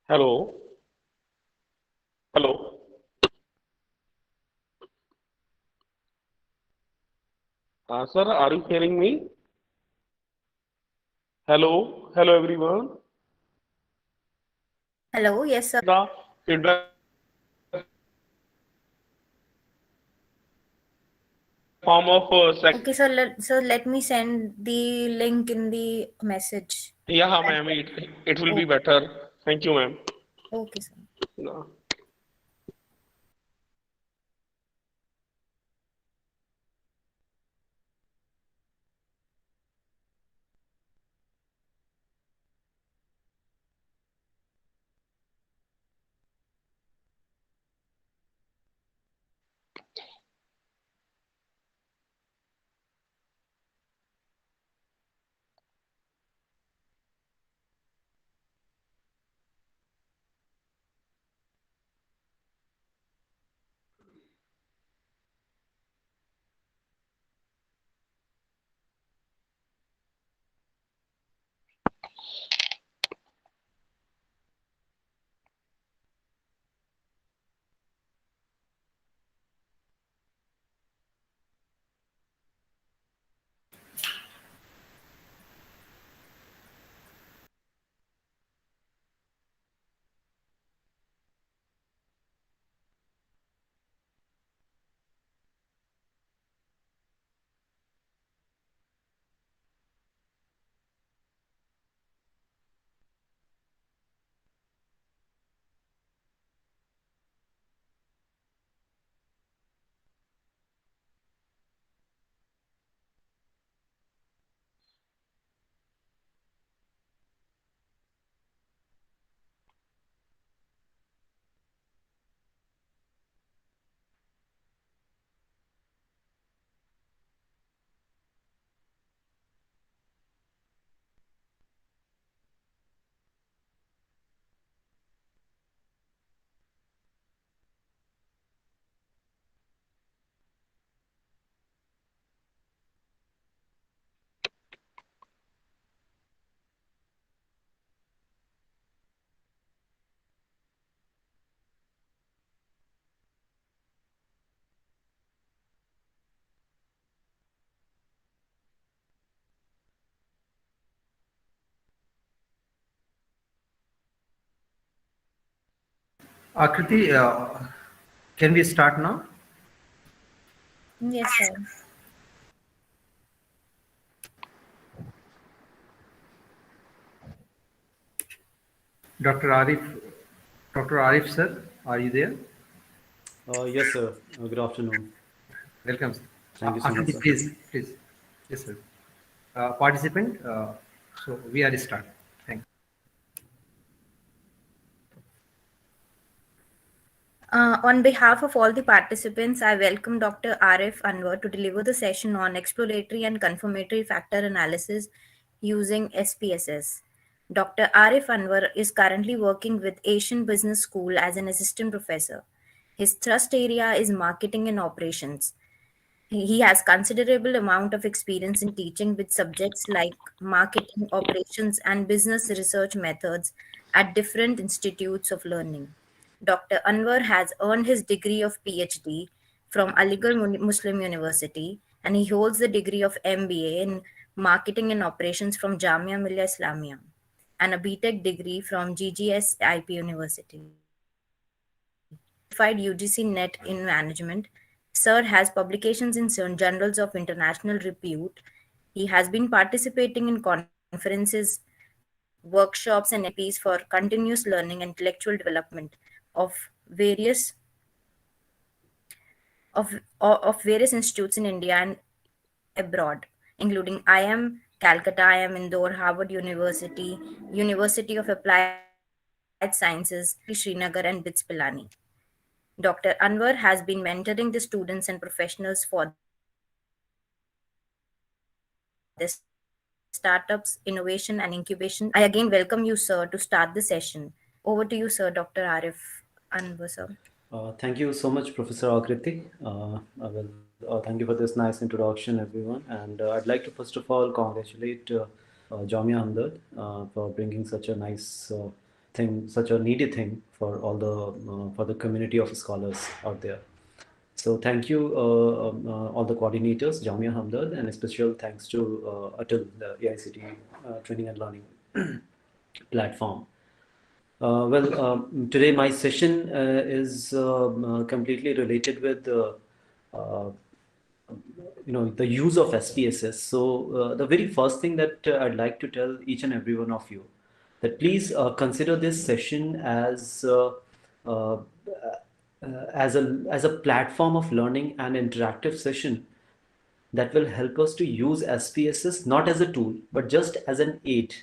Hello, hello. Sir, are you hearing me? Hello, hello everyone. Hello, yes, sir. The feedback form of Okay, so let me send the link in the message. yeah, ma'am. It will be Okay, better. Thank you, ma'am. okay, sir. No. Akriti, can we start now? Yes, sir. Dr. Arif, Dr. Arif, sir, are you there? Yes, sir. Good afternoon. Welcome, sir. Thank you so much, Akriti, sir. please. Yes, sir. Participant, so we are start. Thanks. On behalf of all the participants, I welcome Dr. Arif Anwar to deliver the session on exploratory and confirmatory factor analysis using SPSS. Dr. Arif Anwar is currently working with Asian Business School as an assistant professor. His thrust area is marketing and operations. He has considerable amount of experience in teaching with subjects like marketing, operations, and business research methods at different institutes of learning. Dr. Anwar has earned his degree of PhD from Aligarh Muslim University, and he holds the degree of MBA in marketing and operations from Jamia Millia Islamia and a BTech degree from GGS IP University. Certified UGC NET in management. Sir has publications in journals of international repute He has been participating in conferences, workshops, and MPs for continuous learning and intellectual development of various of various institutes in India and abroad, including IIM Calcutta, IIM Indore, Harvard University, University of Applied Sciences, Srinagar, and BITS Pilani. Dr. Anwar has been mentoring the students and professionals for their startups, innovation, and incubation. I again welcome you, sir, to start the session. Over to you, sir, Dr. Arif Anwar, sir. Thank you so much, Professor Akriti. Thank you for this nice introduction, everyone. And I'd like to first of all congratulate Jamia Hamdard for bringing such a nice thing, such a needy thing for the community of scholars out there. So thank you, all the coordinators, Jamia Hamdard, and a special thanks to ATAL, the AICTE Training and Learning platform. Today my session is completely related with uh, the use of SPSS. So the very first thing that I'd like to tell each and every one of you that please consider this session uh, as a platform of learning and interactive session that will help us to use SPSS not as a tool but just as an aid,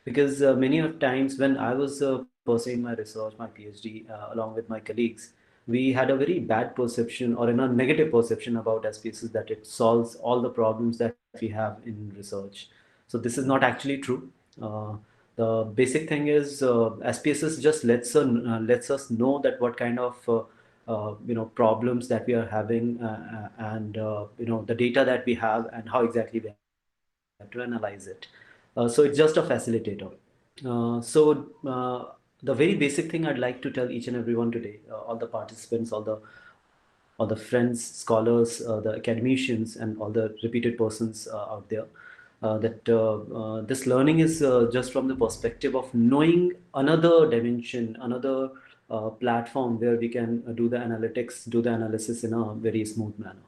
because many of times when I was pursuing my research, my PhD, along with my colleagues, we had a very bad perception or a negative perception about SPSS, that it solves all the problems that we have in research. So this is not actually true. The basic thing is SPSS just lets us know that what kind of problems that we are having, and the data that we have and how exactly we have to analyze it. So it's just a facilitator. The very basic thing I'd like to tell each and everyone today, all the participants, all the friends, scholars, the academicians, and all the repeated persons out there, that this learning is just from the perspective of knowing another dimension, another platform where we can do the analytics, do the analysis in a very smooth manner.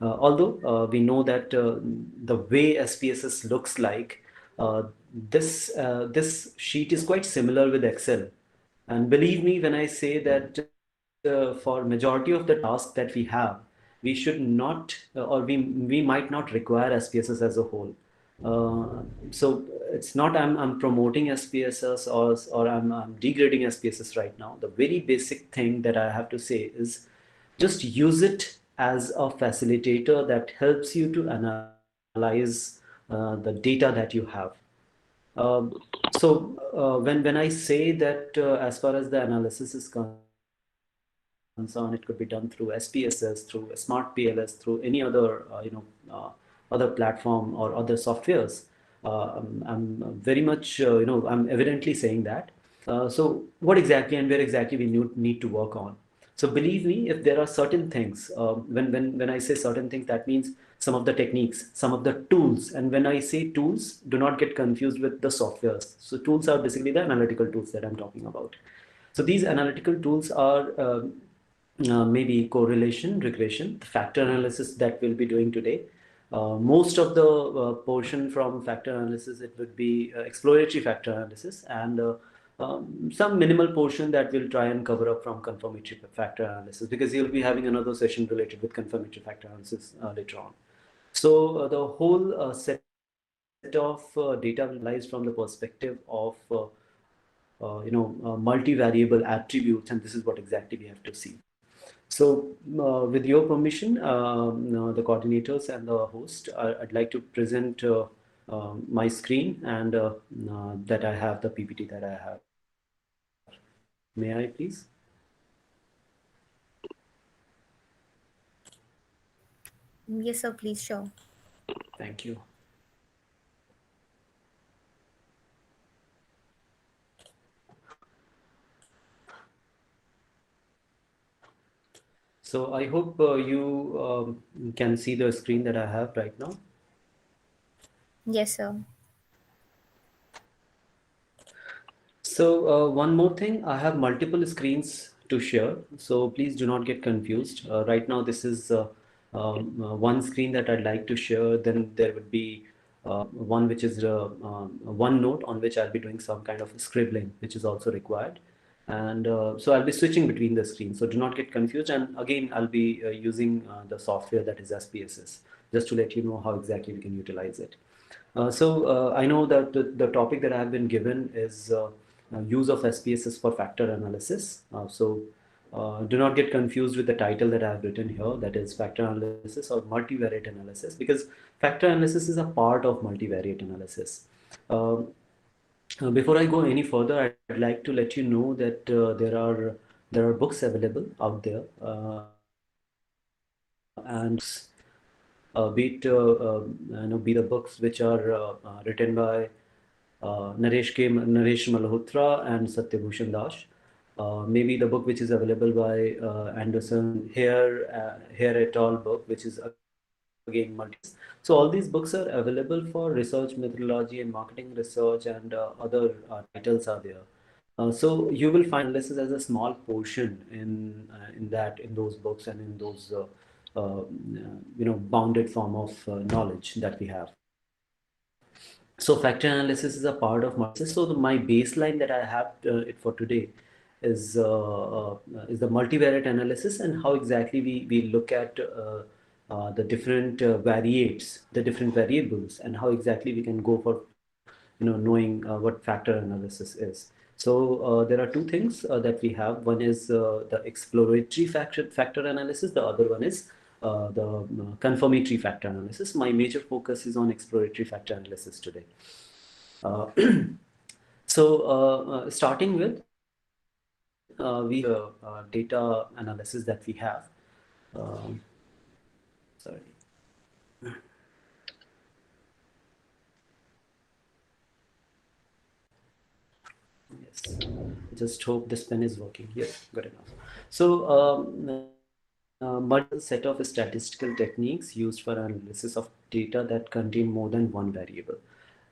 Although we know that the way SPSS looks like, this sheet is quite similar with Excel. And believe me when I say that for majority of the tasks that we have, we should not, or we might not require SPSS as a whole. So it's not I'm promoting SPSS, or I'm degrading SPSS right now. The very basic thing that I have to say is just use it as a facilitator that helps you to analyze the data that you have. When I say that as far as the analysis is concerned, it could be done through SPSS, through Smart PLS, through any other platform or other softwares. I'm very much I'm evidently saying that. So what exactly and where exactly we need to work on? So believe me, if there are certain things, when I say certain things, that means some of the techniques, some of the tools. And when I say tools, do not get confused with the softwares. So tools are basically the analytical tools that I'm talking about. So these analytical tools are maybe correlation, regression, the factor analysis that we'll be doing today. Most of the portion from factor analysis, it would be exploratory factor analysis, and some minimal portion that we'll try and cover up from confirmatory factor analysis, because you'll be having another session related with confirmatory factor analysis later on. So the whole set of data will be analyzed from the perspective of multivariable attributes, and this is what exactly we have to see. So with your permission, the coordinators and the host, I'd like to present my screen, and that I have the PPT that I have. May I please? Yes, sir, please, sure. Thank you. So I hope you can see the screen that I have right now. Yes, sir. So one more thing, I have multiple screens to share, so please do not get confused. Right now, this is one screen that I'd like to share. Then there would be one which is OneNote, on which I'll be doing some kind of scribbling, which is also required. And so I'll be switching between the screens. So do not get confused. And again, I'll be using the software that is SPSS, just to let you know how exactly we can utilize it. I know that the topic that I have been given is use of SPSS for factor analysis. Do not get confused with the title that I have written here, that is factor analysis or multivariate analysis, because factor analysis is a part of multivariate analysis. Before I go any further, I'd like to let you know that there are books available out there, and be the books which are written by Naresh Malhotra and Satyabhushan Das. Maybe the book which is available by Anderson here et al. Book, which is again multi. So all these books are available for research methodology and marketing research, and other titles are there. So you will find analysis as a small portion in those books and in those bounded form of knowledge that we have. So factor analysis is a part of analysis. So my baseline that I have it for today is the multivariate analysis, and how exactly we look at the different the different variables, and how exactly we can go for knowing what factor analysis is. So there are two things that we have. One is the exploratory factor analysis. The other one is the confirmatory factor analysis. My major focus is on exploratory factor analysis today. Starting with data analysis that we have. Sorry. Yes, just hope this pen is working. Yes, good enough. So multiple set of statistical techniques used for analysis of data that contain more than one variable.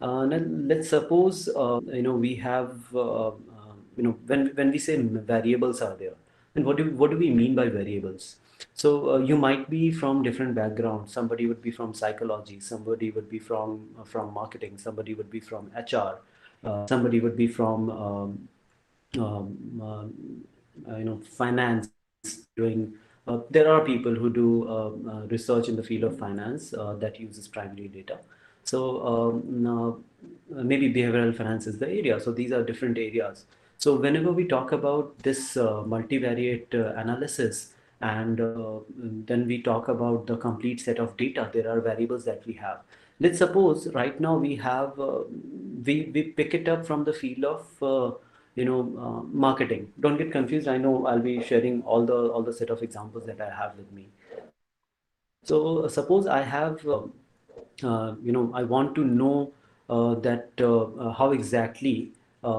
Now let's suppose we have when we say variables are there, and what do we mean by variables? So you might be from different backgrounds. Somebody would be from psychology, somebody would be from marketing, somebody would be from HR, somebody would be from finance, doing there are people who do research in the field of finance that uses primary data. So maybe behavioral finance is the area. So these are different areas. So whenever we talk about this multivariate analysis, and then we talk about the complete set of data, there are variables that we have. Let's suppose right now we have we pick it up from the field of marketing. Don't get confused. I know I'll be sharing all the set of examples that I have with me. So suppose I have I want to know that how exactly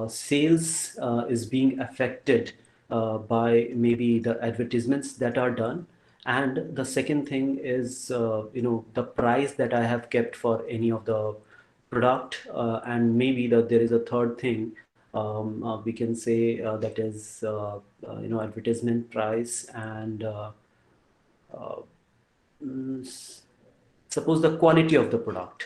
sales is being affected by maybe the advertisements that are done. And the second thing is the price that I have kept for any of the product, and maybe there is a third thing we can say that is advertisement price, and suppose the quality of the product.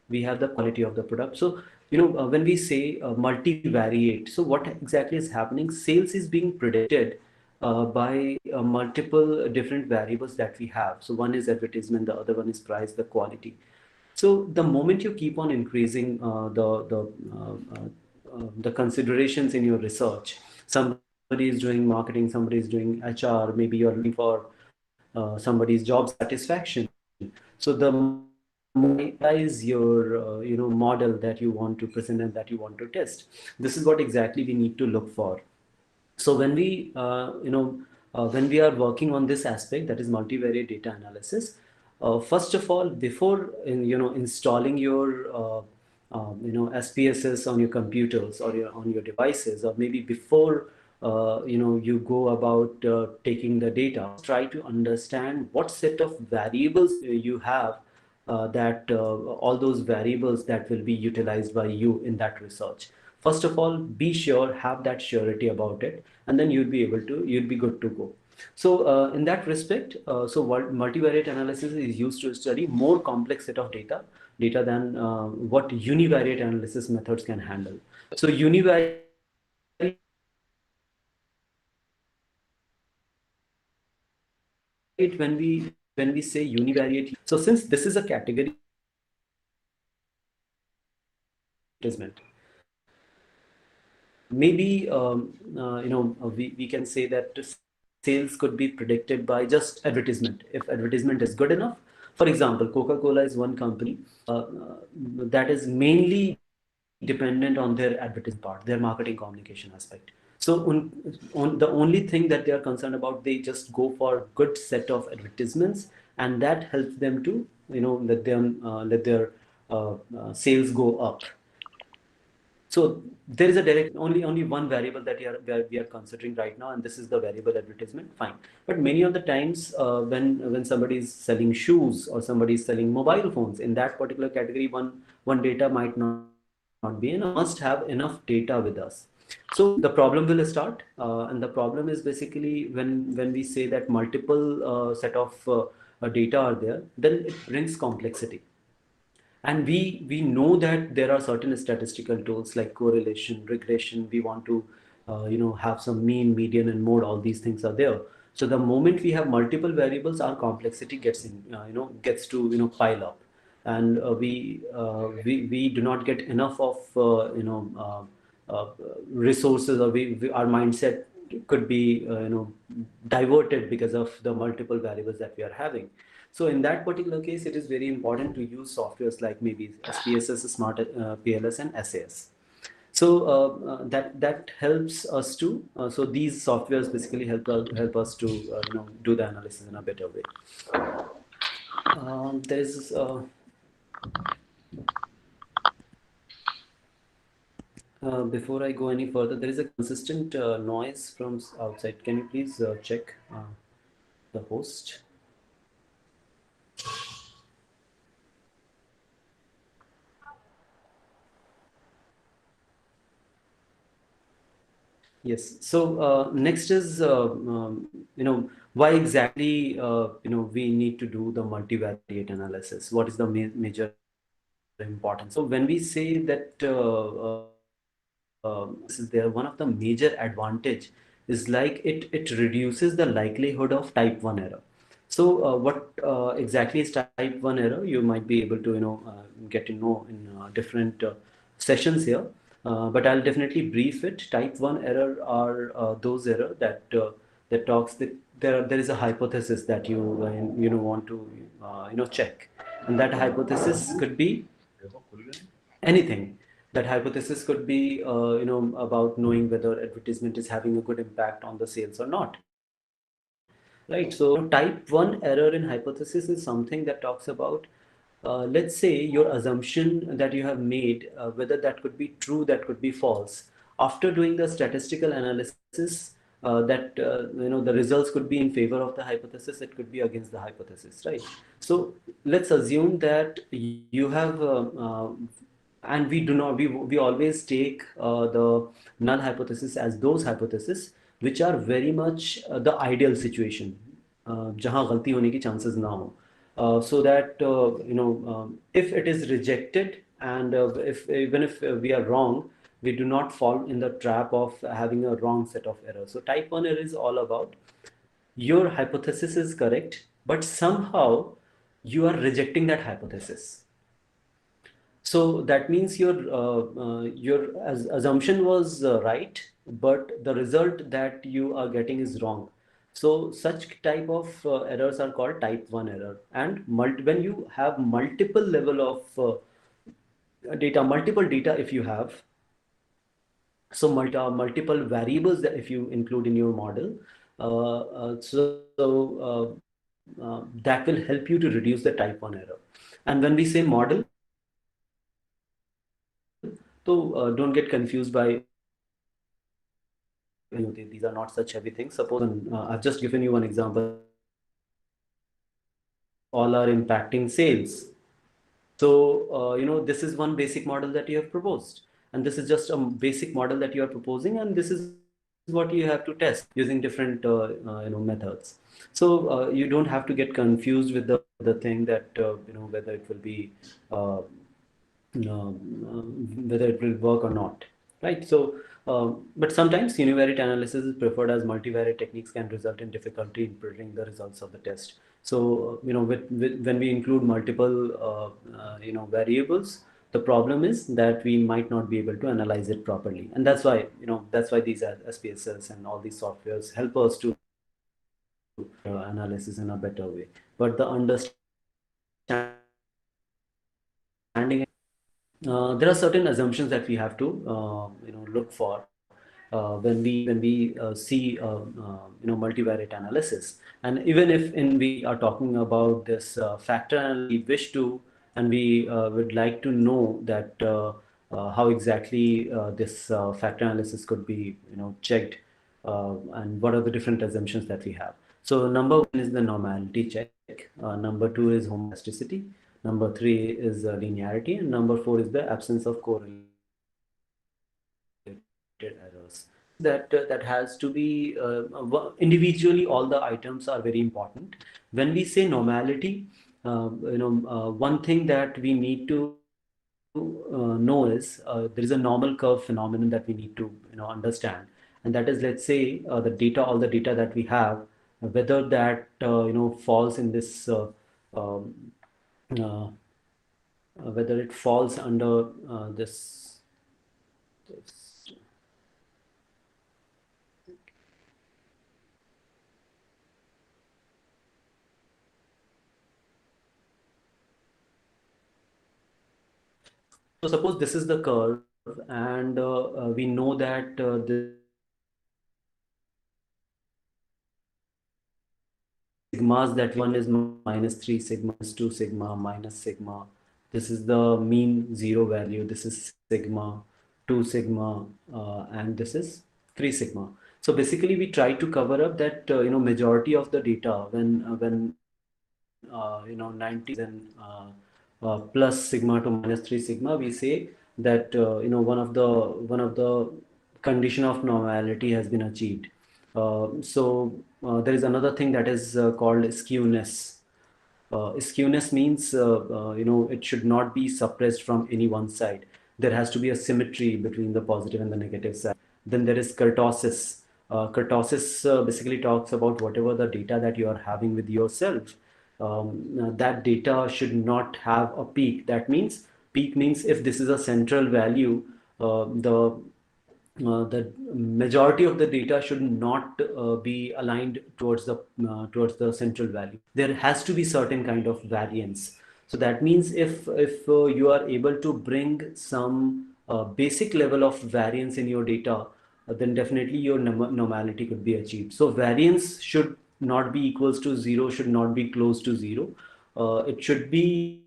We have the quality of the product. So when we say multivariate, so what exactly is happening? Sales is being predicted by multiple different variables that we have. So one is advertisement, the other one is price, the quality. So the moment you keep on increasing the considerations in your research, somebody is doing marketing, somebody is doing HR, maybe you're looking for somebody's job satisfaction. So the monetize your model that you want to present and that you want to test. This is what exactly we need to look for. So when we when we are working on this aspect, that is multivariate data analysis, first of all, before installing your SPSS on your computers or on your devices, or maybe before you go about taking the data, try to understand what set of variables you have, that all those variables that will be utilized by you in that research. First of all, be sure, have that surety about it, and then you'd be good to go. So in that respect, multivariate analysis is used to study more complex set of data than what univariate analysis methods can handle. So univariate, when we say univariate, so since this is a category advertisement, maybe we can say that sales could be predicted by just advertisement. If advertisement is good enough, for example, Coca-Cola is one company that is mainly dependent on their advertising part, their marketing communication aspect. So on the only thing that they are concerned about, they just go for good set of advertisements, and that helps them to let their sales go up. So there is a direct only one variable that we are considering right now, and this is the variable advertisement. Fine, but many of the times when somebody is selling shoes or somebody is selling mobile phones, in that particular category, one data might not be enough. Must have enough data with us. So the problem will start, and the problem is basically when we say that multiple set of data are there, then it brings complexity. And we know that there are certain statistical tools like correlation, regression. We want to have some mean, median, and mode. All these things are there. So the moment we have multiple variables, our complexity gets to pile up, and we do not get enough of resources, or our mindset could be diverted because of the multiple variables that we are having. So in that particular case, it is very important to use softwares like maybe SPSS, Smart PLS, and SAS. So that helps us to. So these softwares basically help us to do the analysis in a better way. There's before I go any further, there is a consistent noise from outside. Can you please check the host? Yes. So next is why exactly we need to do the multivariate analysis. What is the major importance? So when we say that this is there, one of the major advantage is like it reduces the likelihood of type 1 error. So what exactly is type 1 error? You might be able to get to know in different sessions here. But I'll definitely brief it. Type 1 error are those error that talks that there is a hypothesis that you want to check, and that hypothesis could be anything. That hypothesis could be about knowing whether advertisement is having a good impact on the sales or not. Right. So type 1 error in hypothesis is something that talks about let's say your assumption that you have made, whether that could be true, that could be false. After doing the statistical analysis, the results could be in favor of the hypothesis, it could be against the hypothesis, right? So let's assume that you have, and we do not, we always take the null hypothesis as those hypotheses which are very much the ideal situation, जहाँ गलती होने की chances ना हो. So that if it is rejected, and even if we are wrong, we do not fall in the trap of having a wrong set of errors. So type 1 error is all about your hypothesis is correct, but somehow you are rejecting that hypothesis. So that means your assumption was right, but the result that you are getting is wrong. So such type of errors are called type 1 error. And when you have multiple level of multiple data if you have, so multiple variables that if you include in your model, that will help you to reduce the type 1 error. And when we say model, so don't get confused by these are not such heavy things. Suppose I've just given you one example. All are impacting sales. So this is one basic model that you have proposed, and this is just a basic model that you are proposing, and this is what you have to test using different methods. So you don't have to get confused with the thing that whether it will be whether it will work or not, right? So but sometimes univariate analysis is preferred as multivariate techniques can result in difficulty in predicting the results of the test. So when we include multiple variables, the problem is that we might not be able to analyze it properly, and that's why these SPSS and all these softwares help us to analysis in a better way. But the understanding, there are certain assumptions that we have to look for when we see multivariate analysis. And even if we are talking about this factor analysis, we wish to, and we would like to know that how exactly this factor analysis could be checked, and what are the different assumptions that we have. So number one is the normality check, number two is homogeneity, number three is linearity, and number four is the absence of correlated errors. That has to be individually. All the items are very important. When we say normality, one thing that we need to know is there is a normal curve phenomenon that we need to understand, and that is, let's say, all the data that we have, whether that falls in this whether it falls under this. So suppose this is the curve, and we know that sigmas, that one is -3 sigma, -2 sigma, minus sigma. This is the mean zero value. This is sigma, 2 sigma, and this is 3 sigma. So basically, we try to cover up that majority of the data when 90 and plus sigma to -3 sigma, we say that one of the condition of normality has been achieved. So there is another thing that is called skewness. Skewness means it should not be suppressed from any one side. There has to be a symmetry between the positive and the negative side. Then there is kurtosis. Kurtosis basically talks about whatever the data that you are having with yourself. That data should not have a peak. That means peak means if this is a central value, the majority of the data should not be aligned towards the central value. There has to be certain kind of variance. So that means if you are able to bring some basic level of variance in your data, then definitely your normality could be achieved. So variance should not be equals to zero, should not be close to zero. It should be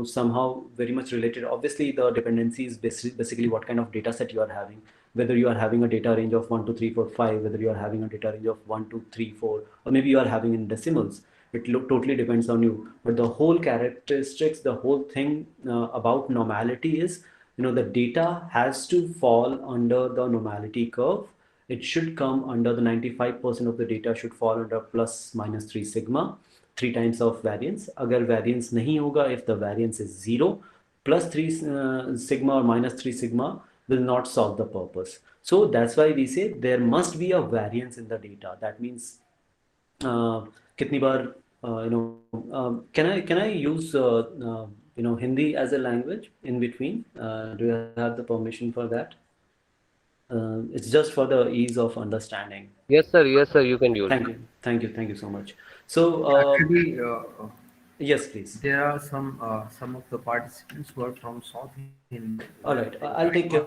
somehow very much related. Obviously, the dependency is basically what kind of data set you are having. Whether you are having a data range of 1, 2, 3, 4, 5, whether you are having a data range of 1, 2, 3, 4, or maybe you are having in decimals. It totally depends on you. But the whole characteristics, the whole thing about normality is, the data has to fall under the normality curve. It should come under the 95% of the data should fall under plus minus 3 sigma, 3 times of variance. Agar variance nahi hoga, if the variance is 0, plus 3 sigma or minus 3 sigma will not solve the purpose. So that's why we say there must be a variance in the data. That means kitni bar can I use Hindi as a language in between? Do you have the permission for that? It's just for the ease of understanding. Yes, sir. Yes, sir. You can use. Thank you so much. So Actually, yes, please. there are some of the participants who are from South India. All right, I'll take care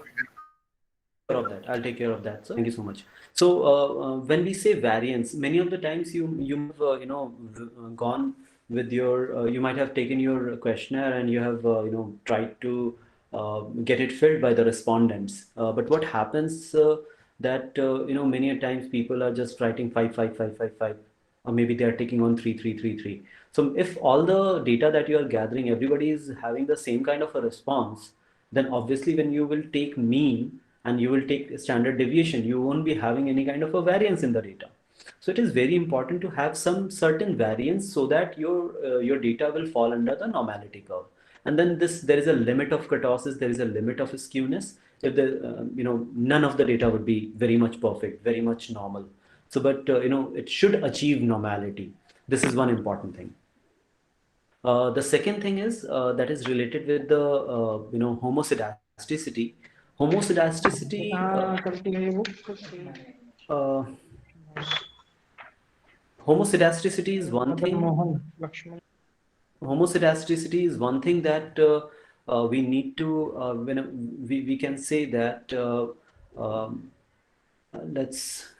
of that. So thank you so much. So when we say variance, many of the times you have gone with your you might have taken your questionnaire and you have tried to get it filled by the respondents. But what happens that many a times people are just writing 5, 5, 5, 5, 5, or maybe they are taking on 3, 3, 3, 3. So if all the data that you are gathering, everybody is having the same kind of a response, then obviously when you will take mean, and you will take standard deviation, you won't be having any kind of a variance in the data. So it is very important to have some certain variance so that your data will fall under the normality curve. And then there is a limit of kurtosis, there is a limit of skewness. If the none of the data would be very much perfect, very much normal. So, but it should achieve normality. This is one important thing. The second thing is that is related with the homoscedasticity. Homoscedasticity. Uh, homoscedasticity is one thing. Homoscedasticity is one thing that we need to when we can say that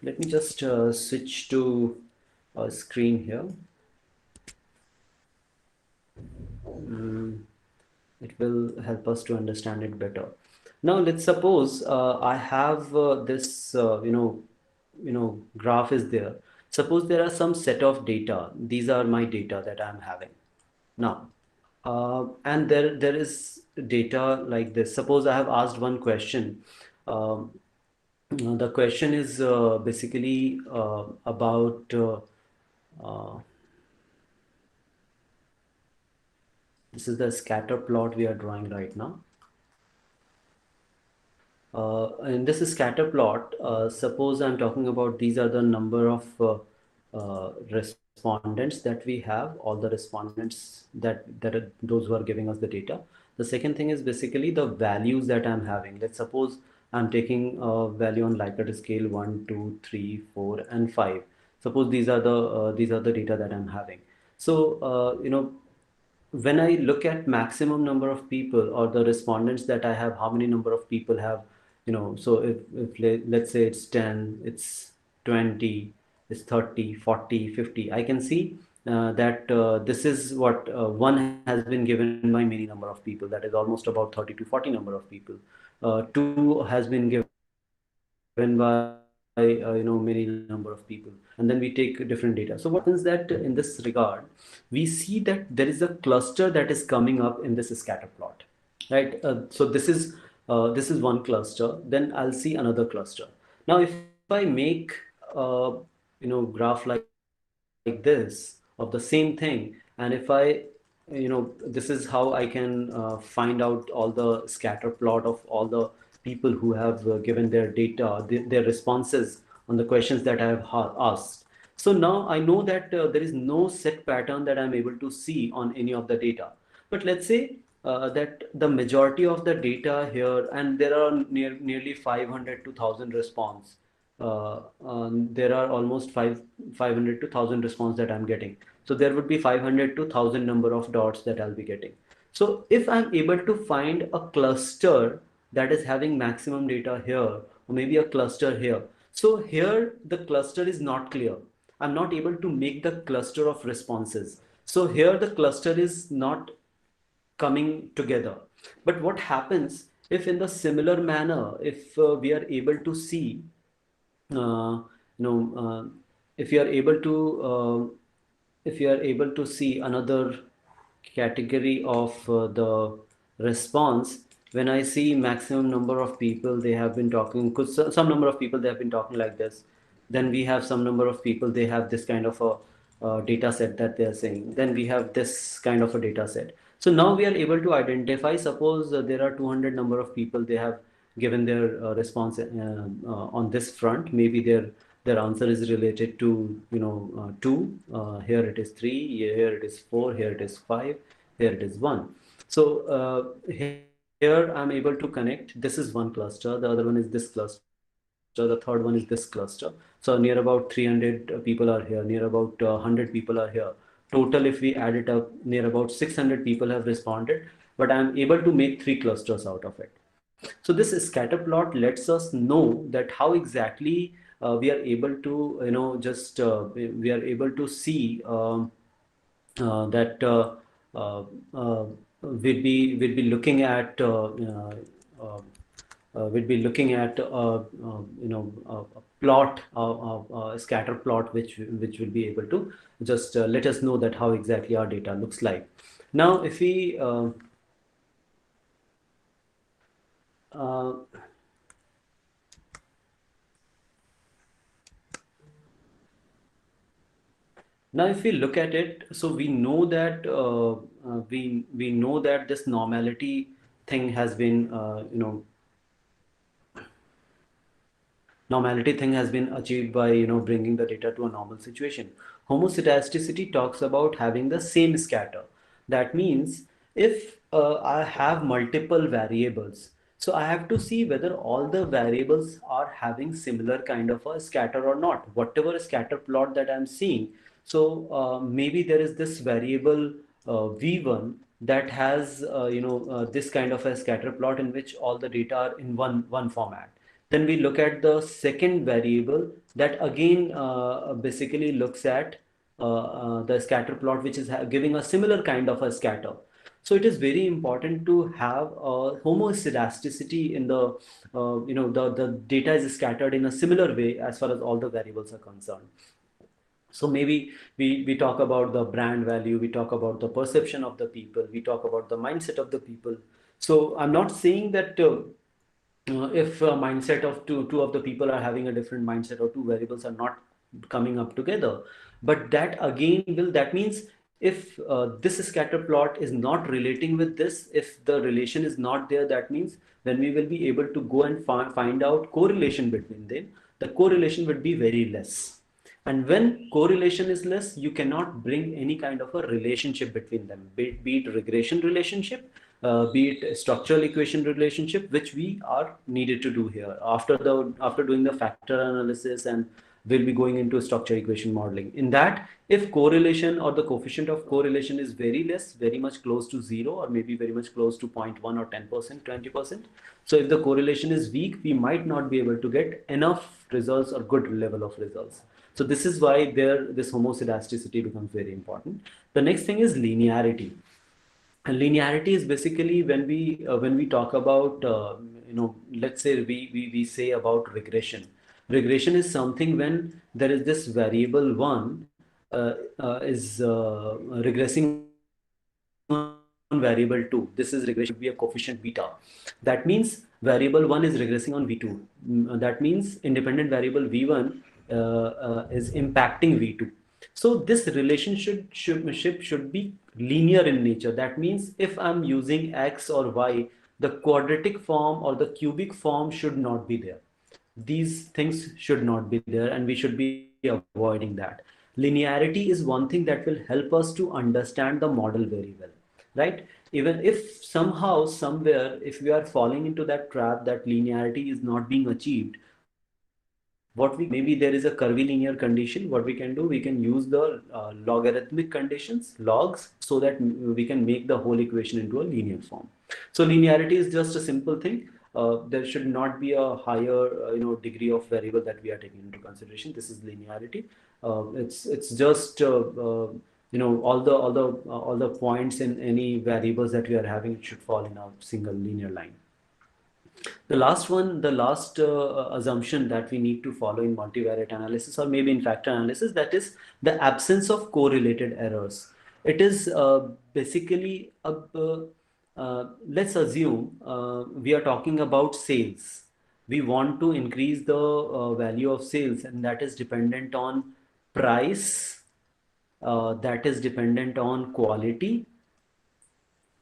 let me just switch to a screen here. It will help us to understand it better. Now let's suppose I have this graph is there. Suppose there are some set of data. These are my data that I'm having now, and there is data like this. Suppose I have asked one question. The question is basically about this is the scatter plot we are drawing right now. In this scatter plot, suppose I'm talking about these are the number of respondents that we have, all the respondents that are those who are giving us the data. The second thing is basically the values that I'm having. Let's suppose I'm taking a value on Likert scale 1, 2, 3, 4, and 5. Suppose these are the data that I'm having. So when I look at maximum number of people or the respondents that I have, how many number of people have, so if let's say it's 10, it's 20, it's 30, 40, 50, I can see that this is what one has been given by many number of people, that is almost about 30 to 40 number of people. Two has been given by many number of people, and then we take different data. So what happens that in this regard, we see that there is a cluster that is coming up in this scatter plot, right? So this is one cluster. Then I'll see another cluster. Now if I make graph like this of the same thing, and if I this is how I can find out all the scatter plot of all the people who have given their data, their responses on the questions that I have asked. So now I know that there is no set pattern that I'm able to see on any of the data. But let's say that the majority of the data here, and there are nearly 500 to 1000 response. There are almost 500 to 1000 response that I'm getting. So there would be 500 to 1000 number of dots that I'll be getting. So if I'm able to find a cluster that is having maximum data here, or maybe a cluster here. So here the cluster is not clear. I'm not able to make the cluster of responses. So here the cluster is not coming together. But what happens if in the similar manner, if we are able to see, if you are able to see another category of the response, when I see maximum number of people they have been talking, because some number of people they have been talking like this, then we have some number of people they have this kind of a data set that they are saying, then we have this kind of a data set. So now we are able to identify, suppose there are 200 number of people they have given their response on this front. Maybe their answer is related to 2, here it is 3, here it is 4, here it is 5, here it is 1. So here I'm able to connect. This is one cluster, the other one is this cluster, the third one is this cluster. So near about 300 people are here, near about 100 people are here. Total, if we add it up, near about 600 people have responded, but I'm able to make 3 clusters out of it. So this scatter plot lets us know that how exactly we are able to we are able to see that we'd be looking at a plot, a scatter plot, which will be able to just let us know that how exactly our data looks like. Now if we Now, if we look at it, so we know that we know that this normality thing has been normality thing has been achieved by bringing the data to a normal situation. Homoscedasticity talks about having the same scatter. That means if I have multiple variables, so I have to see whether all the variables are having similar kind of a scatter or not, whatever scatter plot that I'm seeing. So maybe there is this variable v1 that has this kind of a scatter plot in which all the data are in one format. Then we look at the second variable that again basically looks at the scatter plot, which is giving a similar kind of a scatter. So it is very important to have homoscedasticity in the, the data is scattered in a similar way as far as all the variables are concerned. So maybe we talk about the brand value, we talk about the perception of the people, we talk about the mindset of the people. So I'm not saying that if a mindset of two of the people are having a different mindset, or two variables are not coming up together, but that again that means if this scatter plot is not relating with this, if the relation is not there, that means then we will be able to go and find out correlation between them. The correlation would be very less. And when correlation is less, you cannot bring any kind of a relationship between them, be it regression relationship, be it structural equation relationship, which we are needed to do here after doing the factor analysis, and we'll be going into structure equation modeling. In that, if correlation or the coefficient of correlation is very less, very much close to zero, or maybe very much close to 0.1 or 10%, 20%. So if the correlation is weak, we might not be able to get enough results or good level of results. So this is why this homoscedasticity becomes very important. The next thing is linearity. And linearity is basically when we talk about let's say we say about regression. Regression is something when there is this variable one is regressing on variable 2. This is regression should be a coefficient beta. That means variable 1 is regressing on v2. That means independent variable v1 is impacting v2. So this relationship should be linear in nature. That means if I'm using x or y, the quadratic form or the cubic form should not be there. These things should not be there, and we should be avoiding that. Linearity is one thing that will help us to understand the model very well, right? Even if somehow, somewhere, if we are falling into that trap that linearity is not being achieved, what we maybe there is a curvilinear condition. What we can do, we can use the logarithmic conditions, logs, so that we can make the whole equation into a linear form. So linearity is just a simple thing. There should not be a higher degree of variable that we are taking into consideration. This is linearity. It's just all the points in any variables that we are having should fall in a single linear line. The last assumption that we need to follow in multivariate analysis, or maybe in factor analysis, that is the absence of correlated errors. It is basically let's assume we are talking about sales. We want to increase the value of sales, and that is dependent on price, that is dependent on quality,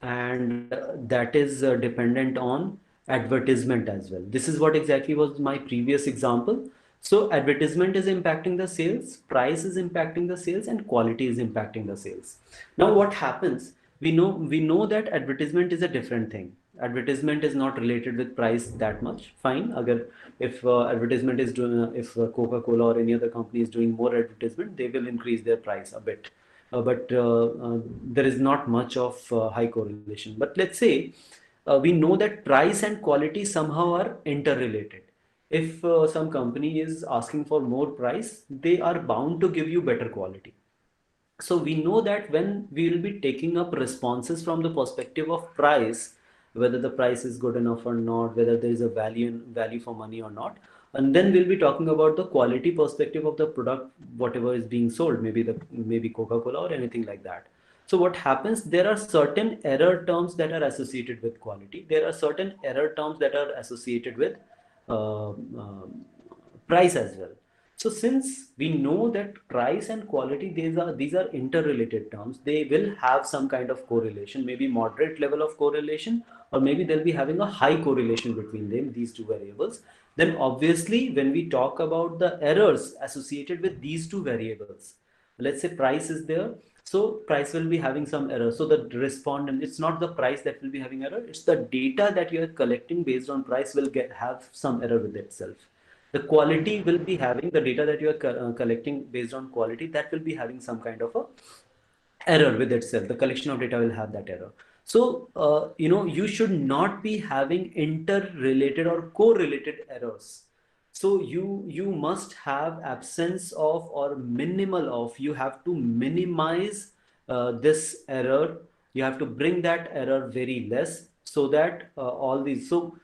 and that is dependent on advertisement as well. This is what exactly was my previous example. So advertisement is impacting the sales, price is impacting the sales, and quality is impacting the sales. Now what happens? We know that advertisement is a different thing. Advertisement is not related with price that much. Fine. If advertisement is doing, if Coca-Cola or any other company is doing more advertisement, they will increase their price a bit. But there is not much of high correlation. But let's say we know that price and quality somehow are interrelated. If some company is asking for more price, they are bound to give you better quality. So we know that when we will be taking up responses from the perspective of price, whether the price is good enough or not, whether there is a value for money or not, and then we'll be talking about the quality perspective of the product, whatever is being sold, maybe Coca-Cola or anything like that. So what happens, there are certain error terms that are associated with quality. There are certain error terms that are associated with price as well. So since we know that price and quality, these are interrelated terms, they will have some kind of correlation, maybe moderate level of correlation, or maybe they'll be having a high correlation between them, these two variables. Then obviously, when we talk about the errors associated with these two variables, let's say price is there, so price will be having some error. So the respondent, it's not the price that will be having error, it's the data that you are collecting based on price will have some error with itself. The quality will be having the data that you are collecting based on quality, that will be having some kind of a error with itself. The collection of data will have that error. So you should not be having interrelated or correlated errors. So you must have absence of or minimal of, you have to minimize this error, you have to bring that error very less, so that all these, so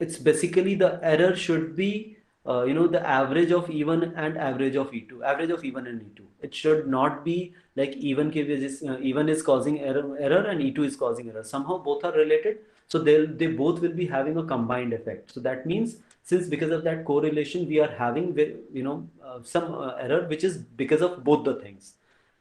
it's basically the error should be the average of E1 and average of E2, average of E1 and E2. It should not be like E1 is causing error and E2 is causing error. Somehow both are related, so they both will be having a combined effect. So that means, since because of that correlation we are having some error which is because of both the things,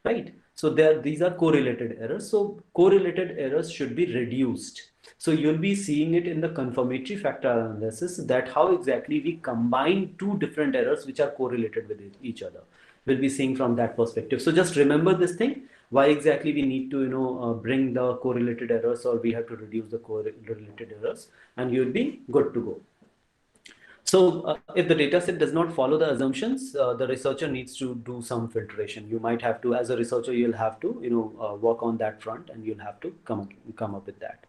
right? So these are correlated errors. So correlated errors should be reduced. So you'll be seeing it in the confirmatory factor analysis, that how exactly we combine two different errors which are correlated with each other. We'll be seeing from that perspective. So just remember this thing, why exactly we need to bring the correlated errors, or we have to reduce the correlated errors, and you'll be good to go. So if the data set does not follow the assumptions, the researcher needs to do some filtration. You might have to, as a researcher, you'll have to work on that front, and you'll have to come up with that.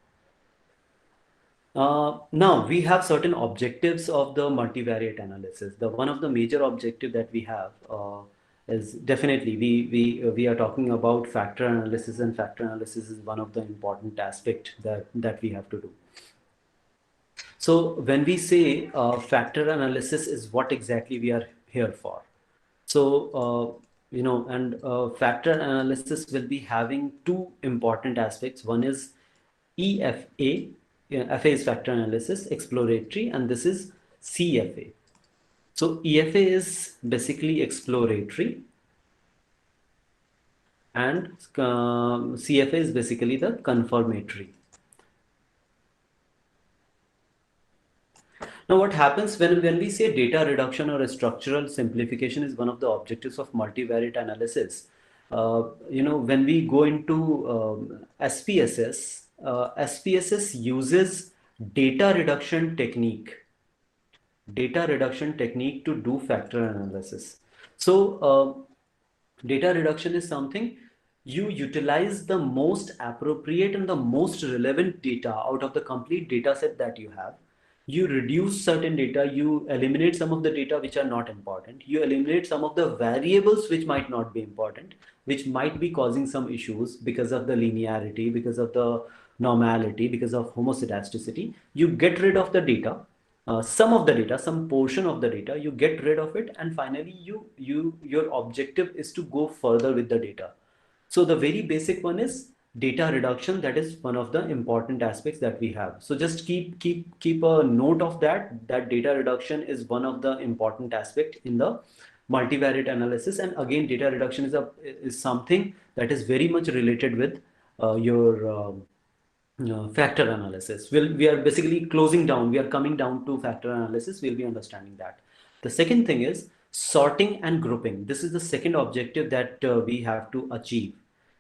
Now we have certain objectives of the multivariate analysis. One of the major objective that we have is definitely we are talking about factor analysis, and factor analysis is one of the important aspect that we have to do. So when we say factor analysis is what exactly we are here for. So factor analysis will be having two important aspects. One is EFA. FA is factor analysis, exploratory, and this is CFA. So EFA is basically exploratory, and CFA is basically the confirmatory. Now what happens when we say data reduction or a structural simplification is one of the objectives of multivariate analysis? When we go into SPSS, SPSS uses data reduction technique to do factor analysis. So data reduction is something you utilize the most appropriate and the most relevant data out of the complete data set that you have. You reduce certain data, you eliminate some of the data which are not important, you eliminate some of the variables which might not be important, which might be causing some issues because of the linearity, because of the normality, because of homoscedasticity. You get rid of the data, some of the data, some portion of the data, you get rid of it, and finally your objective is to go further with the data. So the very basic one is data reduction. That is one of the important aspects that we have. So just keep a note of that data reduction is one of the important aspect in the multivariate analysis. And again, data reduction is something that is very much related with your factor analysis. We are basically closing down, we are coming down to factor analysis. We'll be understanding that. The second thing is sorting and grouping. This is the second objective that we have to achieve.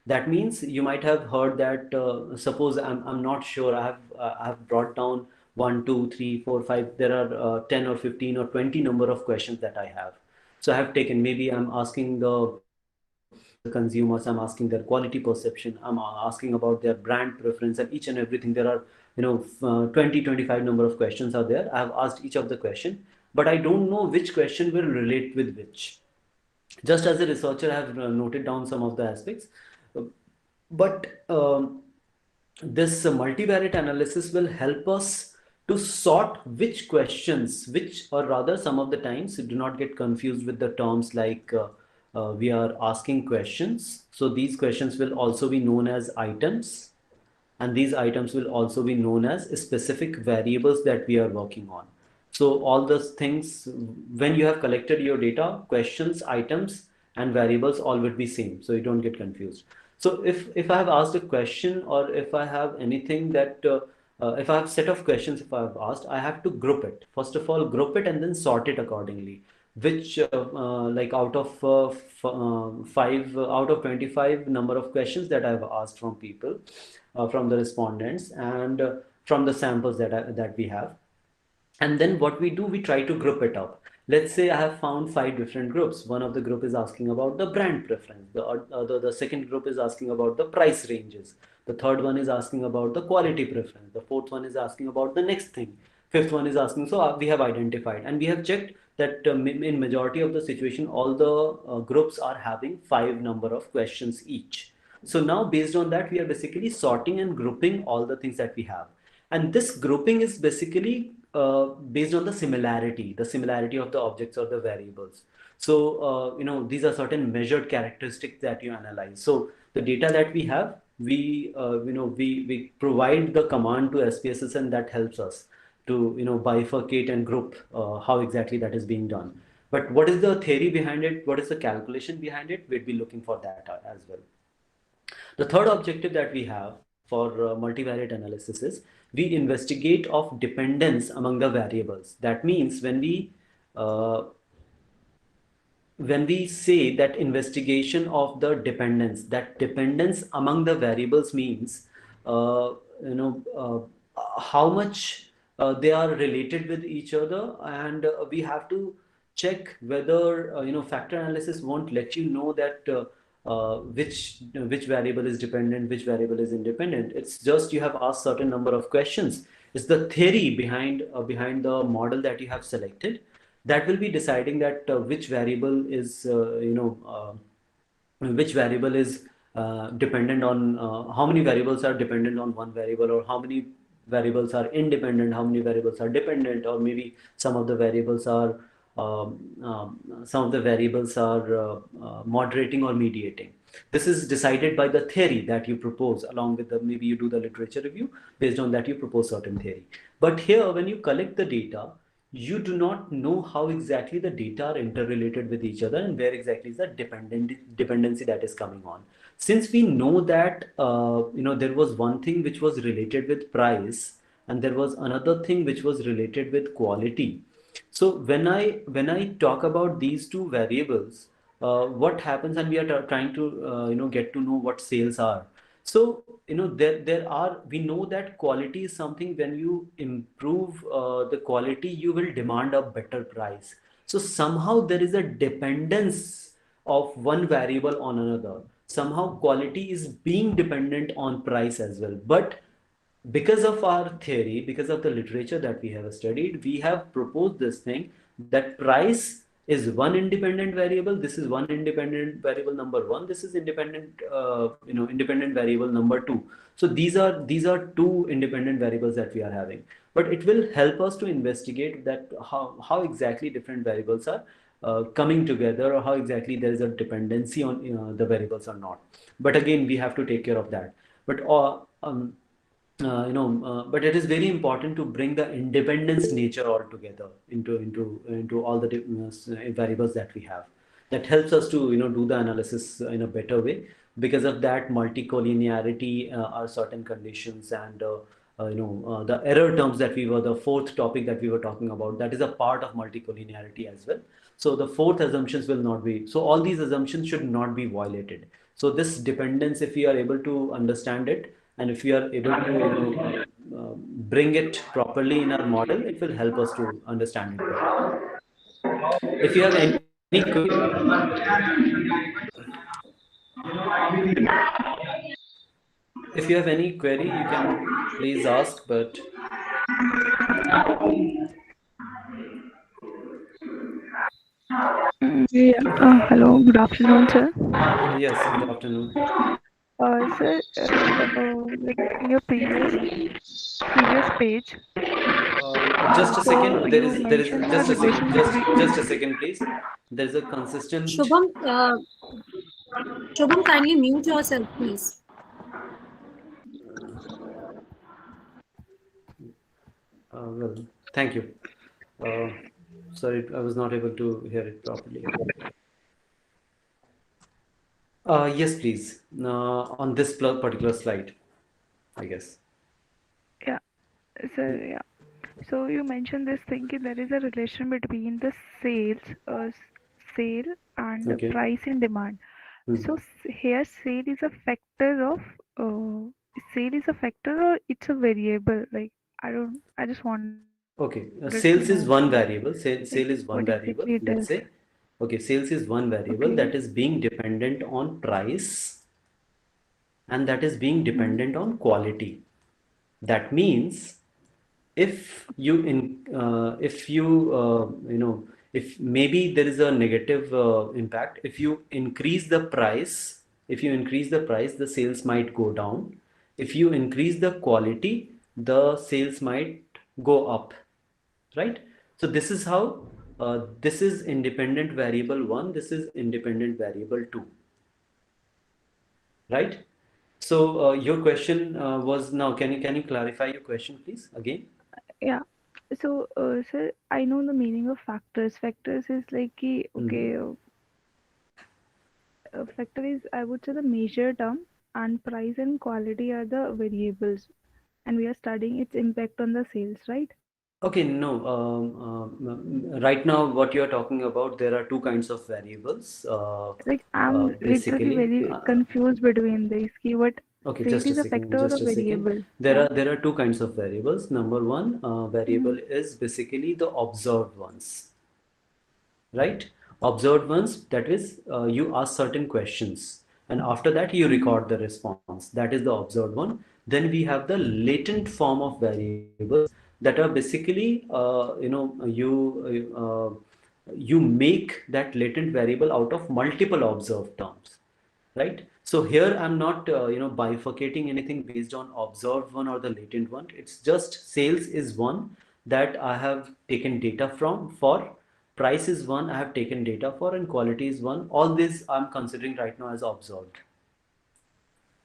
That means you might have heard that suppose I'm not sure, I have brought down 1, 2, 3, 4, 5, there are 10 or 15 or 20 number of questions that I have. So I have taken, maybe I'm asking the consumers, I'm asking their quality perception, I'm asking about their brand preference, and each and everything. There are 20, 25 number of questions are there. I have asked each of the question, but I don't know which question will relate with which. Just as a researcher, I have noted down some of the aspects. But this multivariate analysis will help us to sort which questions, or rather some of the times, do not get confused with the terms like we are asking questions. So these questions will also be known as items, and these items will also be known as specific variables that we are working on. So all those things, when you have collected your data, questions, items, and variables all would be same. So you don't get confused. So if I have asked a question, or if I have anything that if I have set of questions, if I have asked, I have to group it. First of all, group it and then sort it accordingly. Which like out of 25 number of questions that I've asked from people, from the respondents, and from the samples that we have. And then what we do, we try to group it up. Let's say I have found 5 different groups. One of the group is asking about the brand preference. The second group is asking about the price ranges. The third one is asking about the quality preference. The fourth one is asking about the next thing. Fifth one is asking. So we have identified and we have checked that in majority of the situation, all the groups are having 5 number of questions each. So now based on that, we are basically sorting and grouping all the things that we have. And this grouping is basically based on the similarity of the objects or the variables. So these are certain measured characteristics that you analyze. So the data that we have, we provide the command to SPSS, and that helps us to bifurcate and group how exactly that is being done. But what is the theory behind it? What is the calculation behind it? We'd be looking for that as well. The third objective that we have for multivariate analysis is we investigate of dependence among the variables. That means when we say that investigation of the dependence, that dependence among the variables means how much they are related with each other, and we have to check whether factor analysis won't let you know that which variable is dependent, which variable is independent. It's just you have asked certain number of questions. It's the theory behind the model that you have selected that will be deciding that which variable is dependent on how many variables are dependent on one variable, or how many variables are independent, how many variables are dependent, or maybe some of the variables are moderating or mediating. This is decided by the theory that you propose, along with maybe you do the literature review. Based on that, you propose certain theory. But here, when you collect the data, you do not know how exactly the data are interrelated with each other, and where exactly is the dependency that is coming on. Since we know that there was one thing which was related with price, and there was another thing which was related with quality. So when I talk about these two variables, what happens, and we are trying to get to know what sales are. So we know that quality is something. When you improve the quality, you will demand a better price. So somehow there is a dependence of one variable on another. Somehow quality is being dependent on price as well. But because of our theory, because of the literature that we have studied, we have proposed this thing that price is one independent variable. This is one independent variable number one. This is independent variable number two. So these are two independent variables that we are having. But it will help us to investigate that how exactly different variables are coming together, or how exactly there is a dependency on the variables or not. But again, we have to take care of that. But but it is very important to bring the independence nature all together into all the variables that we have. That helps us to do the analysis in a better way. Because of that, multicollinearity are certain conditions, and the error terms that the fourth topic that we were talking about, that is a part of multicollinearity as well. So the fourth assumptions will not be. So all these assumptions should not be violated. So this dependence, if we are able to understand it, and if we are able to bring it properly in our model, it will help us to understand it better. If you have any query, you can please ask. But Hello, good afternoon, sir. Yes, good afternoon. Sir, like in your previous page, Just a second. There you is mentioned a just a relation second. between. Just a second, please. There is a consistent. Shubham, kindly mute yourself, please. Well, thank you. Uh, Sorry, I was not able to hear it properly. Yes, please. On this particular slide, I guess. Yeah, so yeah. So you mentioned this thing that there is a relation between the sale and the Okay. price and demand. Hmm. So here uh, sale is a factor or it's a variable? Like I just wanted to know Okay. Sales is like one variable. what Sale is exactly one it is. variable. Let's say. Okay. Sales is one variable Okay. that is being dependent on price and that is being Hmm. dependent on quality. That means if you if maybe there is a negative impact if you increase the price the sales might go down. If you increase the quality the sales might go up, right? So this is how this is independent variable 1, this is independent variable 2, right? So your question was now, can you clarify your question please again? Yeah. So, sir, I know the meaning of factors. Factors is like Mhm. factor is I would say the measure term, and price and quality are the variables, and we are studying its impact on the sales, right? Okay, no. Right now, what you're talking about, there are two kinds of variables. Like I'm literally Basically, very confused between these. What okay, sale just a is a second, factor or just a a second. variable? There Yeah. are two kinds of variables. Number one, Mm-hmm. variable is basically the observed ones, right? Observed ones, that is, you ask certain questions, and after that you Mm-hmm. record the response. That is the observed one. Then we have the latent form of variables that are basically you make that latent variable out of multiple observed terms, right? So here I'm not bifurcating anything based on observed one or the latent one. It's just sales is one that I have taken data from, for price is one I have taken data for, and quality is one. All this I'm considering right now as observed.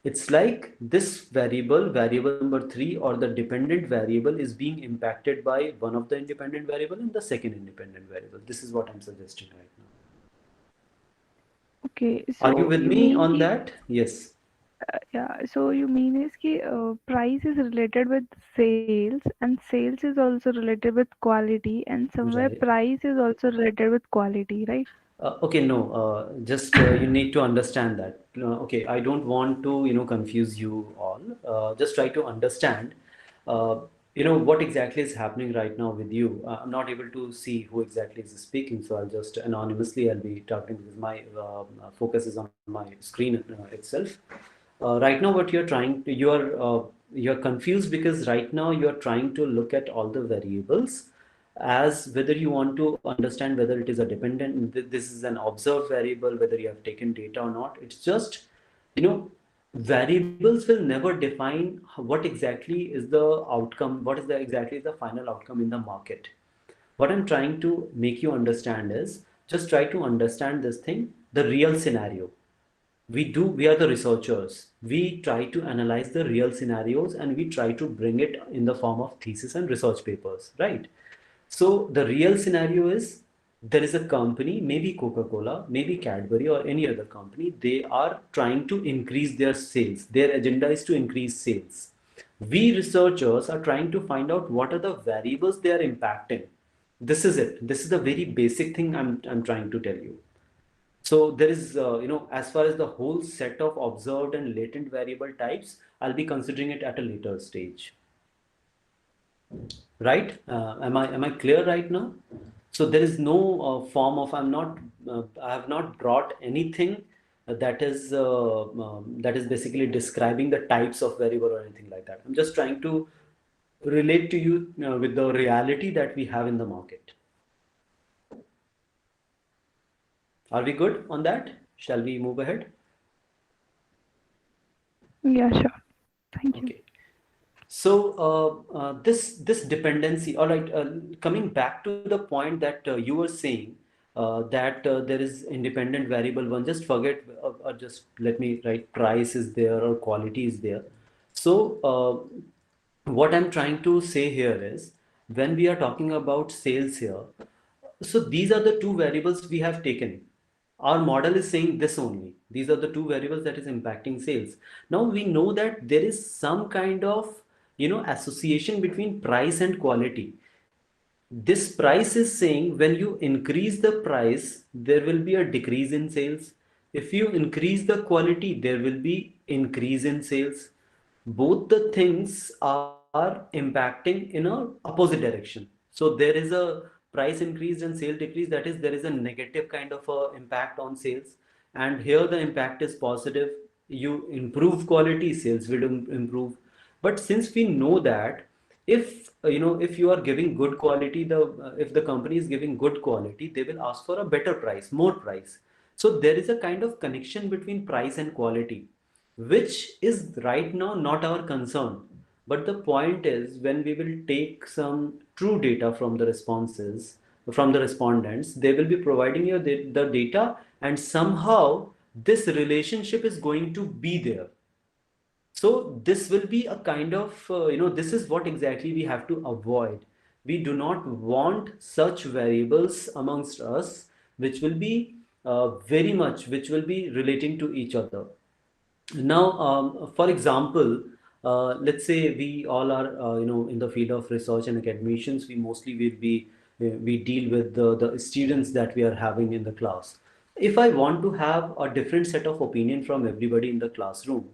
It's like this variable number 3, or the dependent variable, is being impacted by one of the independent variable and the second independent variable. This is what I'm suggesting right now. Okay. Are you So with you me mean on ki that? Yes. yeah. So you mean is ki price is related with sales, and sales is also related with quality, and somewhere Right. price is also related with quality, right? Okay, no, just you need to understand that. Okay, I don't want to, confuse you all. Just try to understand, uh, what exactly is happening right now with you. I'm not able to see who exactly is speaking, so I'll just anonymously, I'll be talking because my focus is on my screen itself. Right now, what you're trying to, you're confused because right now you're trying to look at all the variables as whether you want to understand whether it is a dependent, this is an observed variable, whether you have taken data or not. It's just, you know, variables will never define what exactly is the outcome, what is the exactly the final outcome in the market. What I'm trying to make you understand is just try to understand this thing, the real scenario. We are the researchers. We try to analyze the real scenarios and we try to bring it in the form of thesis and research papers, right? So the real scenario is there is a company, maybe Coca-Cola, maybe Cadbury or any other company, they are trying to increase their sales. Their agenda is to increase sales. We researchers are trying to find out what are the variables they are impacting. This is it. This is the very basic thing I'm trying to tell you. So there is, as far as the whole set of observed and latent variable types, I'll be considering it at a later stage, right? Am I clear right now? So there is no form of I have not brought anything that is basically describing the types of variable or anything like that. I'm just trying to relate to you with the reality that we have in the market. Are we good on that? Shall we move ahead? Yeah, sure. Thank you. Okay. So this dependency, all right, coming back to the point that you were saying that there is independent variable one, just forget, just let me write price is there or quality is there. So what I'm trying to say here is when we are talking about sales here, so these are the two variables we have taken. Our model is saying this only. These are the two variables that is impacting sales. Now we know that there is some kind of, association between price and quality. This price is saying when you increase the price, there will be a decrease in sales. If you increase the quality, there will be increase in sales. Both the things are impacting in a opposite direction. So there is a price increase and sale decrease. That is, there is a negative kind of impact on sales. And here the impact is positive. You improve quality, sales will improve. But since we know that if if you are giving good quality, the if the company is giving good quality, they will ask for a better price, more price. So there is a kind of connection between price and quality, which is right now not our concern. But the point is, when we will take some true data from the responses, from the respondents, they will be providing you the data, and somehow this relationship is going to be there. So this will be a kind of, this is what exactly we have to avoid. We do not want such variables amongst us, which will be which will be relating to each other. Now, for example, let's say we all are, in the field of research and academicians, we mostly will be, we deal with the students that we are having in the class. If I want to have a different set of opinion from everybody in the classroom,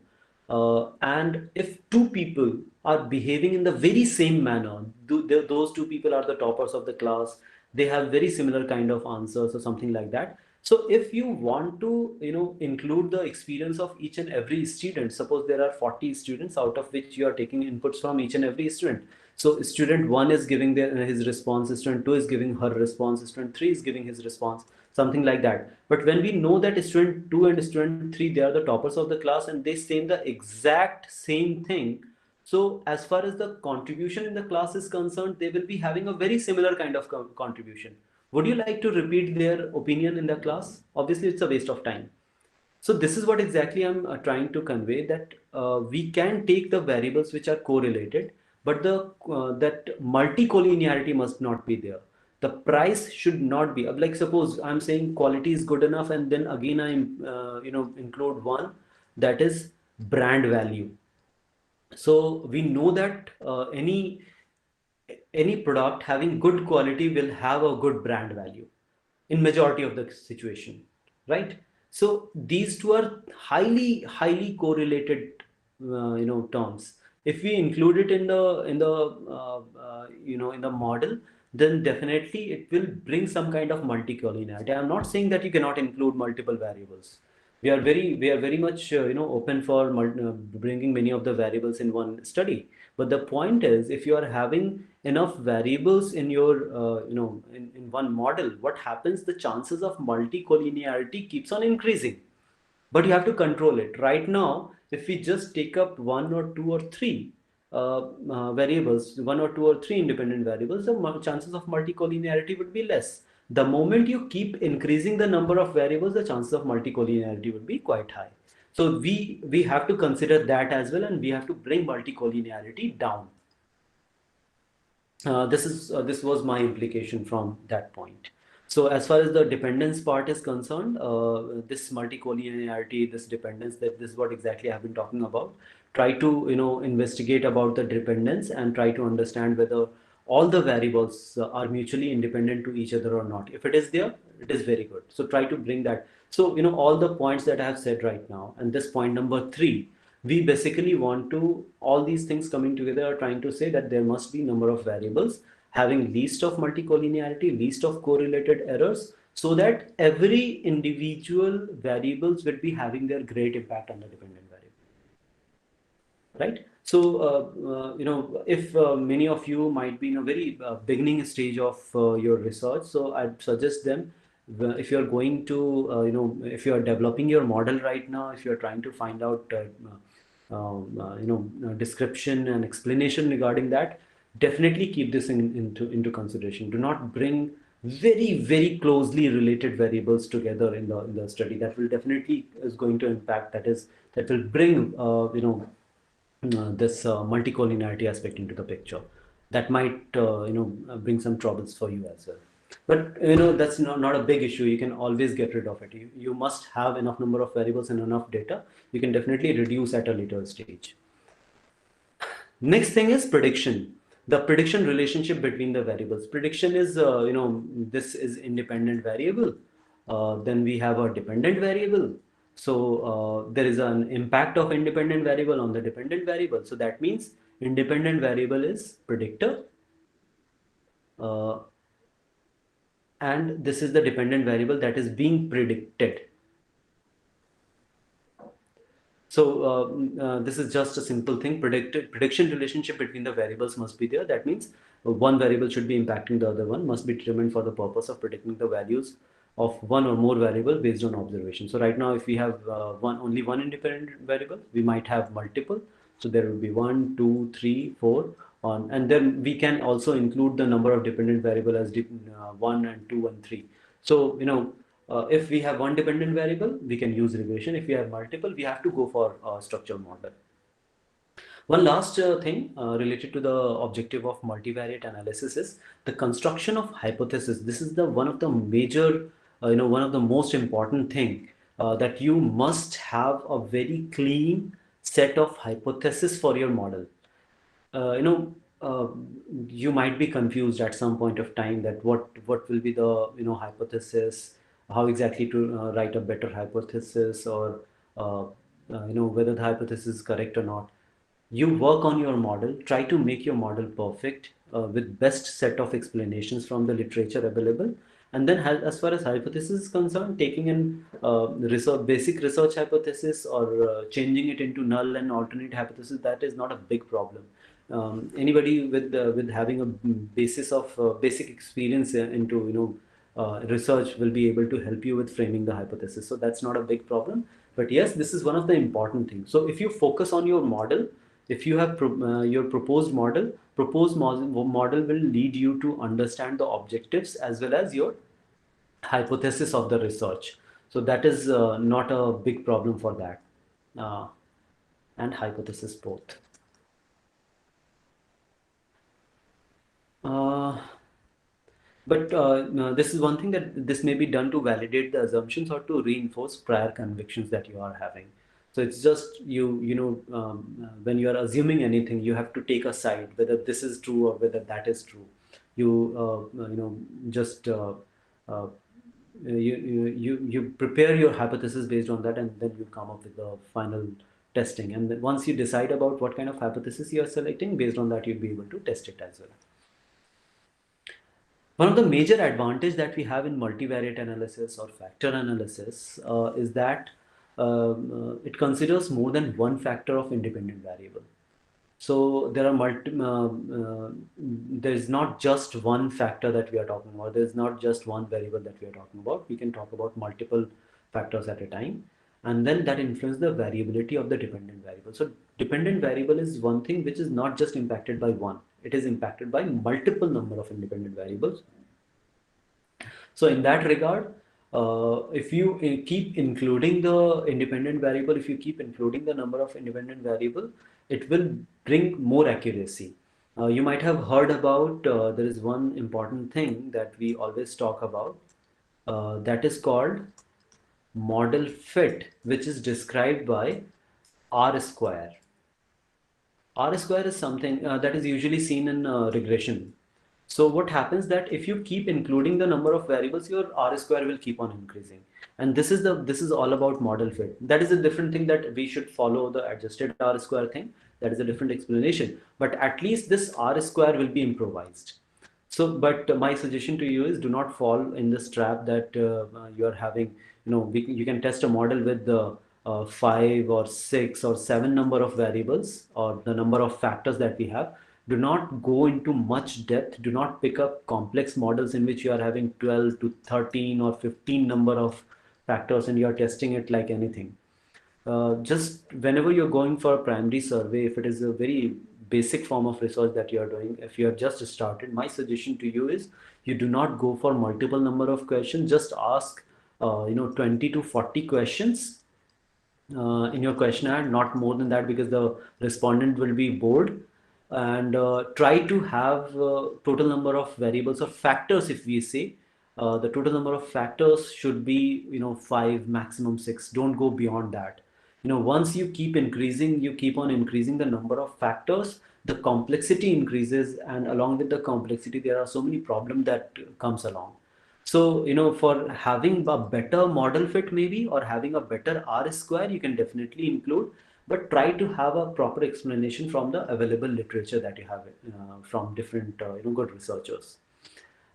and if two people are behaving in the very same manner, those two people are the toppers of the class, they have very similar kind of answers or something like that. So if you want to, include the experience of each and every student, suppose there are 40 students, out of which you are taking inputs from each and every student. So student 1 is giving his response, student 2 is giving her response, student 3 is giving his response, something like that. But when we know that student 2 and student 3, they are the toppers of the class and they say the exact same thing. So as far as the contribution in the class is concerned, they will be having a very similar kind of contribution. Would you like to repeat their opinion in the class? Obviously, it's a waste of time. So this is what exactly I'm trying to convey, that we can take the variables which are correlated, but the that multicollinearity must not be there. The price should not be like, suppose I'm saying quality is good enough, and then again I include one, that is brand value. So we know that any product having good quality will have a good brand value in majority of the situation, right? So these two are highly correlated terms. If we include it in the model, then definitely it will bring some kind of multicollinearity. I'm not saying that you cannot include multiple variables. We are very much open for bringing many of the variables in one study. But the point is, if you are having enough variables in your in one model, what happens, the chances of multicollinearity keeps on increasing. But you have to control it. Right now, if we just take up one or two or three variables, one or two or three independent variables, the chances of multicollinearity would be less. The moment you keep increasing the number of variables, the chances of multicollinearity would be quite high. So we have to consider that as well, and we have to bring multicollinearity down. This was my implication from that point. So as far as the dependence part is concerned, this multicollinearity, this dependence, this is what exactly I've been talking about. Try to investigate about the dependence and try to understand whether all the variables are mutually independent to each other or not. If it is there, it is very good. So try to bring that. So all the points that I have said right now, and this point number 3, we basically want to, all these things coming together are trying to say that there must be number of variables having least of multicollinearity, least of correlated errors, so that every individual variables will be having their great impact on the dependent variable, right? So if many of you might be in a very beginning stage of your research, so I'd suggest them, if you're going to if you're developing your model right now, if you're trying to find out description and explanation regarding that, definitely keep this into consideration. Do not bring very closely related variables together in the study. That will definitely is going to impact, that will bring this multicollinearity aspect into the picture. that might bring some troubles for you as well. But that's not a big issue. You can always get rid of it. You must have enough number of variables and enough data. You can definitely reduce at a later stage. Next thing is prediction. The prediction relationship between the variables. Prediction is, this is independent variable. Then we have a dependent variable. So there is an impact of independent variable on the dependent variable. So that means independent variable is predictor. And this is the dependent variable that is being predicted. So this is just a simple thing. Prediction relationship between the variables must be there. That means one variable should be impacting the other one, must be determined for the purpose of predicting the values of one or more variable based on observation. So right now, if we have only one independent variable, we might have multiple. So there will be 1, 2, 3, 4 on, and then we can also include the number of dependent variable as 1 and 2 and 3. So if we have one dependent variable, we can use regression. If we have multiple, we have to go for a structural model. One last thing related to the objective of multivariate analysis is the construction of hypothesis. This is one of the major, one of the most important thing that you must have a very clean set of hypothesis for your model. You might be confused at some point of time that what will be the hypothesis, how exactly to write a better hypothesis, or whether the hypothesis is correct or not. You work on your model, try to make your model perfect with best set of explanations from the literature available. And then as far as hypothesis is concerned, taking in basic research hypothesis or changing it into null and alternate hypothesis, that is not a big problem. Anybody with having a basis of basic experience into research will be able to help you with framing the hypothesis. So that's not a big problem. But yes, this is one of the important things. So if you focus on your model, if you have your proposed model will lead you to understand the objectives as well as your hypothesis of the research. So that is not a big problem for that. And hypothesis both. But this is one thing that this may be done to validate the assumptions or to reinforce prior convictions that you are having. So it's just when you are assuming anything, you have to take a side, whether this is true or whether that is true. You prepare your hypothesis based on that, and then you come up with the final testing. And then once you decide about what kind of hypothesis you are selecting, based on that, you'll be able to test it as well. One of the major advantage that we have in multivariate analysis or factor analysis is that it considers more than one factor of independent variable. So there are there is not just one factor that we are talking about. There is not just one variable that we are talking about. We can talk about multiple factors at a time, and then that influence the variability of the dependent variable. So dependent variable is one thing which is not just impacted by one. It is impacted by multiple number of independent variables. So in that regard, if you keep including the independent variable, if you keep including the number of independent variable, it will bring more accuracy. You might have heard about, there is one important thing that we always talk about, that is called model fit, which is described by R square. R square is something that is usually seen in regression. So what happens that if you keep including the number of variables, your R square will keep on increasing. And this is all about model fit. That is a different thing that we should follow the adjusted R square thing. That is a different explanation. But at least this R square will be improvised. So, but my suggestion to you is do not fall in this trap that you are having, you can test a model with the 5 or 6 or 7 number of variables or the number of factors that we have. Do not go into much depth. Do not pick up complex models in which you are having 12 to 13 or 15 number of factors and you are testing it like anything. Just whenever you're going for a primary survey, if it is a very basic form of research that you are doing, if you have just started, my suggestion to you is you do not go for multiple number of questions. Just ask 20 to 40 questions in your questionnaire, not more than that, because the respondent will be bored. and try to have total number of variables or factors. If we say the total number of factors should be 5, maximum 6. Don't go beyond that. Once you keep increasing, you keep on increasing the number of factors, the complexity increases, and along with the complexity there are so many problems that comes along. So, for having a better model fit maybe, or having a better R square, you can definitely include, but try to have a proper explanation from the available literature that you have from different, good researchers.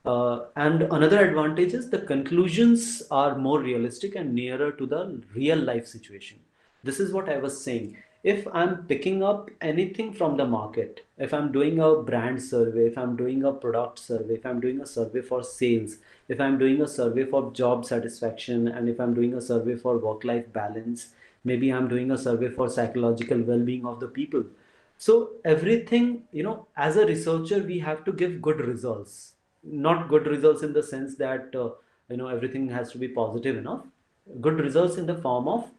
And another advantage is the conclusions are more realistic and nearer to the real life situation. This is what I was saying. If I'm picking up anything from the market, if I'm doing a brand survey, if I'm doing a product survey, if I'm doing a survey for sales, if I'm doing a survey for job satisfaction, and if I'm doing a survey for work-life balance, maybe I'm doing a survey for psychological well-being of the people. So everything, as a researcher, we have to give good results. Not good results in the sense that everything has to be positive enough. Good results in the form of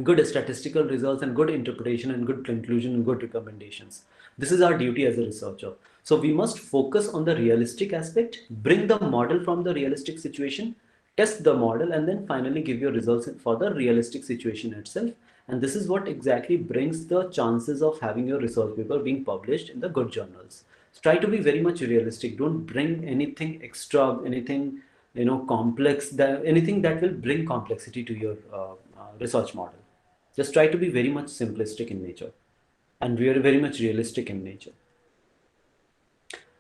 good statistical results and good interpretation and good conclusion and good recommendations. This is our duty as a researcher. So we must focus on the realistic aspect, bring the model from the realistic situation, test the model, and then finally give your results for the realistic situation itself. And this is what exactly brings the chances of having your research paper being published in the good journals. So try to be very much realistic. Don't bring anything extra, anything complex, anything that will bring complexity to your research model. Just try to be very much simplistic in nature and very much realistic in nature.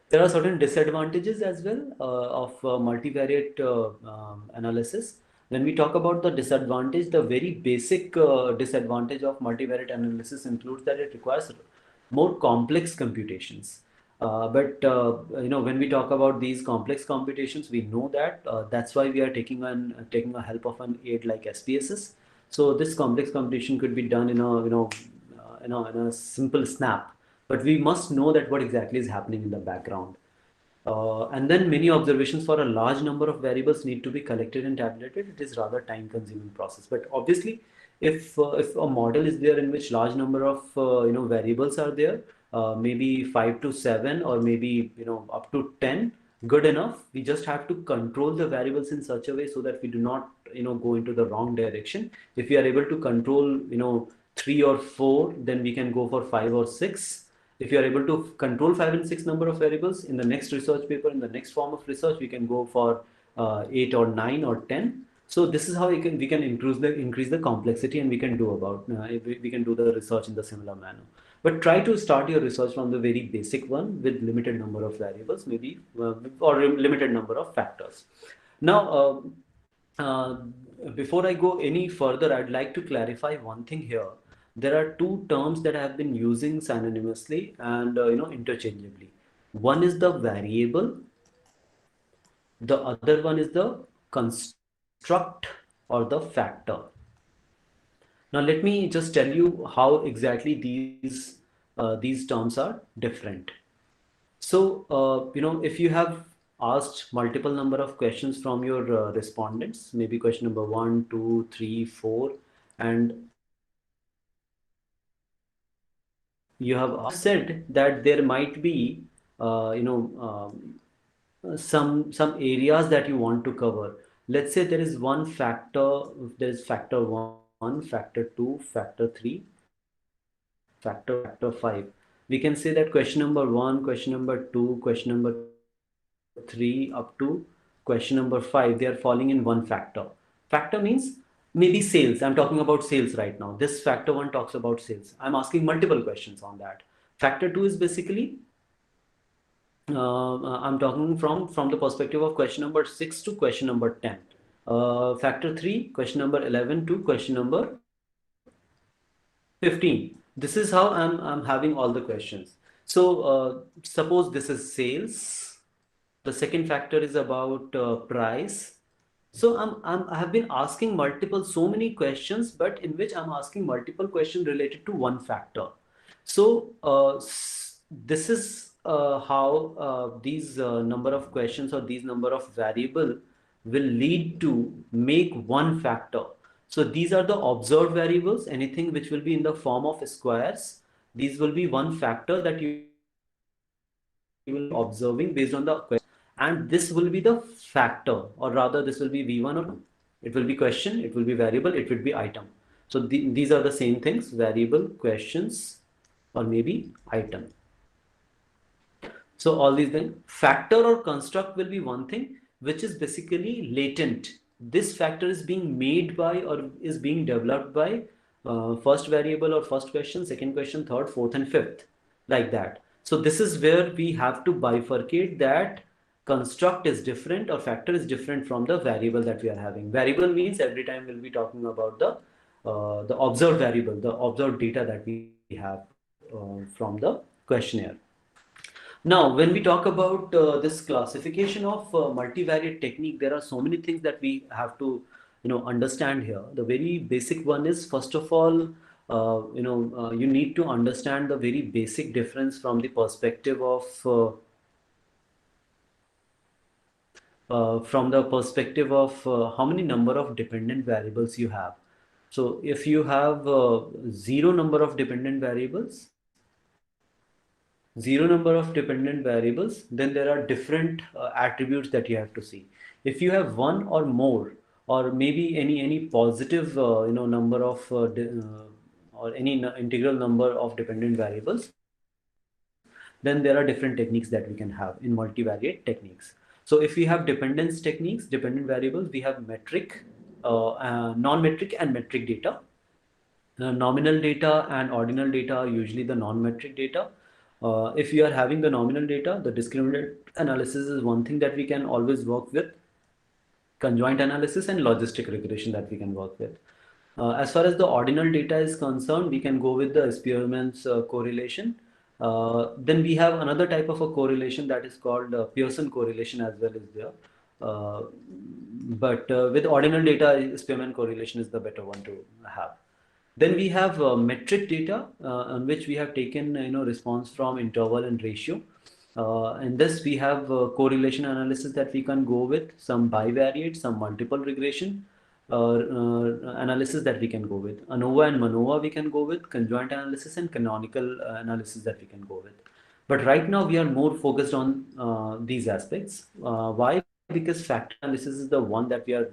There are certain disadvantages as well of multivariate analysis. When we talk about the disadvantage, the very basic disadvantage of multivariate analysis includes that it requires more complex computations. But when we talk about these complex computations, we know that that's why we are taking a help of an aid like SPSS. So this complex computation could be done in a simple snap, but we must know that what exactly is happening in the background. And then many observations for a large number of variables need to be collected and tabulated. It is rather time-consuming process. But obviously, if a model is there in which large number of variables are there, maybe 5 to 7 or maybe up to 10, good enough. We just have to control the variables in such a way so that we do not go into the wrong direction. If we are able to control 3 or 4, then we can go for 5 or 6. If you are able to control 5 and 6 number of variables in the next research paper, in the next form of research, we can go for 8 or 9 or 10. So this is how we can increase the complexity, and we can do the research in the similar manner. But try to start your research from the very basic one with limited number of variables, maybe or limited number of factors. Now, before I go any further, I'd like to clarify one thing here. There are two terms that I have been using synonymously and interchangeably. One is the variable, the other one is the construct or the factor. Now let me just tell you how exactly these terms are different. So if you have asked multiple number of questions from your respondents, maybe question number 1, 2, 3, 4, and you have said that there might be some areas that you want to cover. Let's say there is one factor, there is factor 1, factor 2, factor 3, factor 5. We can say that question number 1, question number 2, question number 3 up to question number 5, they are falling in one factor. Factor means maybe sales. I'm talking about sales right now. This factor 1 talks about sales. I'm asking multiple questions on that. Factor 2 is basically I'm talking from the perspective of question number 6 to question number 10. Factor 3, question number 11 to question number 15. This is how I'm having all the questions. So suppose this is sales. The second factor is about price. So I have been asking so many questions, but in which I'm asking multiple questions related to one factor. So this is how these number of questions or these number of variable will lead to make one factor. So these are the observed variables, anything which will be in the form of squares. These will be one factor that you will be observing based on the question, and this will be the factor, or rather this will be V1 or V2. It will be question, it will be variable, it will be item. So these are the same things: variable, questions, or maybe item. So all these things, factor or construct will be one thing which is basically latent. This factor is being made by or is being developed by first variable or first question, second question, third, fourth, and fifth, like that. So this is where we have to bifurcate that construct is different or factor is different from the variable that we are having. Variable means every time we'll be talking about the observed variable, the observed data that we have from the questionnaire. Now, when we talk about this classification of multivariate technique, there are so many things that we have to, understand here. The very basic one is, first of all, you need to understand the very basic difference from the perspective of how many number of dependent variables you have. So if you have zero number of dependent variables, then there are different attributes that you have to see. If you have one or more, or maybe any positive number of or any integral number of dependent variables, then there are different techniques that we can have in multivariate techniques. So if we have dependence techniques, dependent variables, we have metric, non-metric and metric data. Nominal data and ordinal data are usually the non-metric data. If you are having the nominal data, the discriminant analysis is one thing that we can always work with, conjoint analysis and logistic regression that we can work with. As far as the ordinal data is concerned, we can go with the Spearman's correlation. Then we have another type of a correlation that is called Pearson correlation as well as there. But with ordinal data, Spearman correlation is the better one to have. Then we have metric data on which we have taken response from interval and ratio. In this we have correlation analysis that we can go with, some bivariate, some multiple regression analysis that we can go with. ANOVA and MANOVA we can go with, conjoint analysis and canonical analysis that we can go with. But right now we are more focused on these aspects. Why? Because factor analysis is the one that we are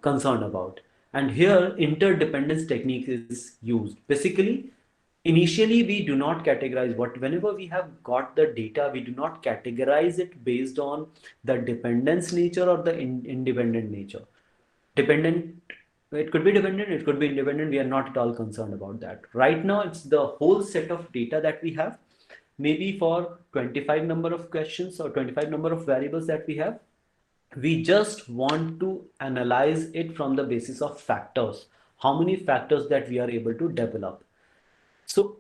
concerned about. And here interdependence technique is used. Basically, initially we do not categorize whenever we have got the data, we do not categorize it based on the dependence nature or the independent nature. It could be dependent, it could be independent. We are not at all concerned about that. Right now, it's the whole set of data that we have. Maybe for 25 number of questions or 25 number of variables that we have, we just want to analyze it from the basis of factors, how many factors that we are able to develop. So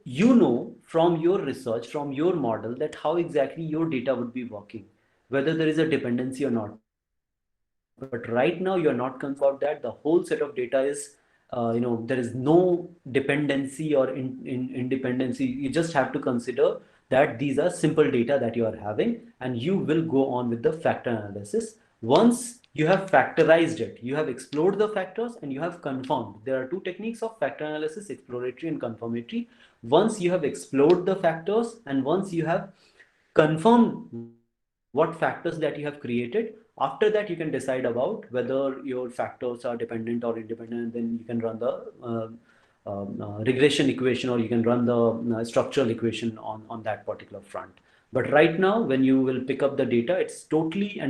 from your research, from your model, that how exactly your data would be working, whether there is a dependency or not. But right now you are not concerned about that. The whole set of data is there is no dependency or independency. You just have to consider that these are simple data that you are having, and you will go on with the factor analysis. Once you have factorized it, you have explored the factors and you have confirmed. There are two techniques of factor analysis: exploratory and confirmatory. Once you have explored the factors and once you have confirmed what factors that you have created, after that you can decide about whether your factors are dependent or independent. Then you can run the regression equation, or you can run the structural equation on that particular front. But right now, when you will pick up the data, it's totally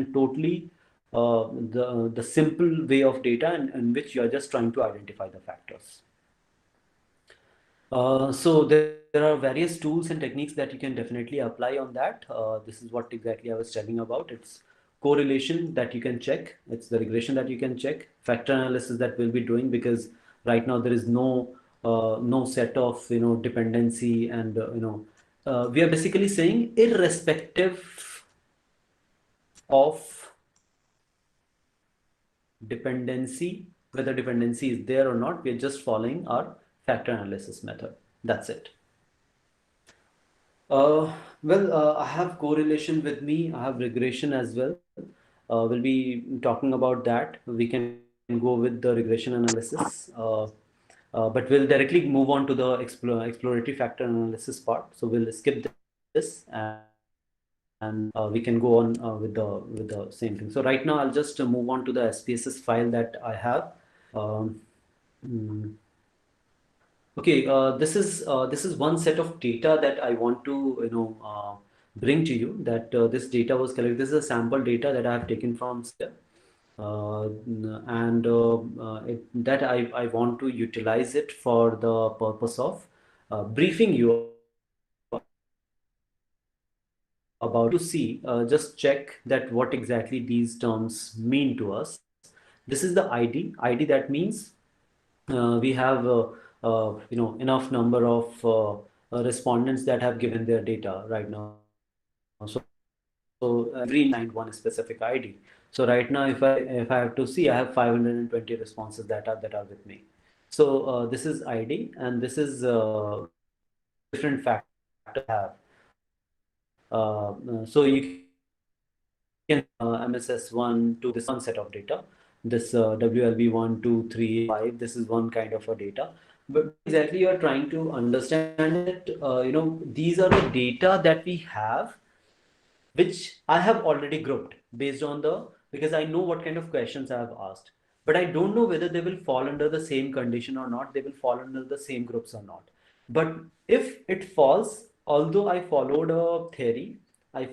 the simple way of data in which you are just trying to identify the factors. So there are various tools and techniques that you can definitely apply on that. This is what exactly I was telling about. It's correlation that you can check. It's the regression that you can check. Factor analysis that we'll be doing, because right now there is no set of dependency, and we are basically saying irrespective of dependency, whether dependency is there or not, we are just following our factor analysis method. That's it. I have correlation with me. I have regression as well. We'll be talking about that. We can go with the regression analysis. But we'll directly move on to the exploratory factor analysis part. So we'll skip this and we can go on with the same thing. So right now I'll just move on to the SPSS file that I have. Um, mm, okay, this is one set of data that I want to bring to you. That this data was collected. This is a sample data that I have taken from SPSS. And that I want to utilize it for the purpose of briefing you about to see, just check that what exactly these terms mean to us. This is the ID that means we have enough number of respondents that have given their data right now. So every assigned one specific ID. So right now, if I have to see, I have 520 responses that are with me. So this is ID, and this is different factors I have. So you can MSS1 to this one set of data. This WLB1, 2, 3, 5. This is one kind of a data. But exactly, you are trying to understand that these are the data that we have, which I have already grouped based on because I know what kind of questions I have asked, but I don't know whether they will fall under the same condition or not, they will fall under the same groups or not. But if it falls, although I followed a theory, I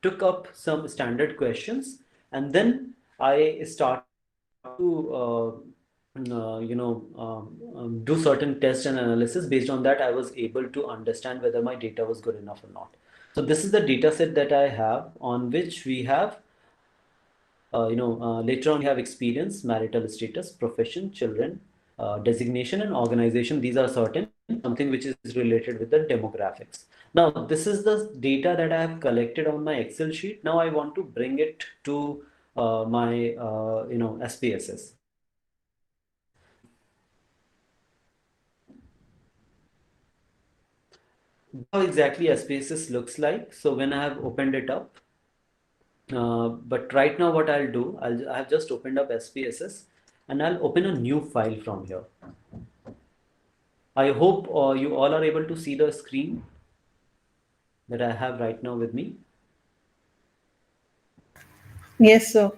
took up some standard questions, and then I start to do certain tests and analysis. Based on that, I was able to understand whether my data was good enough or not. So this is the data set that I have, on which we have later on we have experience, marital status, profession, children, designation, and organization. These are certain something which is related with the demographics. Now this is the data that I have collected on my Excel sheet. Now I want to bring it to my SPSS. How exactly SPSS looks like. So when I have opened it up, but right now what I'll do, I have just opened up SPSS, and I'll open a new file from here. I hope you all are able to see the screen that I have right now with me. Yes, sir.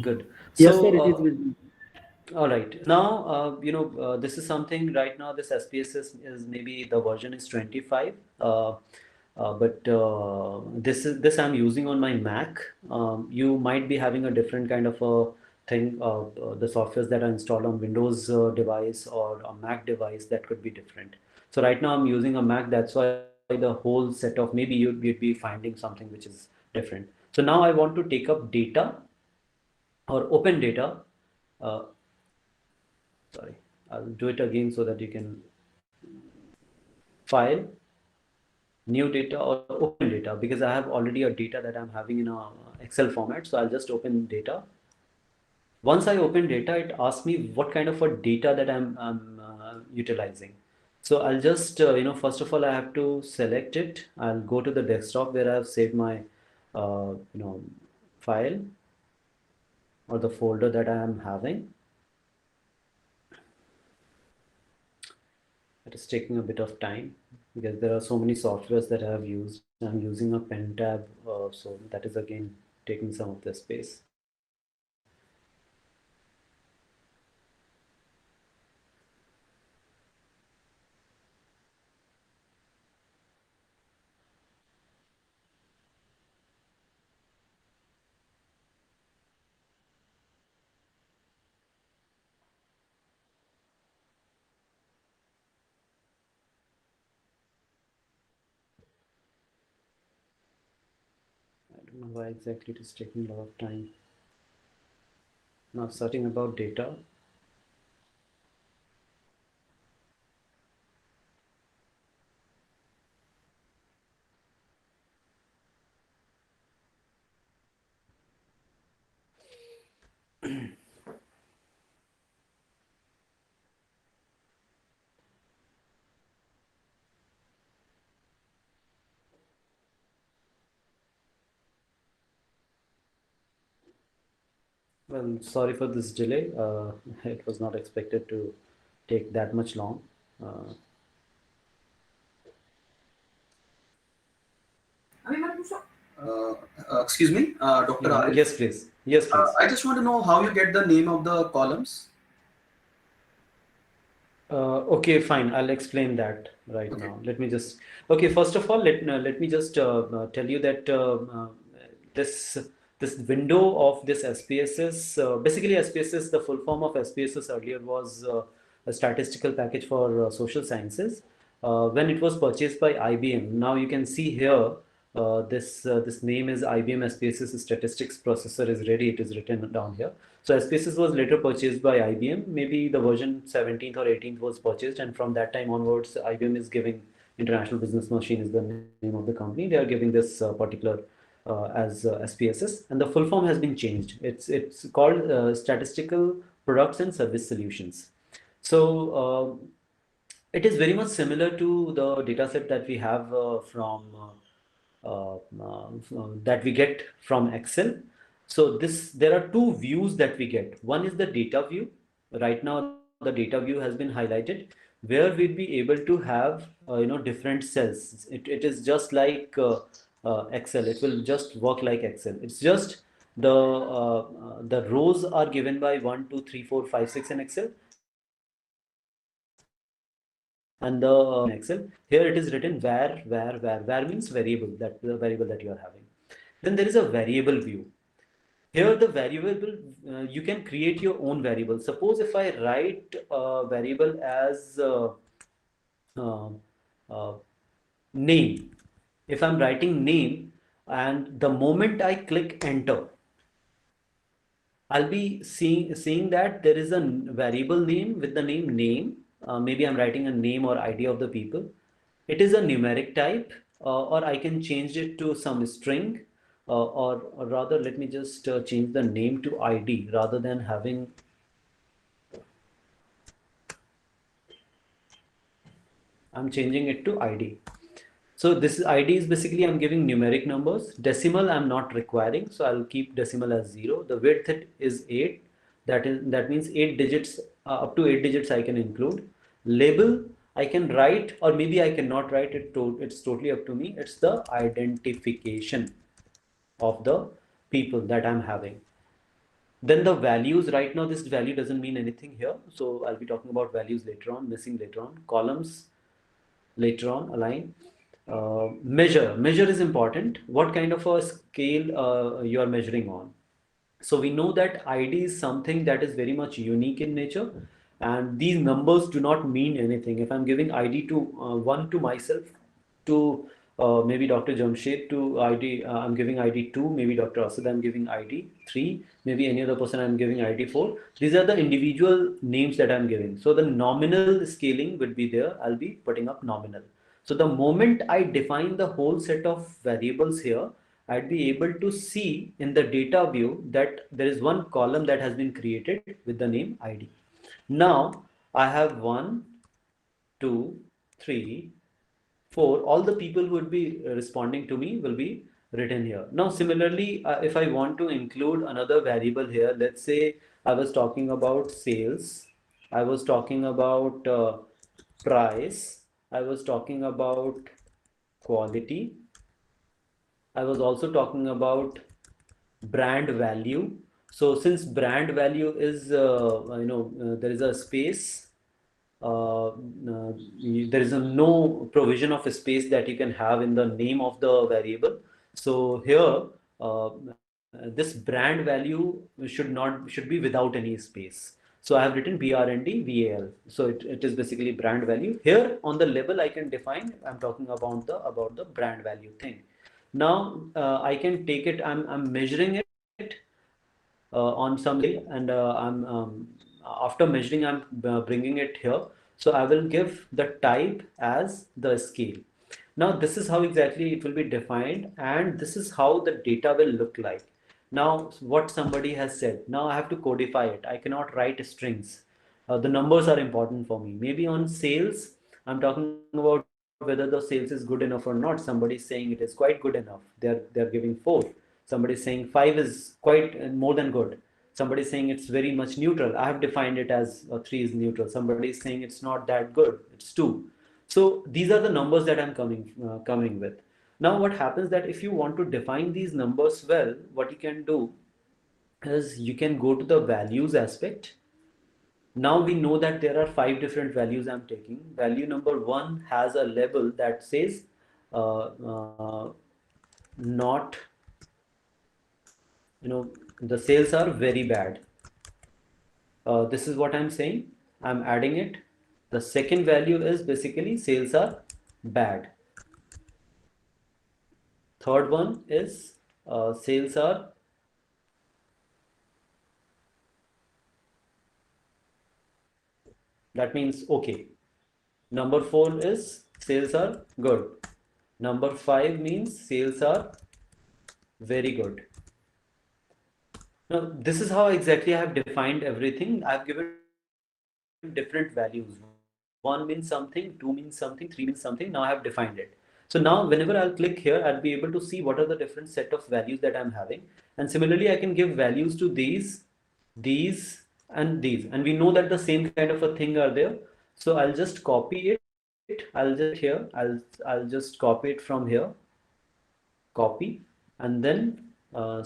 Good. Yes, So, sir, it is with me. all right. Now, this is something right now. This SPSS is maybe the version is 25, but this I'm using on my Mac. You might be having a different kind of a thing. The softwares that are installed on Windows device or a Mac device, that could be different. So right now I'm using a Mac. That's why the whole set of maybe you'd be finding something which is different. So now I want to take up data or open data. Uh, Sorry, I'll do it again so that you can file, new data, or open data, because I have already a data that I'm having in a Excel format. So I'll just open data. Once I open data, it asks me what kind of a data that I'm utilizing. So I'll just, first of all, I have to select it. I'll go to the desktop where I've saved my, file or the folder that I am having. It is taking a bit of time because there are so many softwares that I have used. I'm using a pen tab, so that is again taking some of the space. I don't know why exactly it is taking a lot of time. Now searching about data. Well, sorry for this delay. It was not expected to take that much long. Excuse me, Dr. Arif. Yes, please. Yes, please. I just want to know how you get the name of the columns. Okay, fine. I'll explain that right Okay. now. Let me just. Okay, first of all, let me just tell you that this this window of this SPSS, basically SPSS, the full form of SPSS earlier was a statistical package for social sciences. When it was purchased by IBM, now you can see here this name is IBM SPSS Statistics Processor is ready. It is written down here. So SPSS was later purchased by IBM. Maybe the version 17th or 18th was purchased, and from that time onwards, IBM is giving International Business Machine is the name of the company. They are giving this particular as SPSS, and the full form has been changed. It's called Statistical Products and Service Solutions. So it is very much similar to the dataset that we have from that we get from Excel. So there are two views that we get. One is the data view. Right now, the data view has been highlighted, where we'll be able to have different cells. It is just like Excel. It will just work like Excel. It's just the rows are given by 1, 2, 3, 4, 5, 6 in Excel, and the in Excel here it is written var means variable, that the variable that you are having. Then there is a variable view. Here the variable you can create your own variable. Suppose if I write a variable as name. If I'm writing name, and the moment I click enter, I'll be seeing that there is a variable name with the name. Maybe I'm writing a name or ID of the people. It is a numeric type, or I can change it to some string, or rather, let me just change the name to ID rather than having. I'm changing it to ID. So this ID is basically I'm giving numeric numbers. Decimal I'm not requiring, so I'll keep decimal as 0. The width is 8. That means 8 digits, up to 8 digits I can include. Label I can write, or maybe I cannot write it. It's totally up to me. It's the identification of the people that I'm having. Then the values, right now this value doesn't mean anything here, so I'll be talking about values later on, missing later on. Columns later on, align. Measure is important. What kind of a scale you are measuring on? So we know that ID is something that is very much unique in nature, and these numbers do not mean anything. If I'm giving ID to 1 to myself, to maybe Dr. Jamshed, to ID, I'm giving ID 2, maybe Dr. Asad, I'm giving ID 3, maybe any other person I'm giving ID 4. These are the individual names that I'm giving. So the nominal scaling will be there. I'll be putting up nominal. So the moment I define the whole set of variables here, I'd be able to see in the data view that there is one column that has been created with the name ID. Now I have 1, 2, 3, 4. All the people who would be responding to me will be written here. Now similarly, if I want to include another variable here, let's say I was talking about sales, I was talking about price, I was talking about quality, I was also talking about brand value. So since brand value is there is a space, there is no provision of a space that you can have in the name of the variable. So here this brand value should be without any space. So I have written BRND VAL. So it is basically brand value. Here on the label I can define, I'm talking about the brand value thing. Now I can take it, I'm measuring it on some scale, and I'm after measuring, I'm bringing it here. So I will give the type as the scale. Now this is how exactly it will be defined, and this is how the data will look like. Now what somebody has said, now I have to codify it. I cannot write strings. The numbers are important for me. Maybe on sales, I'm talking about whether the sales is good enough or not. Somebody is saying it is quite good enough. They're giving 4. Somebody is saying 5 is quite more than good. Somebody is saying it's very much neutral. I have defined it as 3 is neutral. Somebody is saying it's not that good, it's 2. So these are the numbers that I'm coming with. Now what happens that if you want to define these numbers well, what you can do is you can go to the values aspect. Now we know that there are 5 different values I'm taking. Value number 1 has a label that says not, the sales are very bad. This is what I'm saying. I'm adding it. The second value is basically sales are bad. Third one is sales are that means okay. Number 4 is sales are good. Number 5 means sales are very good. Now this is how exactly I have defined everything. I've given different values. 1 means something, 2 means something, 3 means something. Now I have defined it. So now whenever I'll click here, I'll be able to see what are the different set of values that I'm having. And similarly, I can give values to these, and these. And we know that the same kind of a thing are there. So I'll just copy it. I'll just here, I'll just copy it from here. Copy. And then, I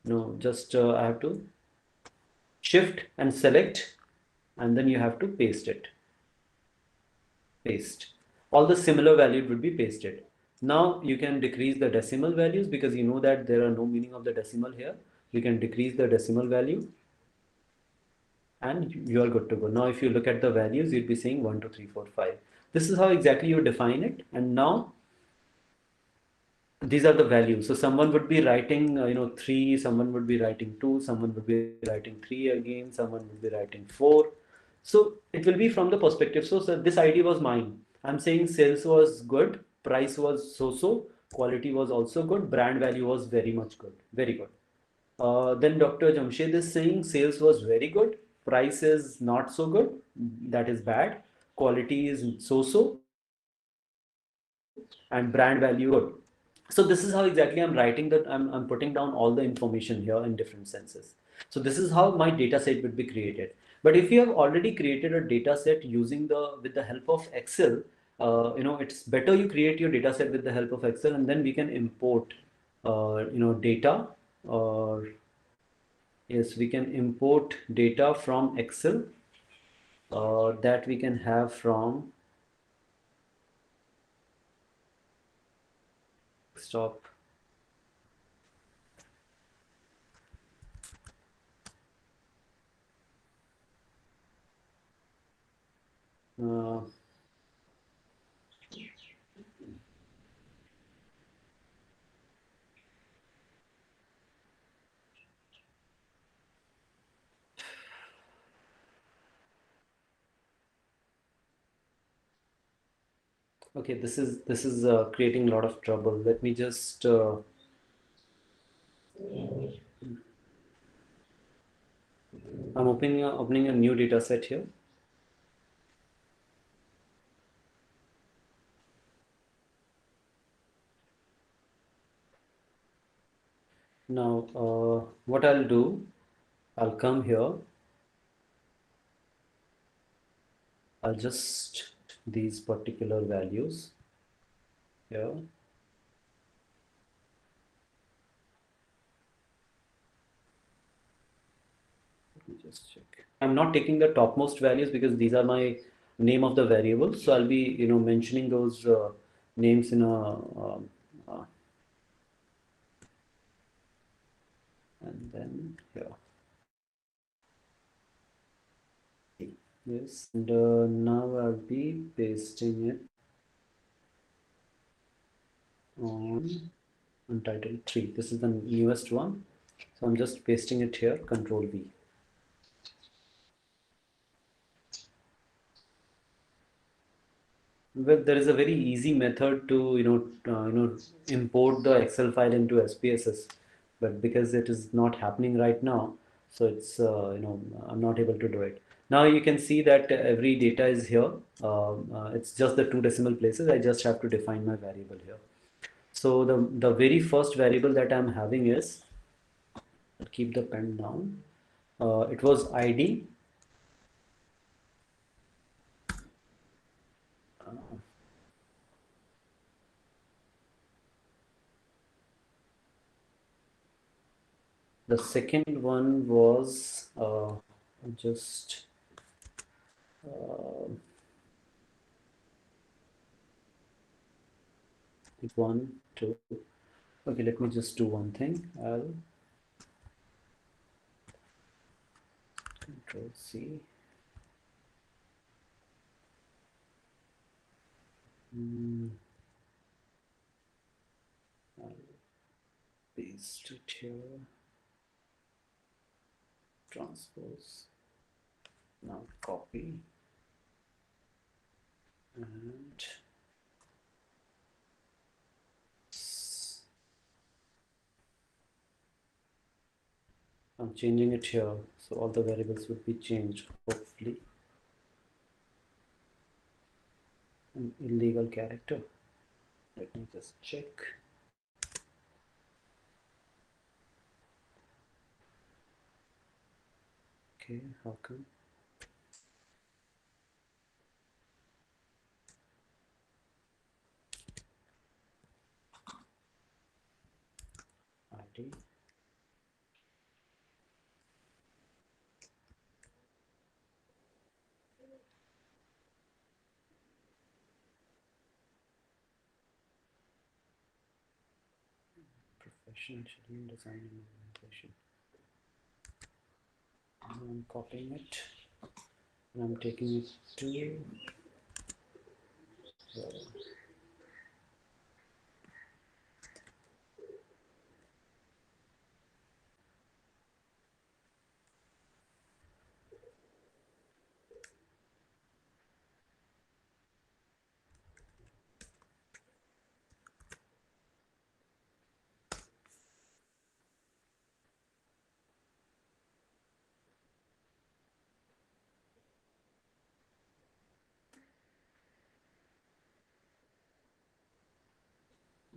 have to shift and select, and then you have to paste it. Paste. All the similar value would be pasted. Now you can decrease the decimal values because you know that there are no meaning of the decimal here. You can decrease the decimal value and you are good to go. Now if you look at the values, you'll be saying 1, 2, 3, 4, 5. This is how exactly you define it. And now these are the values. So someone would be writing 3, someone would be writing 2, someone would be writing 3 again, someone would be writing 4. So it will be from the perspective. So this ID was mine. I'm saying sales was good, price was so-so, quality was also good, brand value was very much good, very good. Then Dr. Jamshed is saying sales was very good, price is not so good, that is bad, quality is so-so, and brand value good. So this is how exactly I'm writing that. I'm putting down all the information here in different senses. So this is how my data set would be created. But if you have already created a data set using with the help of Excel, it's better you create your data set with the help of Excel, and then we can import data, or yes, we can import data from Excel that we can have from stop. Okay, this is creating a lot of trouble. Let me just I'm opening a new data set here. Now what I'll do, I'll come here. I'll just these particular values here. Let me just check. I'm not taking the topmost values because these are my name of the variables. So I'll be mentioning those names in a and then here. Yes, and now I'll be pasting it on Untitled 3. This is the newest one. So I'm just pasting it here, Control V. Well, there is a very easy method to import the Excel file into SPSS, but because it is not happening right now, so it's I'm not able to do it. Now you can see that every data is here. It's just the 2 decimal places. I just have to define my variable here. So the very first variable that I'm having is, I'll keep the pen down. It was ID. The second one was just one, two. Okay, let me just do one thing. I'll Control C. I'll paste it here. Transpose. Now copy and I'm changing it here, so all the variables would be changed, hopefully. An illegal character. Let me just check. Okay, how come? ID. Profession, scheduling, design, and implementation. I'm copying it and I'm taking it to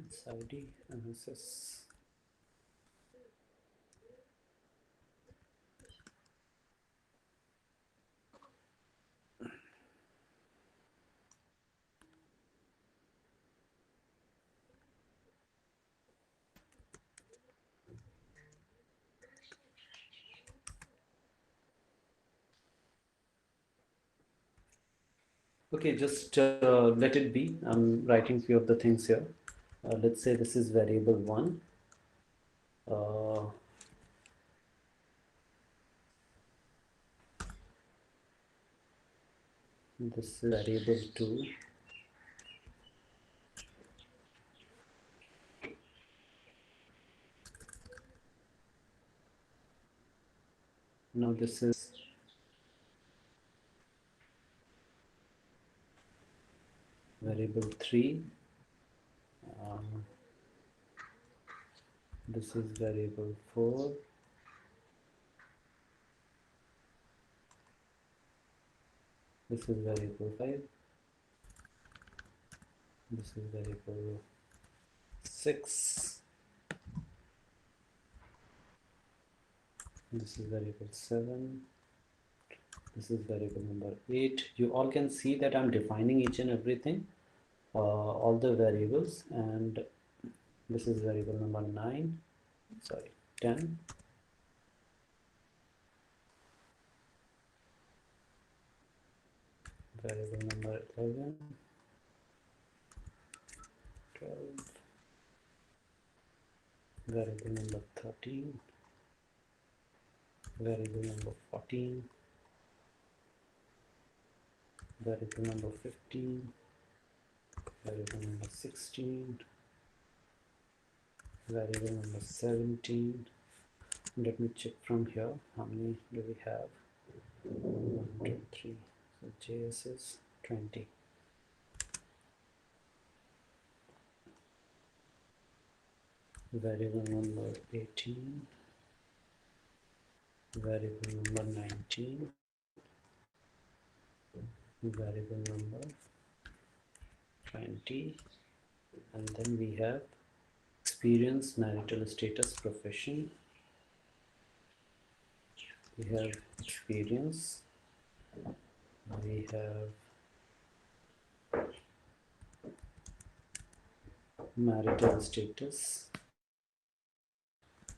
it's ID MSS. Okay, just let it be. I'm writing few of the things here. Let's say this is variable 1. This is variable 2. Now this is variable 3. This is variable 4. This is variable 5. This is variable 6. This is variable 7. This is variable number 8. You all can see that I'm defining each and everything, all the variables, and this is variable number 9, sorry, 10. Variable number 11, 12, variable number 13, variable number 14, variable number 15, variable number 16, variable number 17. Let me check from here how many do we have. 1, 2, 3. So JS is 20. Variable number 18, variable number 19, variable number 20, and then we have experience, marital status, profession, we have experience, we have marital status,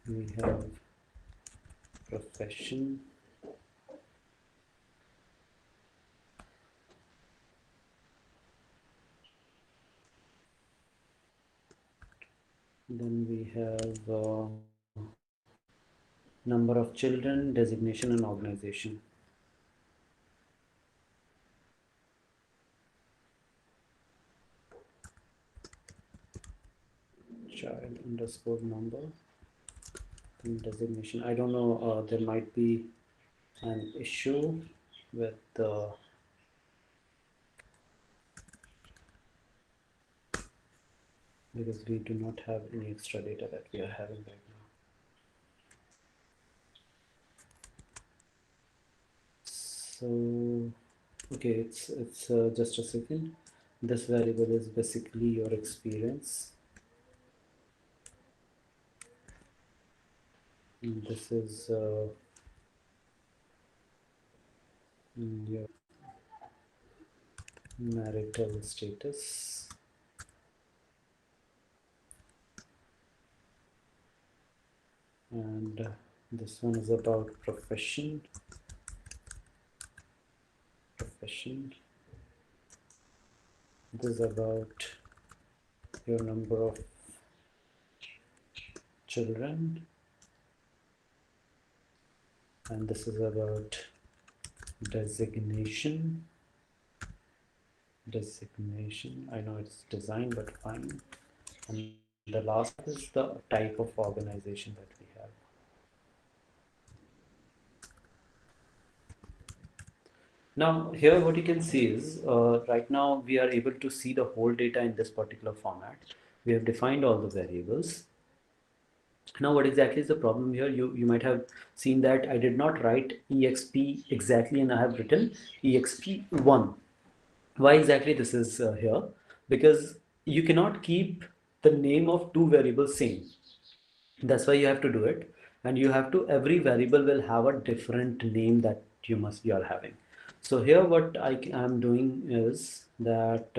we have profession, then we have number of children, designation and organization. Child underscore number and designation. I don't know, there might be an issue with because we do not have any extra data that we are having right now. So okay, it's just a second. This variable is basically your experience. And this is your marital status. And this one is about profession. This is about your number of children, and this is about designation. I know it's design, but fine. And the last is the type of organization that we have. Now here what you can see is right now we are able to see the whole data in this particular format. We have defined all the variables. Now what exactly is the problem here? You might have seen that I did not write exp exactly, and I have written exp1. Why exactly this is here? Because you cannot keep the name of two variables same. That's why you have to do it, and you have to, every variable will have a different name that you are having. So here what I am doing is that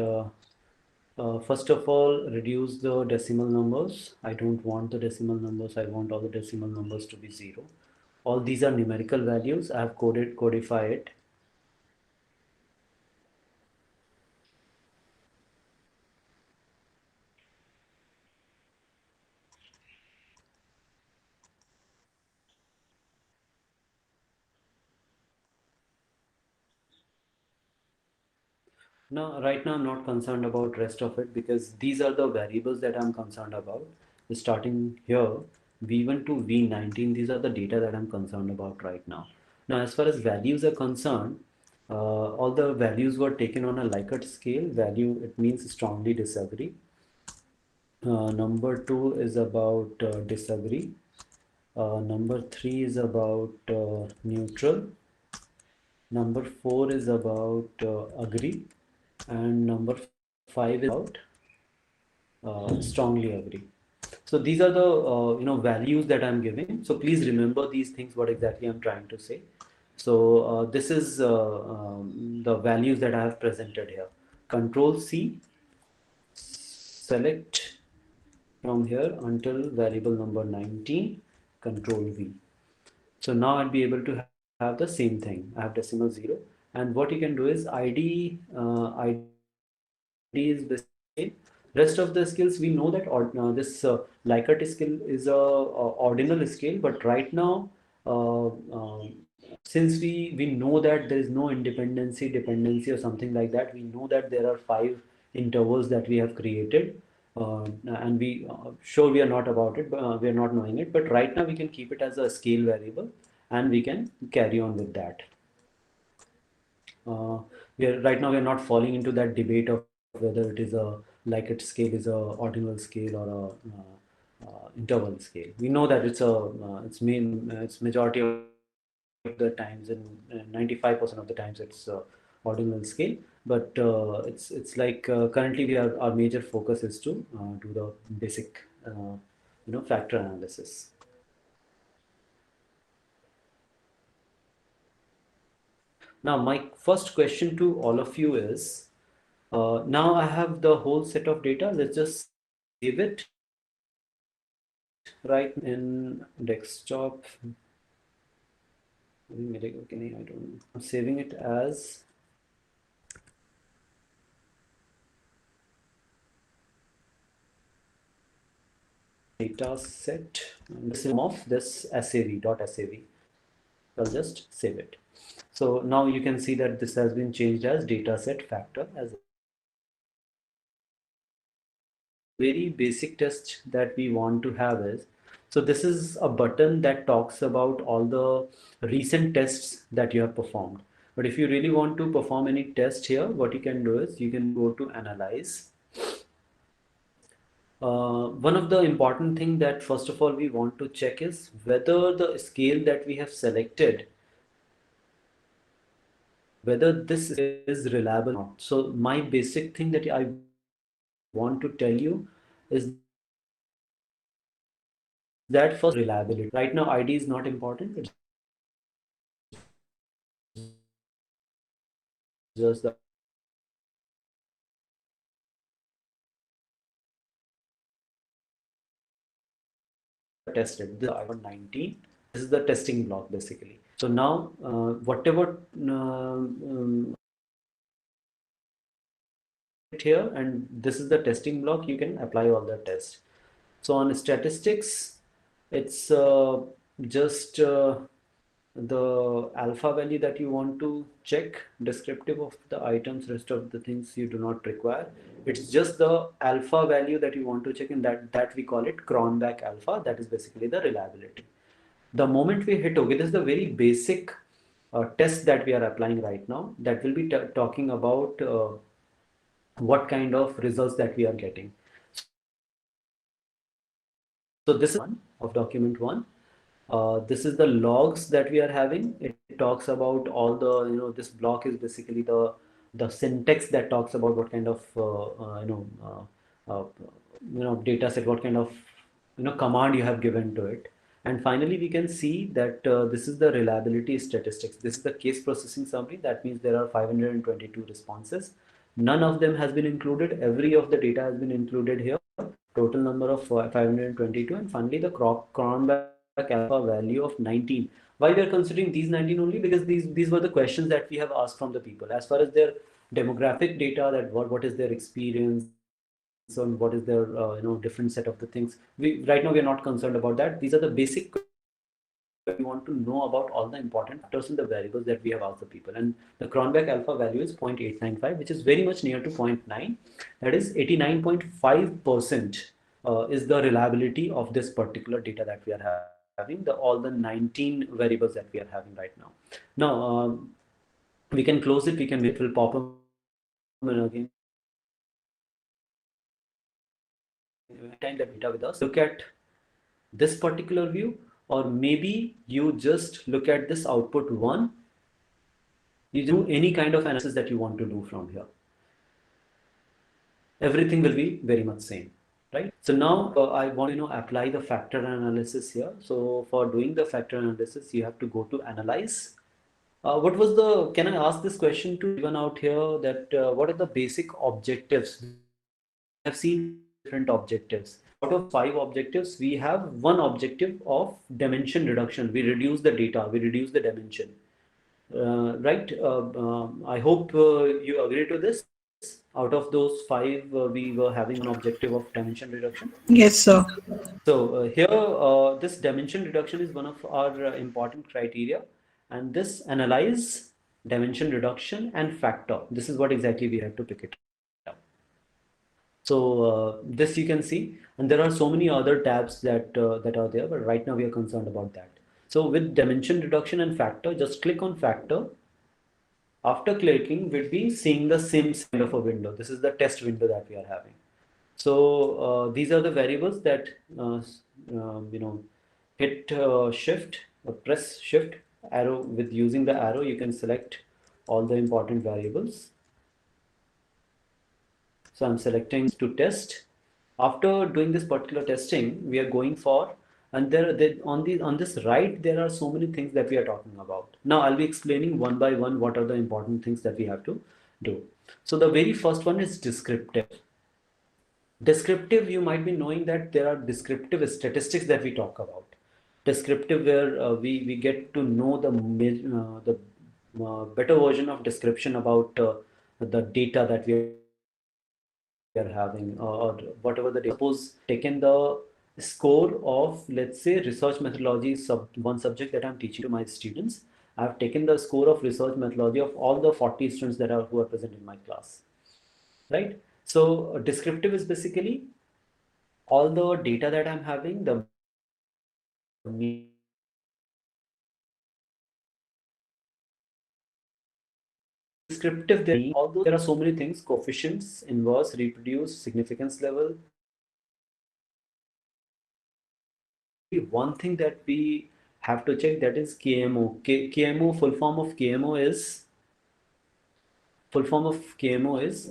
first of all, reduce the decimal numbers. I don't want the decimal numbers. I want all the decimal numbers to be 0. All these are numerical values. I have codify it. Now, right now, I'm not concerned about rest of it because these are the variables that I'm concerned about. Starting here, V1 to V19, these are the data that I'm concerned about right now. Now, as far as values are concerned, all the values were taken on a Likert scale. Value, it means strongly disagree. Number 2 is about disagree. Number 3 is about neutral. Number 4 is about agree. And number 5 is about strongly agree. So these are the values that I'm giving. So please remember these things, what exactly I'm trying to say. So this is the values that I have presented here. Control C, select from here until variable number 19, Control V. So now I'll be able to have the same thing. I have decimal 0, and what you can do is ID is the same. Rest of the skills, we know that this Likert skill is a ordinal scale, but right now since we know that there is no dependency or something like that, we know that there are 5 intervals that we have created, and we sure we are not about it, but we are not knowing it, but right now we can keep it as a scale variable and we can carry on with that. Right now we are not falling into that debate of whether it is a Likert scale is a ordinal scale or a interval scale. We know that it's majority of the times, and 95% of the times it's ordinal scale, but it's like currently our major focus is to do the basic factor analysis. Now, my first question to all of you is, now I have the whole set of data. Let's just save it right in desktop. Okay, I don't. I'm saving it as data set. This is of this sav.sav. I'll just save it. So now you can see that this has been changed as dataset factor. As very basic test that we want to have is, so this is a button that talks about all the recent tests that you have performed. But if you really want to perform any test here, what you can do is you can go to analyze. One of the important thing that first of all we want to check is whether the scale that we have selected, whether this is reliable or not. So my basic thing that I want to tell you is that first reliability. Right now ID is not important, it's just the tested. This is 19. This is the testing block basically. So now whatever here, and this is the testing block, you can apply all the tests. So on statistics, it's just the alpha value that you want to check, descriptive of the items, rest of the things you do not require. It's just the alpha value that you want to check, and that we call it Cronbach alpha. That is basically the reliability. The moment we hit OK, this is the very basic test that we are applying right now, that will be talking about what kind of results that we are getting. So this is one of document 1. This is the logs that we are having. It talks about all the, this block is basically the syntax that talks about what kind of data set, what kind of command you have given to it. And finally we can see that this is the reliability statistics. This is the case processing summary. That means there are 522 responses. None of them has been included. Every of the data has been included here. Total number of 522, and finally the Cronbach alpha value of 19. Why we are considering these 19 only? Because these were the questions that we have asked from the people as far as their demographic data, that what is their experience and what is their different set of the things. Right now we are not concerned about that. These are the basic. We want to know about all the important factors and the variables that we have asked the people, and the Cronbach alpha value is 0.895, which is very much near to 0.9. That is 89.5% is the reliability of this particular data that we are having, all the 19 variables that we are having right now. Now we can close it. It will pop up again. Time the data with us. Look at this particular view. Or maybe you just look at this output 1. You do any kind of analysis that you want to do from here. Everything will be very much same, right? So now I want to apply the factor analysis here. So for doing the factor analysis, you have to go to analyze. Can I ask this question to everyone out here, that what are the basic objectives? We have seen different objectives. Out of 5 objectives, we have one objective of dimension reduction. We reduce the data, we reduce the dimension, right? I hope you agree to this. Out of those 5, we were having an objective of dimension reduction. Yes, sir. So here, this dimension reduction is one of our important criteria, and this analyze, dimension reduction, and factor. This is what exactly we have to pick it up. So this you can see, and there are so many other tabs that that are there, but right now we are concerned about that. So with dimension reduction and factor, just click on factor. After clicking, we'll be seeing the same kind of a window. This is the test window that we are having. So these are the variables that hit shift, press shift arrow. With using the arrow, you can select all the important variables. So I'm selecting to test. After doing this particular testing, we are going for And on this right, there are so many things that we are talking about. Now I'll be explaining one by one what are the important things that we have to do. So the very first one is descriptive. Descriptive, you might be knowing that there are descriptive statistics that we talk about. Descriptive, where we get to know the better version of description about the data that we are having, or whatever the data. Suppose taken the score of, let's say, research methodology, one subject that I'm teaching to my students. I've taken the score of research methodology of all the 40 students who are present in my class, right? So descriptive is basically all the data that I'm having, the descriptive, although there are so many things: coefficients, inverse, reproduce, significance level. One thing that we have to check, that is KMO. KMO, full form of KMO is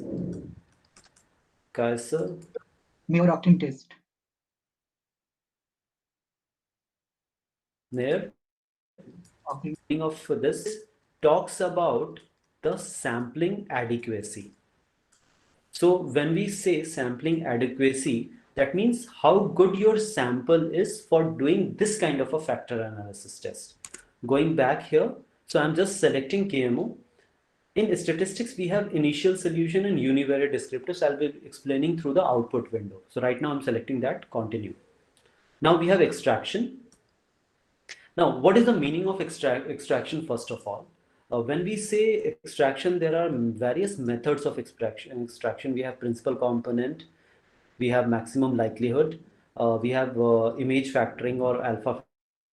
Kaiser Mayor octane test. Mayer Octane. of this talks about the sampling adequacy. So when we say sampling adequacy, that means how good your sample is for doing this kind of a factor analysis test. Going back here, so I'm just selecting KMO. In statistics, we have initial solution and univariate descriptors. I'll be explaining through the output window. So right now I'm selecting that, continue. Now we have extraction. Now, what is the meaning of extraction first of all? When we say extraction, there are various methods of extraction. We have principal component, we have maximum likelihood, we have image factoring or alpha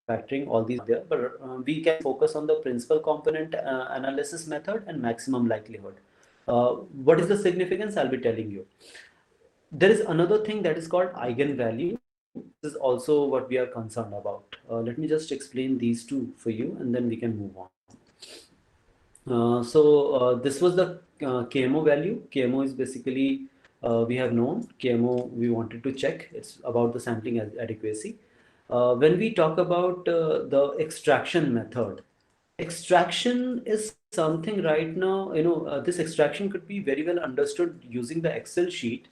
factoring, all these are there, but we can focus on the principal component analysis method and maximum likelihood. What is the significance? I'll be telling you. There is another thing that is called eigenvalue. This is also what we are concerned about. Let me just explain these two for you, and then we can move on. This was the KMO value. KMO is basically, we have known KMO, we wanted to check. It's about the sampling adequacy. When we talk about the extraction method, extraction is something right now, this extraction could be very well understood using the Excel sheet.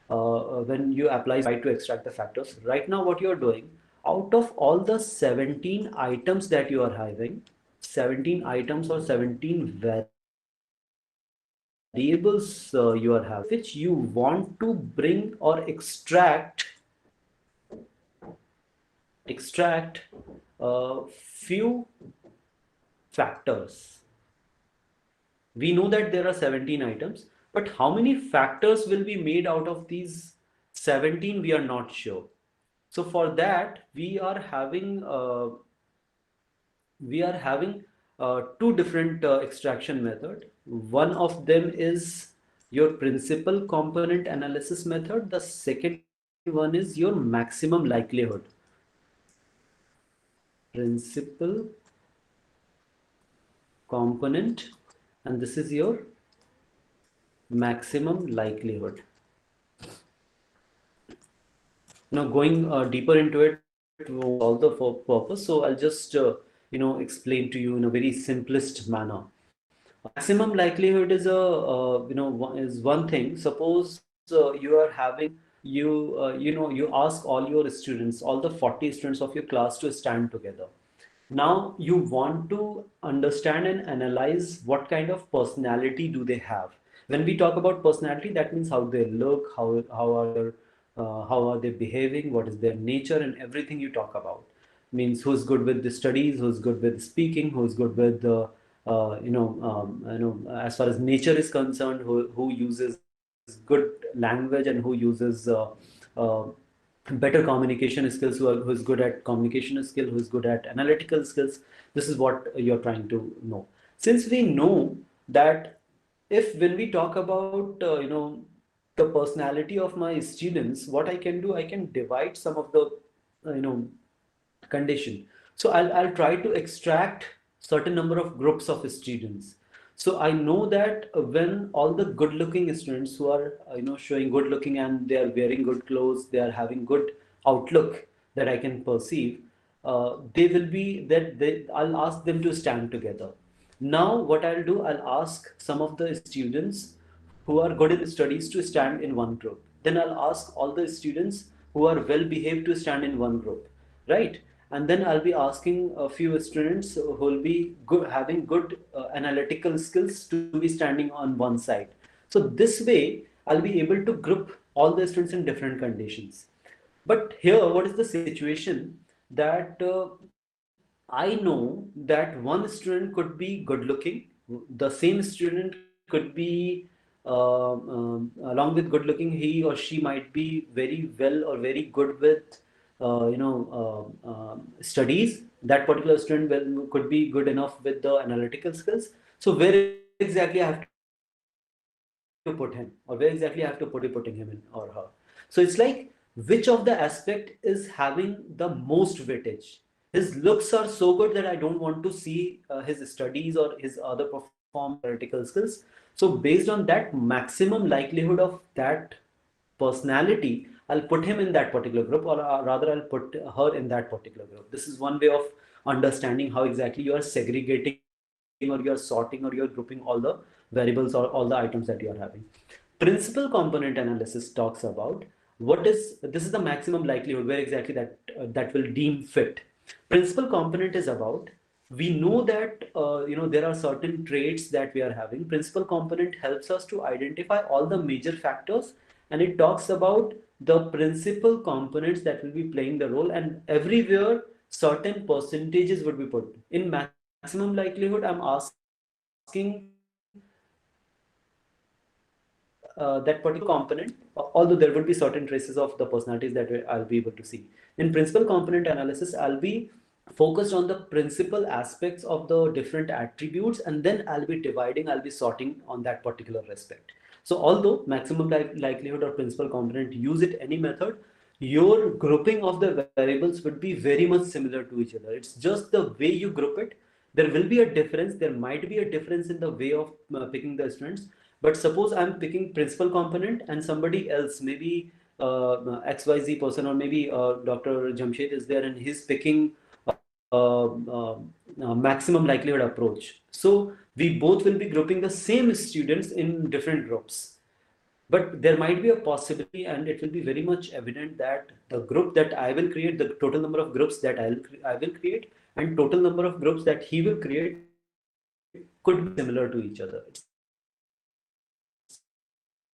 When you apply try to extract the factors. Right now what you're doing, out of all the 17 items that you are having, 17 items or 17 variables you are having, which you want to bring or extract few factors. We know that there are 17 items, but how many factors will be made out of these 17, we are not sure. So for that, we are having two different extraction method. One of them is your principal component analysis method. The second one is your maximum likelihood. Principal component, and this is your maximum likelihood. Now going deeper into it to solve the purpose, so I'll just explain to you in a very simplest manner. Maximum likelihood is is one thing. Suppose you are having you ask all your students, all the 40 students of your class to stand together. Now you want to understand and analyze what kind of personality do they have. When we talk about personality, that means how they look, how are they behaving, what is their nature, and everything you talk about. Means who's good with the studies, who's good with speaking, who's good with as far as nature is concerned, who uses good language and who uses better communication skills, who's good at communication skill, who's good at analytical skills. This is what you're trying to know. Since we know that when we talk about the personality of my students, what I can do, I can divide some of the condition. So I'll try to extract certain number of groups of students. So I know that when all the good looking students who are showing good looking and they are wearing good clothes, they are having good outlook that I can perceive, they will be that I'll ask them to stand together. Now, what I'll do, I'll ask some of the students who are good in studies to stand in one group. Then I'll ask all the students who are well behaved to stand in one group, right? And then I'll be asking a few students who will be good, having good analytical skills to be standing on one side. So this way, I'll be able to group all the students in different conditions. But here, what is the situation that I know that one student could be good looking, the same student could be along with good looking, he or she might be very well or very good with studies. That particular student could be good enough with the analytical skills. So where exactly I have to put him, or where exactly I have to putting him in or her? So it's like, which of the aspect is having the most weightage? His looks are so good that I don't want to see his studies or his other perform analytical skills. So based on that maximum likelihood of that personality, I'll put him in that particular group, or rather I'll put her in that particular group. This is one way of understanding how exactly you are segregating, or you're sorting, or you're grouping all the variables or all the items that you are having. Principal component analysis talks about this is the maximum likelihood where exactly that will deem fit. Principal component is about, we know that there are certain traits that we are having. Principal component helps us to identify all the major factors, and it talks about the principal components that will be playing the role, and everywhere certain percentages would be put. In maximum likelihood, I'm asking that particular component, although there will be certain traces of the personalities that I'll be able to see. In principal component analysis, I'll be focused on the principal aspects of the different attributes, and then I'll be sorting on that particular respect. So although maximum likelihood or principal component, use it any method, your grouping of the variables would be very much similar to each other. It's just the way you group it. There will be a difference. There might be a difference in the way of picking the students. But suppose I'm picking principal component, and somebody else, maybe XYZ person, or maybe Dr. Jamshed is there and he's picking maximum likelihood approach. So we both will be grouping the same students in different groups. But there might be a possibility, and it will be very much evident, that the group that I will create, the total number of groups that I will create, and total number of groups that he will create could be similar to each other. It's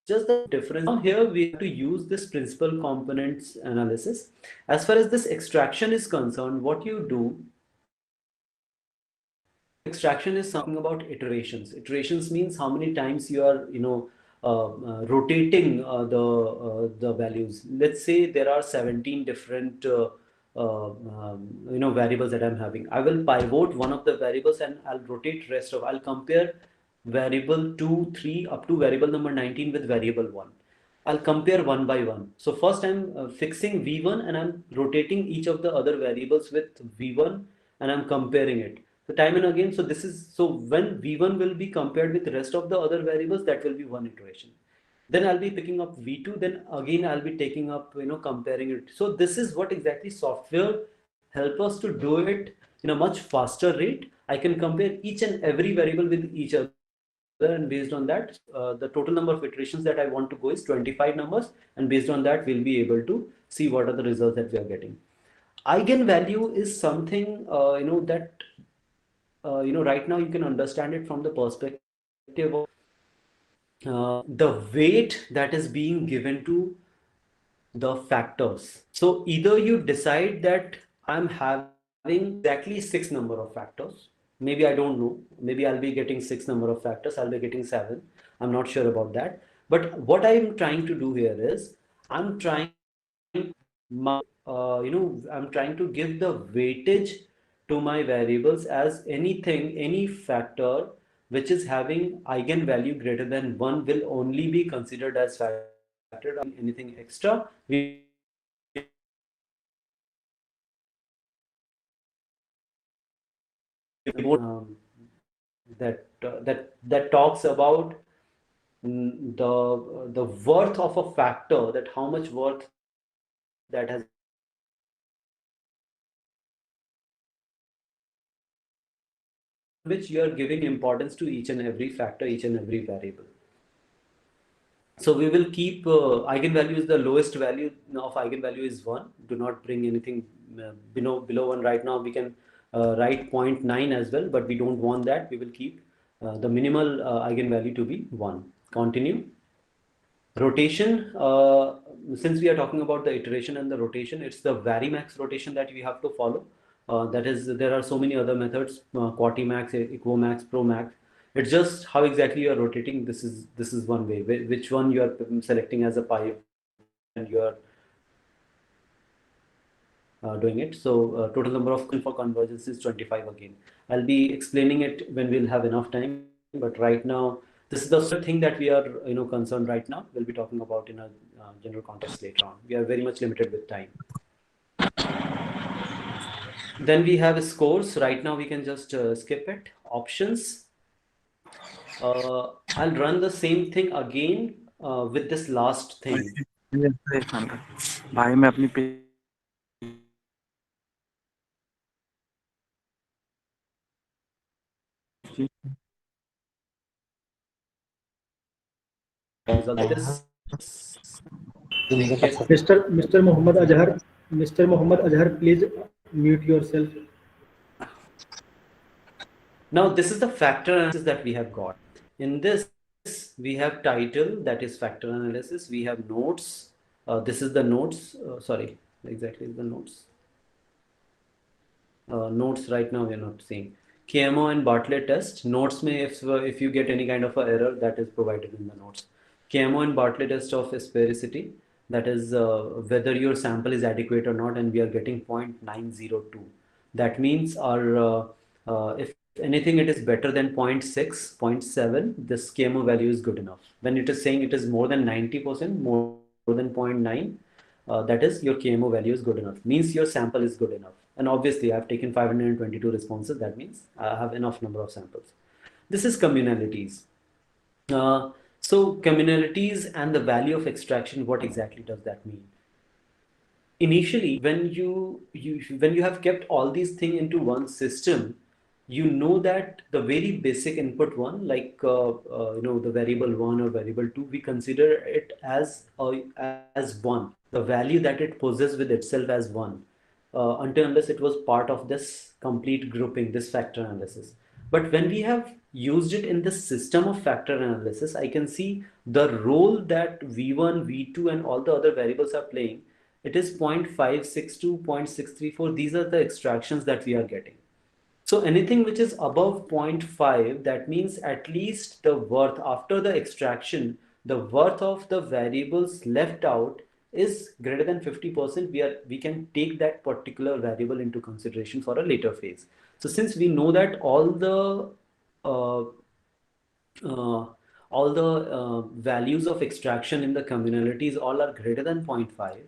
just the difference. Now here we have to use this principal components analysis. As far as this extraction is concerned, what you do, extraction is something about iterations. Iterations means how many times you are rotating the values. Let's say there are 17 different variables that I'm having. I will pivot one of the variables and I'll rotate rest of. I'll compare variable 2, 3 up to variable number 19 with variable 1. I'll compare one by one. So first I'm fixing V1 and I'm rotating each of the other variables with V1 and I'm comparing it. So time and again, so when V1 will be compared with the rest of the other variables, that will be one iteration. Then I'll be picking up V2, then again I'll be taking up, comparing it. So this is what exactly software help us to do it in a much faster rate. I can compare each and every variable with each other, and based on that, the total number of iterations that I want to go is 25 numbers, and based on that, we'll be able to see what are the results that we are getting. Eigenvalue is something, that right now you can understand it from the perspective of the weight that is being given to the factors. So either you decide that I'm having exactly 6 number of factors. Maybe I don't know.Maybe I'll be getting 6 number of factors. I'll be getting 7. I'm not sure about that. But what I'm trying to do here is I'm trying I'm trying to give the weightage to my variables as any factor which is having eigenvalue greater than 1 will only be considered as factor. Anything extra, that talks about the worth of a factor, that how much worth that has which you are giving importance to each and every factor, each and every variable. So we will keep eigenvalues, the lowest value of eigenvalue is 1. Do not bring anything below 1 right now. We can write 0.9 as well, but we don't want that. We will keep the minimal eigenvalue to be 1. Continue. Rotation, since we are talking about the iteration and the rotation, it's the varimax rotation that we have to follow. That is, there are so many other methods, quatimax, equomax, promax. It's just how exactly you are rotating. This is one way. Which one you are selecting as a pipe and you are doing it. So total number of for convergence is 25 again. I'll be explaining it when we'll have enough time. But right now, this is the sort of thing that we are concerned right now. We'll be talking about in a general context later on. We are very much limited with time. Then we have scores. Right now we can just skip it. Options. I'll run the same thing again with this last thing. भाई मैं अपनी That is Mr. Muhammad Azhar, please mute yourself. Now this is the factor analysis that we have got. In this, we have title, that is factor analysis. We have notes. This is the notes. Sorry, exactly the notes. Notes right now we are not seeing. KMO and Bartlett test. Notes may, if you get any kind of an error, that is provided in the notes. KMO and Bartlett test of sphericity. That is whether your sample is adequate or not, and we are getting 0.902. That means our if anything it is better than 0.6, 0.7, this KMO value is good enough. When it is saying it is more than 90%, more than 0.9, that is your KMO value is good enough. Means your sample is good enough. And obviously I have taken 522 responses. That means I have enough number of samples. This is communalities. So communalities and the value of extraction, what exactly does that mean? Initially, when you have kept all these things into one system, you know that the very basic input one, like the variable 1 or variable 2, we consider it as 1. The value that it possesses with itself as 1, unless it was part of this complete grouping, this factor analysis. But when we have used it in the system of factor analysis, I can see the role that V1, V2 and all the other variables are playing. It is 0.562, 0.634. These are the extractions that we are getting. So anything which is above 0.5, that means at least the worth after the extraction, the worth of the variables left out is greater than 50%. We can take that particular variable into consideration for a later phase. So since we know that all the values of extraction in the communalities all are greater than 0.5,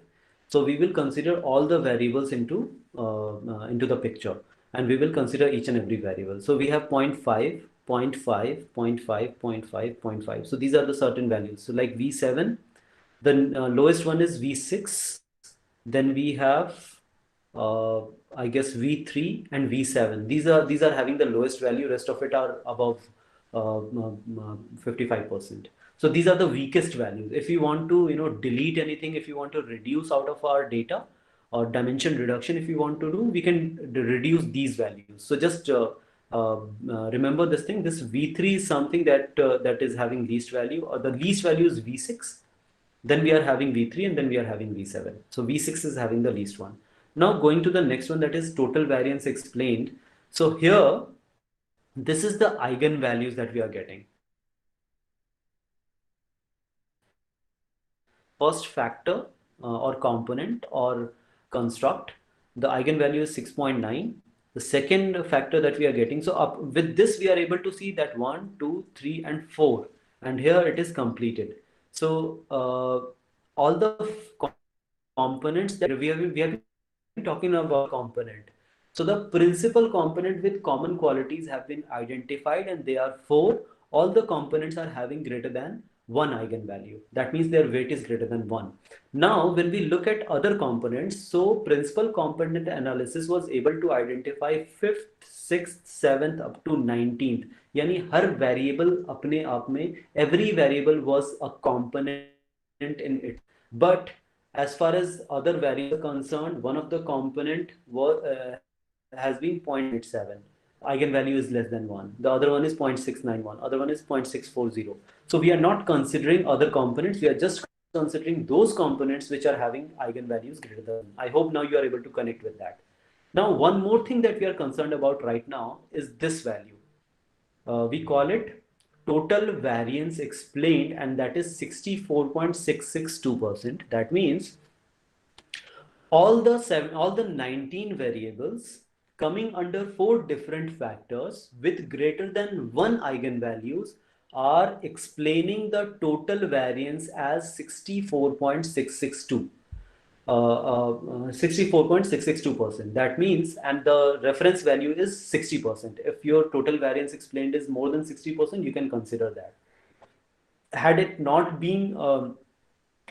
so we will consider all the variables into the picture, and we will consider each and every variable. So we have 0.5, 0.5, 0.5, 0.5, 0.5. So these are the certain values. So like V7, the lowest one is V6. Then we have I guess V3 and V7. These are having the lowest value. Rest of it are above 55%. So these are the weakest values. If you want to delete anything, if you want to reduce out of our data, or dimension reduction, if you want to do, we can reduce these values. So just remember this thing. This V3 is something that is having least value, or the least value is V6. Then we are having V3, and then we are having V7. So V6 is having the least one. Now going to the next one, that is total variance explained. So here, this is the eigenvalues that we are getting. First factor or component or construct, the eigenvalue is 6.9. The second factor that we are getting, so with this we are able to see that 1, 2, 3 and 4, and here it is completed. So all the components that we have been talking about component. So the principal component with common qualities have been identified, and they are 4. All the components are having greater than one eigenvalue. That means their weight is greater than 1. Now, when we look at other components, so principal component analysis was able to identify 5th, 6th, 7th up to 19th. यानी हर variable अपने आप में, every variable was a component in it. But as far as other variables are concerned, one of the component has been 0.87. Eigenvalue is less than 1. The other one is 0.691. Other one is 0.640. So we are not considering other components. We are just considering those components which are having eigenvalues greater than. I hope now you are able to connect with that. Now, one more thing that we are concerned about right now is this value. We call it total variance explained, and that is 64.662%. That means all the 19 variables coming under 4 different factors with greater than 1 eigenvalues are explaining the total variance as 64.662. 64.662%. That means, and the reference value is 60%. If your total variance explained is more than 60%, you can consider that. Had it not been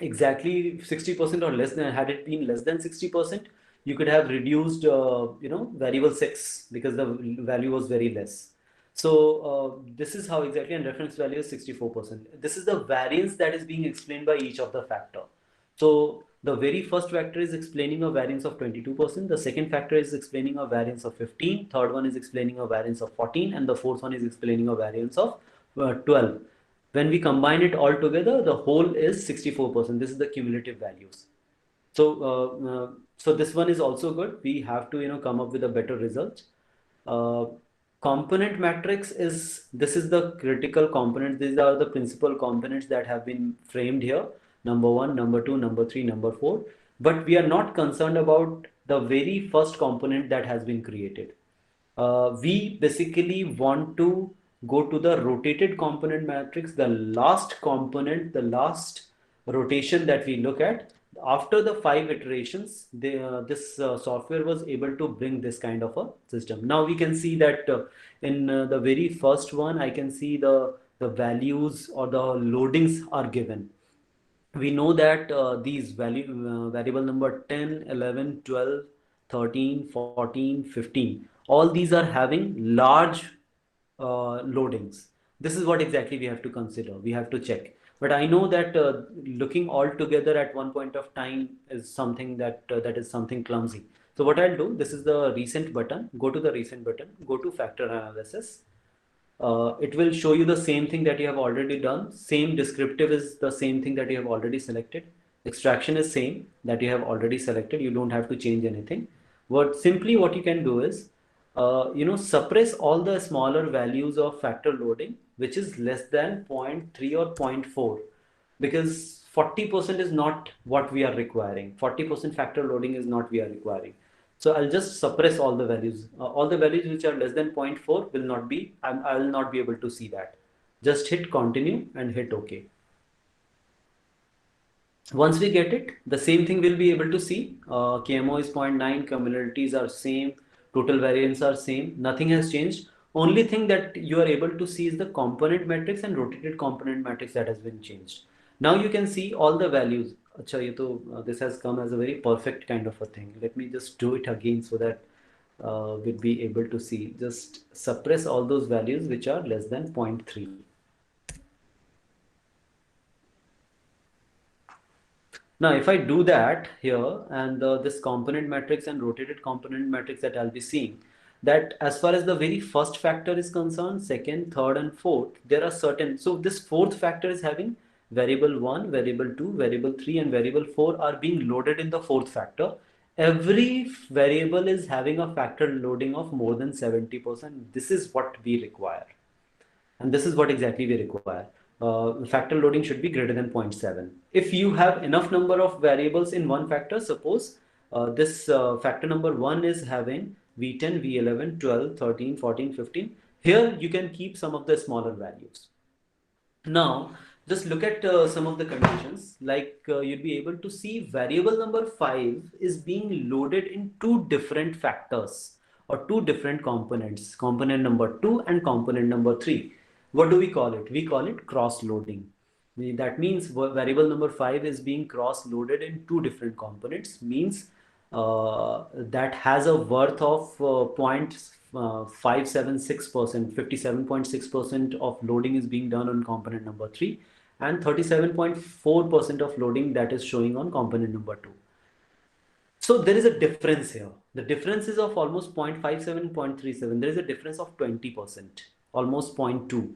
exactly 60% or less than, had it been less than 60%, you could have reduced, variable 6 because the value was very less. So this is how exactly, and reference value is 64%. This is the variance that is being explained by each of the factor. So the very first factor is explaining a variance of 22%. The second factor is explaining a variance of 15. Third one is explaining a variance of 14. And the fourth one is explaining a variance of 12. When we combine it all together, the whole is 64%. This is the cumulative values. So, so this one is also good. We have to, come up with a better result. Component matrix is, this is the critical component. These are the principal components that have been framed here. Number 1, number 2, number 3, number 4. But we are not concerned about the very first component that has been created. We basically want to go to the rotated component matrix, the last component, the last rotation that we look at. After the 5 iterations, this software was able to bring this kind of a system. Now we can see that in the very first one, I can see the values or the loadings are given. We know that these variable number 10, 11, 12, 13, 14, 15, all these are having large loadings. This is what exactly we have to consider. We have to check. But I know that looking all together at one point of time is something that is something clumsy. So what I'll do, this is the recent button. Go to the recent button. Go to factor analysis. It will show you the same thing that you have already done. Same descriptive is the same thing that you have already selected. Extraction is same that you have already selected. You don't have to change anything. What you can do is, suppress all the smaller values of factor loading, which is less than 0.3 or 0.4, because 40% is not what we are requiring. 40% factor loading is not we are requiring. So I'll just suppress all the values. All the values which are less than 0.4 will not be, I will not be able to see that. Just hit continue and hit OK. Once we get it, the same thing we'll be able to see. KMO is 0.9, commonalities are same, total variance are same, nothing has changed. Only thing that you are able to see is the component matrix and rotated component matrix that has been changed. Now you can see all the values. This has come as a very perfect kind of a thing. Let me just do it again so that we'll be able to see. Just suppress all those values which are less than 0.3. Now, if I do that here, and this component matrix and rotated component matrix that I'll be seeing, that as far as the very first factor is concerned, second, third, and fourth, there are certain. So this fourth factor is having variable 1, variable 2, variable 3, and variable 4 are being loaded in the fourth factor. Every variable is having a factor loading of more than 70%. This is what we require. And this is what exactly we require. Factor loading should be greater than 0.7. If you have enough number of variables in one factor, suppose this factor number 1 is having V10, V11, 12, 13, 14, 15. Here you can keep some of the smaller values. Now, just look at some of the conditions, like you'll be able to see variable number 5 is being loaded in 2 different factors or 2 different components, component number 2 and component number 3. What do we call it? We call it cross loading. That means variable number 5 is being cross-loaded in two different components, means that has a worth of 0.576%, 57.6% of loading is being done on component number 3, and 37.4% of loading that is showing on component number 2. So there is a difference here. The difference is of almost 0.57, 0.37. There is a difference of 20%, almost 0.2.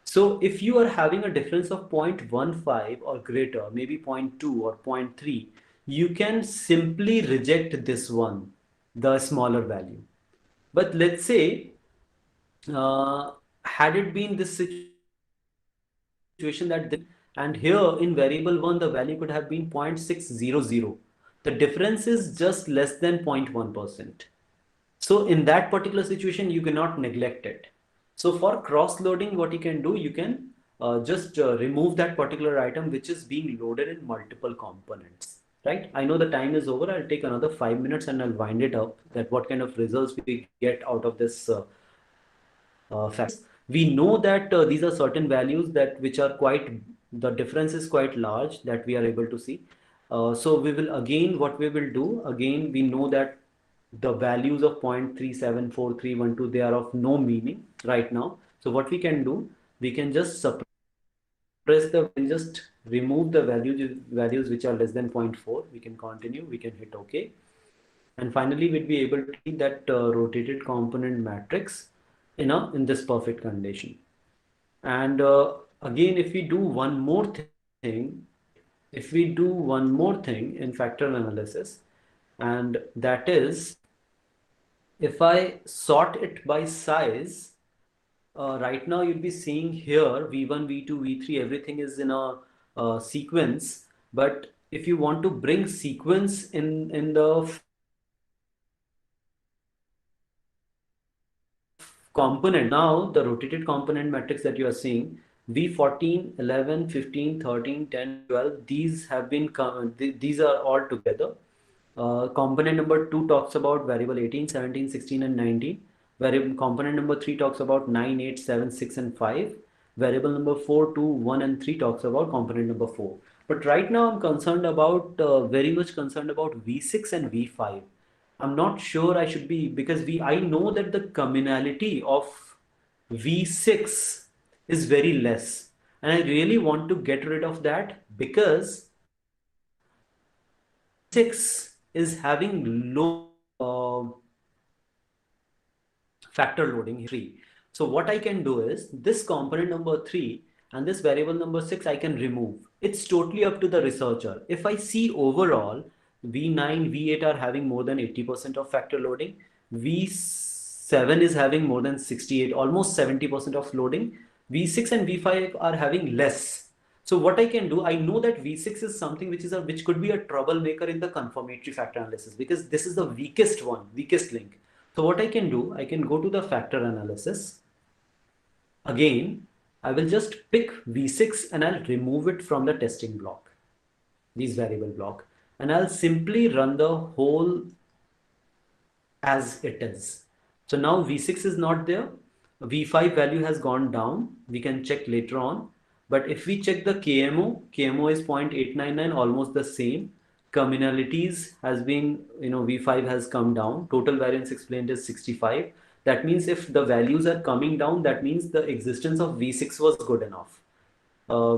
So if you are having a difference of 0.15 or greater, maybe 0.2 or 0.3, you can simply reject this one, the smaller value. But let's say, had it been this situation that and here in variable 1 the value could have been 0.600, the difference is just less than 0.1%. So in that particular situation you cannot neglect it. So for cross loading, what you can do, you can just remove that particular item which is being loaded in multiple components, right? I know the time is over. I'll take another 5 minutes and I'll wind it up, that what kind of results we get out of this facts. We know that these are certain values that which are quite, the difference is quite large that we are able to see. So we will again, what we will do, again, we know that the values of 0.374312, they are of no meaning right now. So what we can do, we can just suppress and just remove the values which are less than 0.4. We can continue, we can hit OK. And finally, we'll be able to see that rotated component matrix in this perfect condition. And again, if we do one more thing, in factor analysis, and that is, if I sort it by size, right now you'll be seeing here V1, V2, V3, everything is in a sequence. But if you want to bring sequence in the component, now the rotated component matrix that you are seeing, V14, 11, 15, 13, 10, 12, these have been, these are all together. Component number 2 talks about variable 18, 17, 16 and 19. Variable component number 3 talks about 9, 8, 7, 6 and 5. Variable number 4, 2, 1 and 3 talks about component number 4. But right now I'm concerned about, very much concerned about V6 and V5. I'm not sure I should be, because I know that the communality of V6 is very less. And I really want to get rid of that, because 6 is having low factor loading 3. So what I can do is, this component number 3 and this variable number 6 I can remove. It's totally up to the researcher. If I see overall, V9, V8 are having more than 80% of factor loading. V7 is having more than 68, almost 70% of loading. V6 and V5 are having less. So what I can do, I know that V6 is something which could be a troublemaker in the confirmatory factor analysis, because this is the weakest one, weakest link. So what I can do, I can go to the factor analysis. Again, I will just pick V6 and I'll remove it from the testing block, these variable block, and I'll simply run the whole as it is. So now V6 is not there. V5 value has gone down. We can check later on. But if we check the KMO is 0.899, almost the same. Communalities has been, V5 has come down. Total variance explained is 65. That means if the values are coming down, that means the existence of V6 was good enough.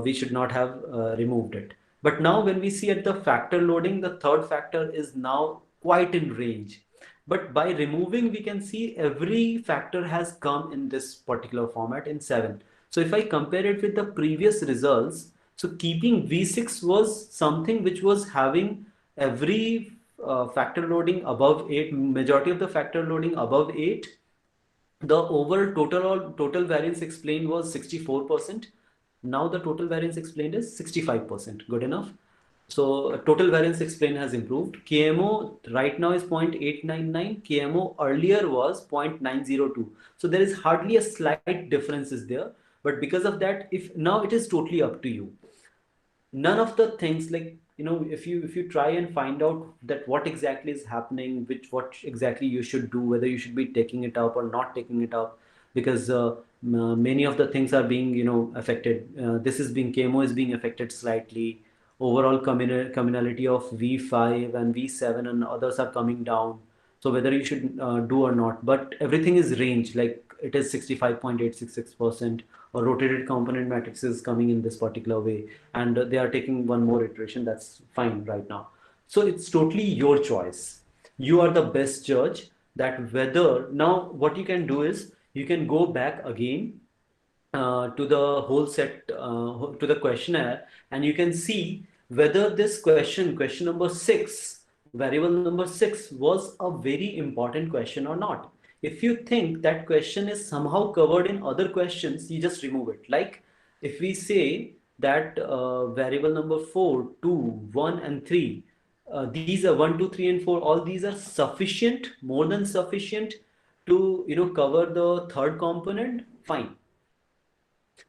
We should not have removed it. But now when we see at the factor loading, the third factor is now quite in range. But by removing, we can see every factor has come in this particular format in 7. So if I compare it with the previous results, so keeping V6 was something which was having every factor loading above 8, majority of the factor loading above 8. The overall total variance explained was 64%. Now the total variance explained is 65%. Good enough. So total variance explained has improved. KMO right now is 0.899. KMO earlier was 0.902. So there is hardly a slight difference is there. But because of that, now it is totally up to you. None of the things, like, if you try and find out that what exactly is happening, what exactly you should do, whether you should be taking it up or not taking it up, because Many of the things are being, affected. This is being, KMO is being affected slightly. Overall communality of V5 and V7 and others are coming down. So whether you should do or not, but everything is range, like it is 65.866%, or rotated component matrix is coming in this particular way, and they are taking one more iteration. That's fine right now. So it's totally your choice. You are the best judge that whether, now what you can do is you can go back again to the whole set, to the questionnaire, and you can see whether this question number 6, variable number 6, was a very important question or not. If you think that question is somehow covered in other questions, you just remove it. Like if we say that variable number 4, 2, 1 and 3, these are 1, 2, 3 and 4, all these are sufficient, more than sufficient to cover the third component, fine.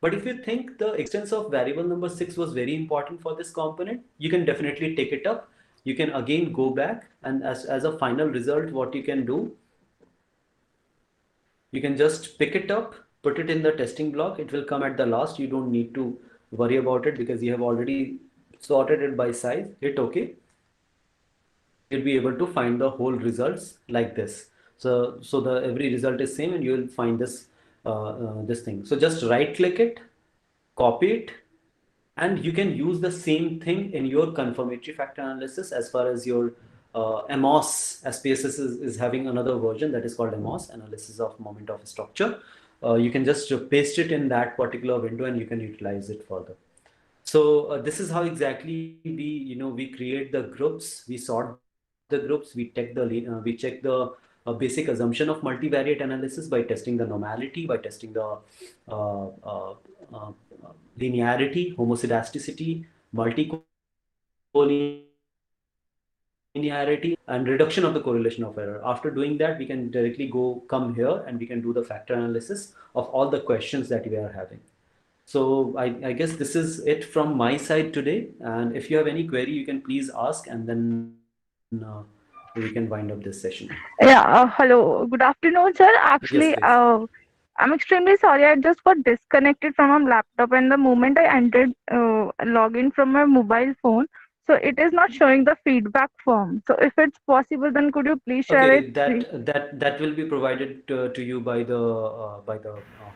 But if you think the existence of variable number 6 was very important for this component, you can definitely take it up. You can again go back, and as a final result, what you can do, you can just pick it up, put it in the testing block. It will come at the last. You don't need to worry about it because you have already sorted it by size. Hit OK. You'll be able to find the whole results like this. So the every result is same, and you will find this this thing. So just right click it, copy it, and you can use the same thing in your confirmatory factor analysis. As far as your MOS, SPSS is having another version that is called MOS, analysis of moment of structure. You can just paste it in that particular window and you can utilize it further. So this is how exactly we create the groups, we sort the groups, we check the basic assumption of multivariate analysis by testing the normality, by testing the linearity, homoscedasticity, multicollinearity, and reduction of the correlation of error. After doing that, we can directly come here and we can do the factor analysis of all the questions that we are having. So I guess this is it from my side today. And if you have any query, you can please ask, and then we can wind up this session. Yeah, hello. Good afternoon, sir. Actually, Yes, please. I'm extremely sorry. I just got disconnected from my laptop, and the moment I entered login from my mobile phone, so it is not showing the feedback form. So if it's possible, then could you please share Okay, it? that will be provided to you by the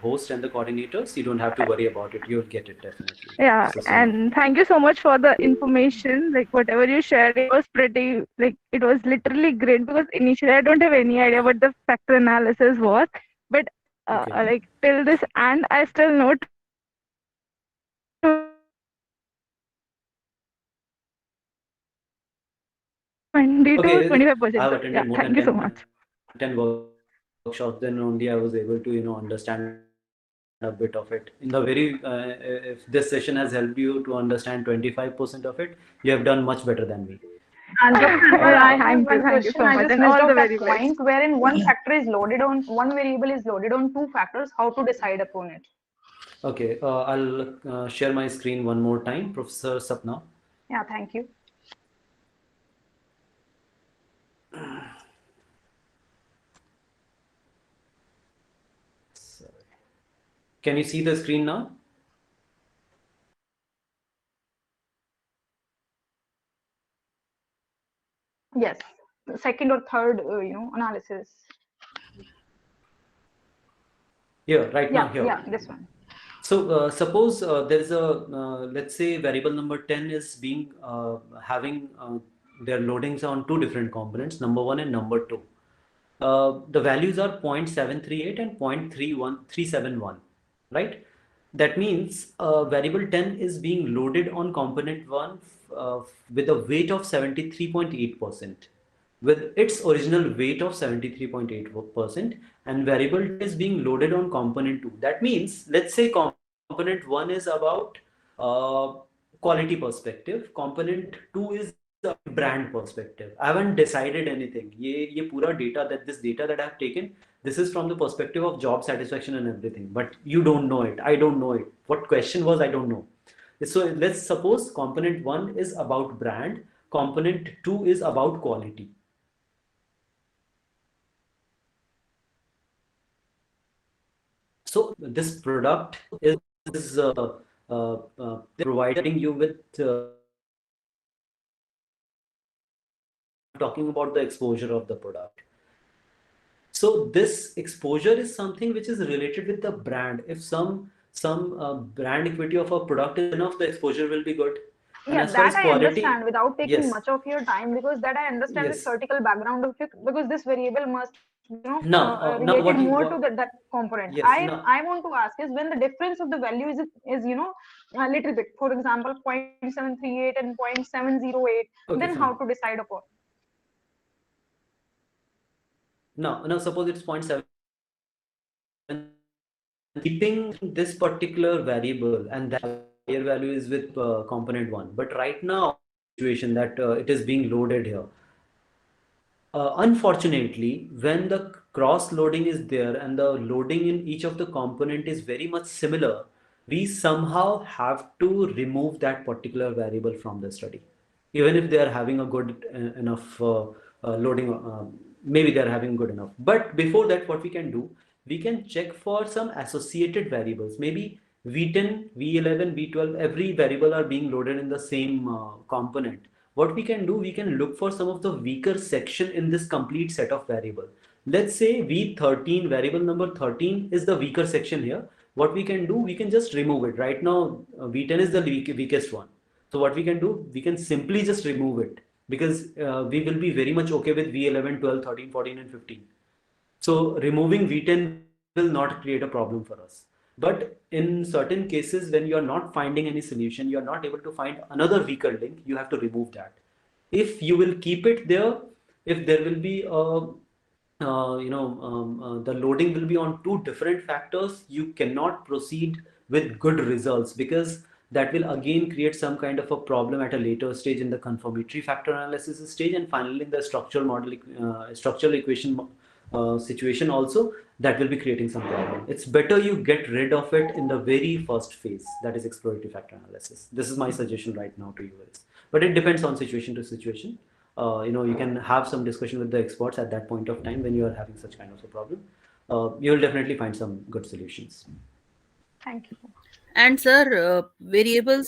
host and the coordinators. You don't have to worry about it. You'll get it definitely. Yeah, So, and thank you so much for the information. Like whatever you shared, it was pretty, like it was literally great, because initially I don't have any idea what the factor analysis was, but okay. like till this, and I still know 20 to Okay, 25%. I have So yeah, attended more thank than you so much. 10 workshops. Then only I was able to understand a bit of it. In the very if this session has helped you to understand 25% of it, you have done much better than me. And Dr. Anwar, Yeah, I have thank you one question. so I much, just and missed all the out that very best. point wherein one factor is loaded on one variable is loaded on two factors. How to decide upon it? Okay, I'll share my screen one more time, Professor Sapna. Yeah, thank you. Can you see the screen now? Yes, the second or third, analysis. Here, right now here. Yeah, this one. So suppose there's a, let's say variable number 10 is being having their loadings on two different components, number 1 and number 2. The values are 0.738 and 0.31371, right? That means variable 10 is being loaded on component 1 with a weight of 73.8%, with its original weight of 73.8%, and variable 10 is being loaded on component 2. That means, let's say component 1 is about quality perspective, component 2 is the brand perspective. I haven't decided anything. Ye pura data, this data that I've taken, this is from the perspective of job satisfaction and everything, but you don't know it. I don't know it. What question was, I don't know. So let's suppose component 1 is about brand, component 2 is about quality. So this product is providing you with talking about the exposure of the product. So this exposure is something which is related with the brand. If some brand equity of a product is enough, the exposure will be good. And Yeah, as far that as I quality, understand without taking yes, much of your time, because that I understand the yes. theoretical background of it, because this variable must, Now related what you more what, to that component. yes, I want to ask is, when the difference of the value is a little bit, for example 0.738 and 0.708, okay, then how fine. to decide upon? Now suppose it's 0.7, keeping this particular variable, and that higher value is with component 1. But right now, situation that it is being loaded here. Unfortunately, when the cross loading is there and the loading in each of the component is very much similar, we somehow have to remove that particular variable from the study. Even if they are having a good enough loading, maybe they are having good enough. But before that, what we can do, we can check for some associated variables. Maybe V10, V11, V12, every variable are being loaded in the same component. What we can do, we can look for some of the weaker section in this complete set of variable. Let's say V13, variable number 13 is the weaker section here. What we can do, we can just remove it. Right now, V10 is the weakest one. So what we can do, we can simply just remove it, because we will be very much okay with V11, 12, 13, 14 and 15. So removing V10 will not create a problem for us. But in certain cases, when you are not finding any solution, you are not able to find another weaker link, you have to remove that. If you will keep it there, if there will be the loading will be on two different factors, you cannot proceed with good results, because that will again create some kind of a problem at a later stage in the confirmatory factor analysis stage, and finally in the structural model, structural equation situation also, that will be creating some problem. It's better you get rid of it in the very first phase, that is exploratory factor analysis. This is my suggestion right now to you guys, but it depends on situation to situation. You can have some discussion with the experts at that point of time when you are having such kind of a problem. You will definitely find some good solutions. Thank you. And sir, variable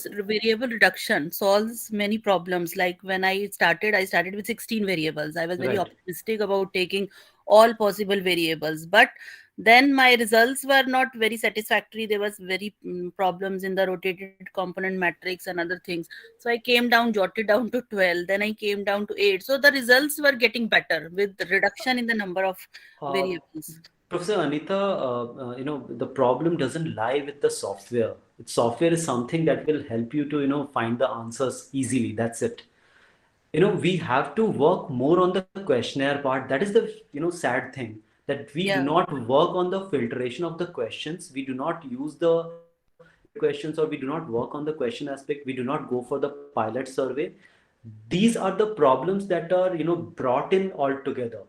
reduction solves many problems. Like when I started with 16 variables. I was very Right. optimistic about taking all possible variables, but then my results were not very satisfactory. There was very problems in the rotated component matrix and other things. So I came down, jotted down to 12. Then I came down to 8. So the results were getting better with the reduction in the number of variables. Professor Anita, the problem doesn't lie with the software. Software is something that will help you to, find the answers easily. That's it. We have to work more on the questionnaire part. That is the, sad thing, that we do Yeah. not work on the filtration of the questions. We do not use the questions, or we do not work on the question aspect. We do not go for the pilot survey. These are the problems that are, brought in all together.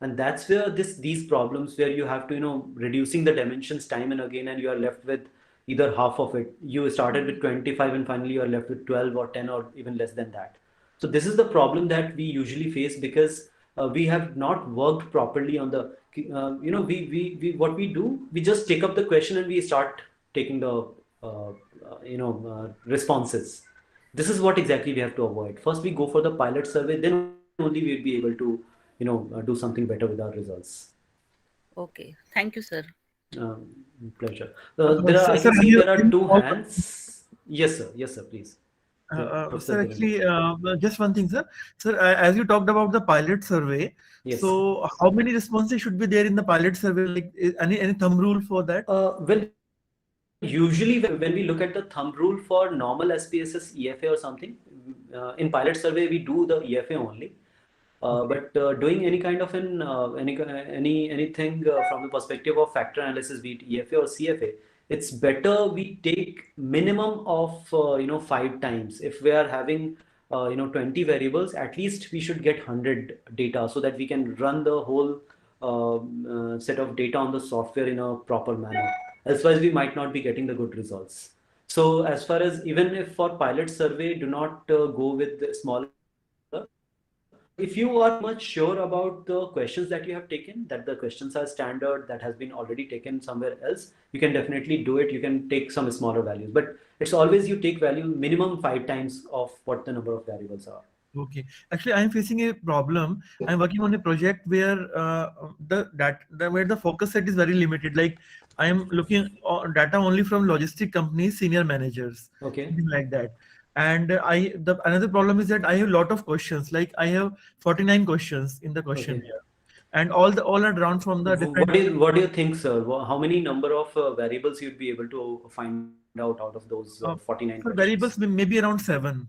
And that's where these problems, where you have to, reducing the dimensions time and again, and you are left with either half of it. You started with 25 and finally you are left with 12 or 10 or even less than that. So this is the problem that we usually face, because we have not worked properly on the, we what we do, we just take up the question and we start taking the, responses. This is what exactly we have to avoid. First, we go for the pilot survey, then only we'll be able to, do something better with our results. Okay. Thank you, sir. Pleasure. I can see there are two hands. Yes, sir. Yes, sir. Please. Sir, actually, just one thing, sir. Sir, as you talked about the pilot survey, Yes. so how many responses should be there in the pilot survey? Like any thumb rule for that? Well, usually when we look at the thumb rule for normal SPSS EFA or something, in pilot survey we do the EFA only. But doing any kind of anything from the perspective of factor analysis, be it EFA or CFA, it's better we take minimum of 5 times. If we are having 20 variables, at least we should get 100 data, so that we can run the whole set of data on the software in a proper manner. Otherwise, we might not be getting the good results. So as far as, even if for pilot survey, do not go with the smaller. if you are much sure about the questions that you have taken, that the questions are standard, that has been already taken somewhere else, you can definitely do it. You can take some smaller values, but it's always you take value minimum 5 times of what the number of variables are. Okay. Actually, I'm facing a problem. I'm working on a project where where the focus set is very limited. Like I am looking data only from logistic companies, senior managers, Okay. something like that. And another problem is that I have a lot of questions. Like I have 49 questions in the questionnaire, and all are drawn from the different. What do you think, sir? How many number of variables you'd be able to find out of those 49 for questions? variables, maybe around 7.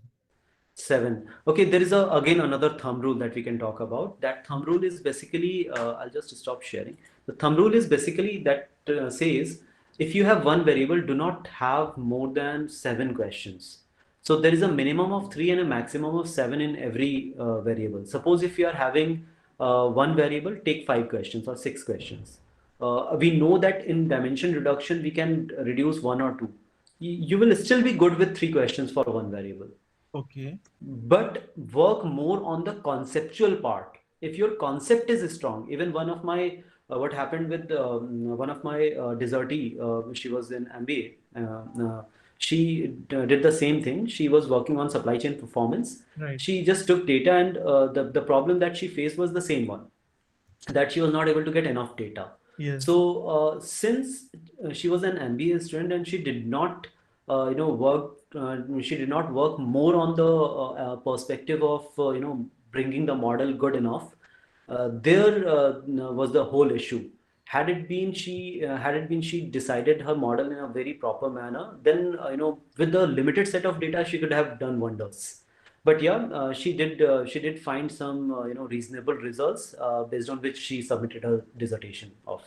7. Okay, there is again another thumb rule that we can talk about. That thumb rule is basically, I'll just stop sharing. The thumb rule is basically that says if you have one variable, do not have more than 7 questions. So there is a minimum of 3 and a maximum of 7 in every variable. Suppose if you are having one variable, take 5 questions or 6 questions. We know that in dimension reduction, we can reduce 1 or 2. You will still be good with 3 questions for one variable. Okay. But work more on the conceptual part. If your concept is strong, even one of my what happened with one of my desertee, she was in MBA. She did the same thing. She was working on supply chain performance. Right. She just took data, and the problem that she faced was the same one, that she was not able to get enough data. Yes. So since she was an MBA student and she did not she did not work more on the perspective of bringing the model good enough, there was the whole issue. Had it been she decided her model in a very proper manner, then with the limited set of data she could have done wonders. But yeah, she did find some reasonable results based on which she submitted her dissertation of.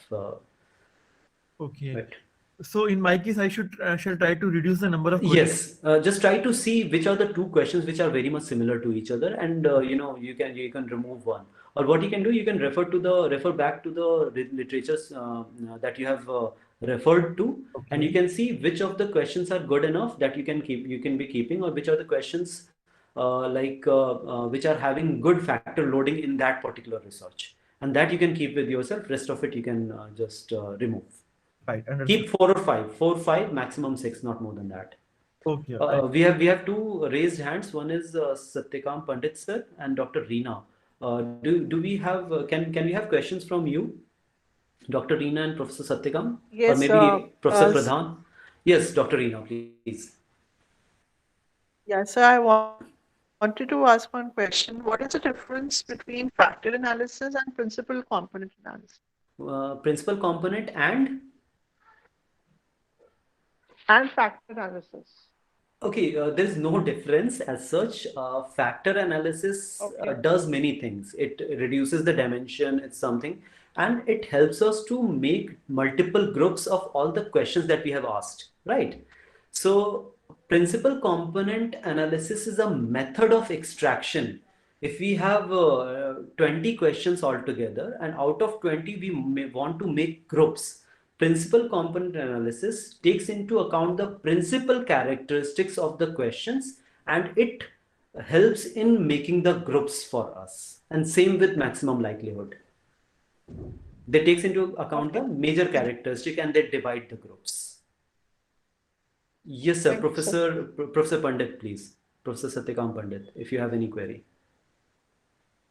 Okay. Right. So in my case, I shall try to reduce the number of questions. Yes, just try to see which are the 2 questions which are very much similar to each other, and you can remove one. Or what you can do, you can refer back to the literatures that you have referred to, and you can see which of the questions are good enough that you can be keeping, or which are the questions which are having good factor loading in that particular research, and that you can keep with yourself. Rest of it you can just remove. Right. Keep 4 or 5. 4, 5, maximum 6, not more than that. Okay. We have 2 raised hands. One is Satyakam Pandit sir and Dr. Reena. Do we have can we have questions from you, Dr. Reena and Professor Satyakam? Yes, or maybe Professor Pradhan? Yes, Dr. Reena, please. Yeah, so I wanted to ask one question. What is the difference between factor analysis and principal component analysis? Principal component and factor analysis. Okay, there's no difference as such. Factor analysis does many things. It reduces the dimension, it's something, and it helps us to make multiple groups of all the questions that we have asked, right? So principal component analysis is a method of extraction. If we have 20 questions altogether, and out of 20 we may want to make groups, principal component analysis takes into account the principal characteristics of the questions, and it helps in making the groups for us. And same with maximum likelihood. They takes into account the major characteristic and they divide the groups. Yes, sir. Professor Pandit, please. Professor Satyakam Pandit, if you have any query.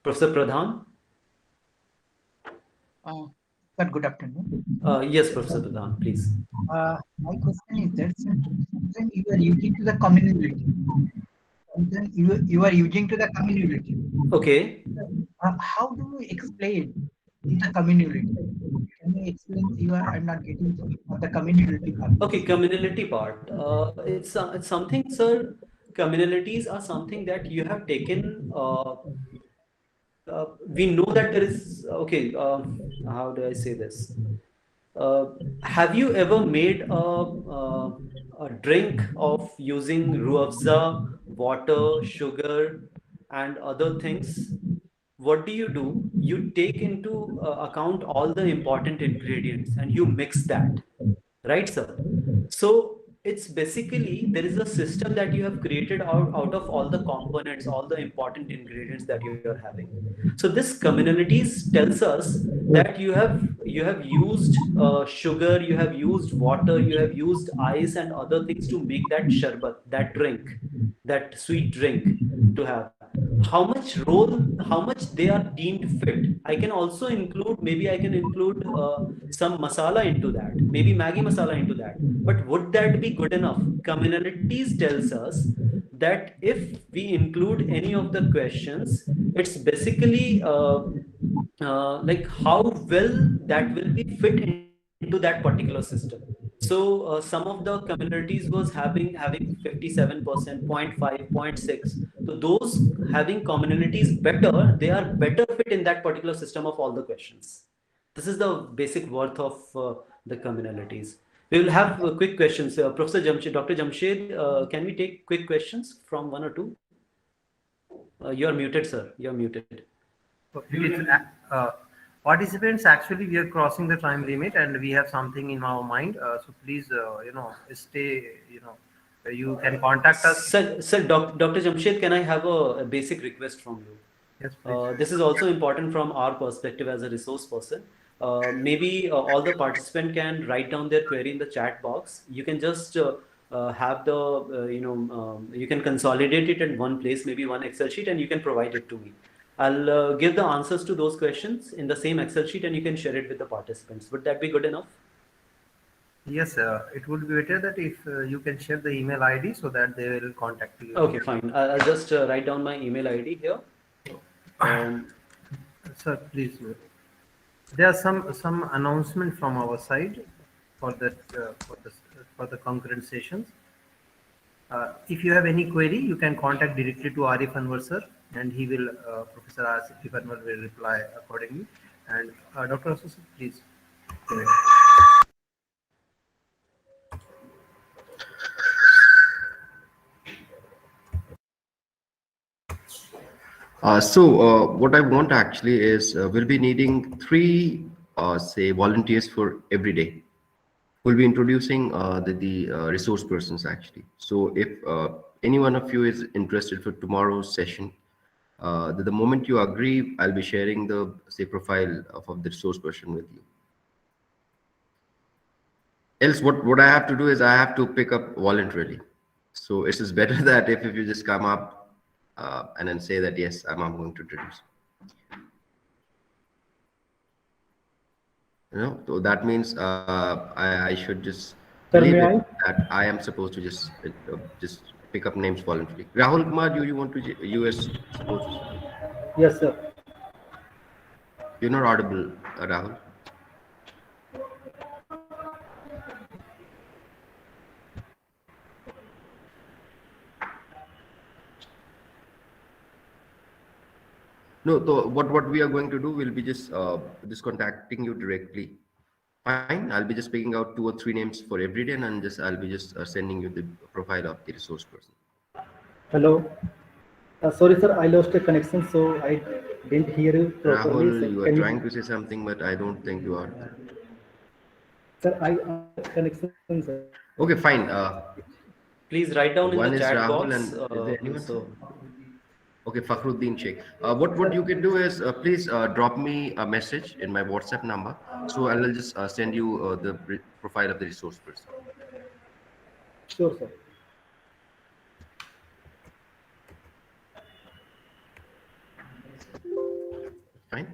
Professor Pradhan? Sir, good afternoon. Yes, Professor Pradhan, please. My question is that sometimes you are using to the community. Sometimes you are using to the community. Okay. How do you explain in the community? Can you explain? I'm not getting the community part. Okay, communality part. It's something, sir. Communalities are something that you have taken. We know that there is. Okay. How do I say this? Have you ever made a drink of using ruafza, water, sugar, and other things? What do? You take into account all the important ingredients and you mix that, right, sir? So it's basically there is a system that you have created out of all the components, all the important ingredients that you are having. So this communalities tells us that you have used sugar, you have used water, you have used ice and other things to make that sharbat, that drink, that sweet drink to have. How much they are deemed fit. I can also include, maybe I can include some masala into that, maybe Maggi masala into that. But would that be good enough? Communalities tells us that if we include any of the questions, it's basically like how well that will be fit into that particular system. So some of the communities was having 57%, 0.5, 0.6. So those having commonalities better, they are better fit in that particular system of all the questions. This is the basic worth of the commonalities. We will have quick questions. Professor Jamshed, Dr. Jamshed, can we take quick questions from one or two? You are muted, sir. You are muted. Participants, actually, we are crossing the time limit, and we have something in our mind. So please, stay. You can contact us. Sir, Dr. Jamshed, can I have a basic request from you? Yes, please. This is also important from our perspective as a resource person. Maybe all the participant can write down their query in the chat box. You can just have the, you can consolidate it in one place, maybe one Excel sheet, and you can provide it to me. I'll give the answers to those questions in the same Excel sheet, and you can share it with the participants. Would that be good enough? Yes, it would be better that if you can share the email ID so that they will contact you. Okay, fine. I'll just write down my email ID here. Sir, please. There are some announcement from our side for that for the concurrent sessions. If you have any query, you can contact directly to Arif Anwar sir, and he will Professor Arif Anwar will reply accordingly. And Dr. Asu sir, please. What I want actually is we'll be needing three, say, volunteers for every day. We'll be introducing the resource persons actually. So if any one of you is interested for tomorrow's session, the moment you agree, I'll be sharing the, say, profile of the resource person with you. Else, what I have to do is I have to pick up voluntarily. So it is better that if you just come up and then say that, yes, I'm going to introduce. So that means I should just believe that I am supposed to just pick up names voluntarily. Rahul Kumar, do you want to, supposed to? Yes, sir. You're not audible, Rahul. No, so what we are going to do, we'll be just contacting you directly. Fine, I'll be just picking out 2 or 3 names for every day, and I'll be just sending you the profile of the resource person. Hello. Sorry, sir, I lost a connection, so I didn't hear you properly. Rahul, you are trying to say something, but I don't think you are. Sir, I connection, sir. Okay, fine. Please write down in the chat box. And is there anyone? Okay, Fakhruddin Sheikh. What you can do is please drop me a message in my WhatsApp number. So I'll just send you the profile of the resource person. Sure, sir. Fine.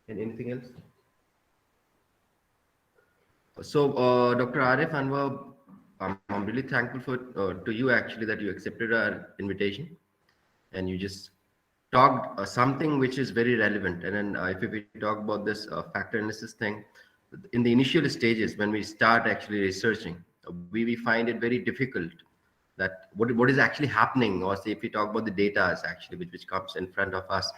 And anything else? So Dr. Arif Anwar, I'm really thankful to you actually that you accepted our invitation, and you just talked something which is very relevant. And then if we talk about this factor analysis thing, in the initial stages when we start actually researching, we find it very difficult that what is actually happening, or say if we talk about the data actually which comes in front of us,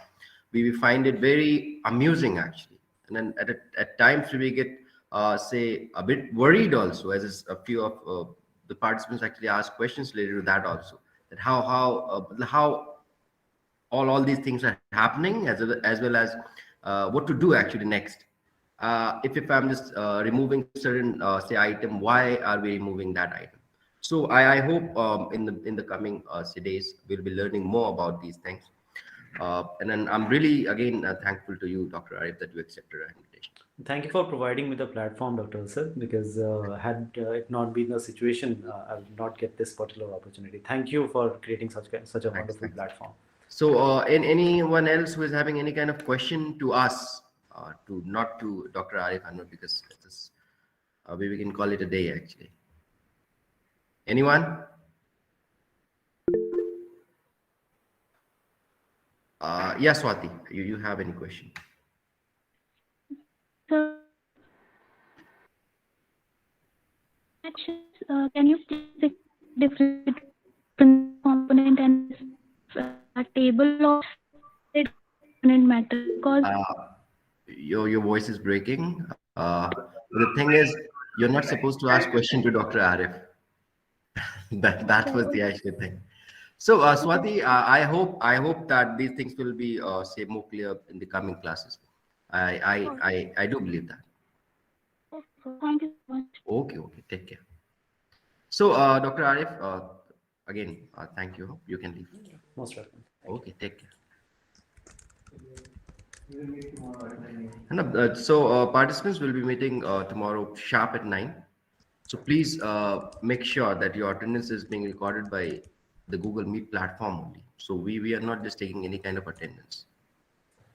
we find it very amusing actually. And then at times we get say a bit worried also, as a few of the participants actually ask questions related to that also, that how all these things are happening, as well as what to do actually next. If I'm just removing certain say item, why are we removing that item? So I hope in the coming days we'll be learning more about these things. And then I'm really again thankful to you, Dr. Arif, that you accepted our invitation. Thank you for providing me the platform, Dr. Asad, because had it not been the situation, I would not get this particular opportunity. Thank you for creating such a wonderful platform. So, anyone else who is having any kind of question to us, not to Dr. Arif Anwar, because this, maybe we can call it a day actually. Anyone? Yes, Swati, you have any question? So, can you please the different component and table of component matter? Because Your voice is breaking. The thing is, you're not supposed to ask question to Dr. Arif. that was the actual thing. So, Swati, I hope that these things will be say more clear in the coming classes. I do believe that. thank you so much. Okay, take care. So, Dr. Arif, again, thank you. You can leave. Most welcome. Okay, take care. And, so, participants will be meeting tomorrow sharp at 9. So please make sure that your attendance is being recorded by the Google Meet platform only. So we are not just taking any kind of attendance.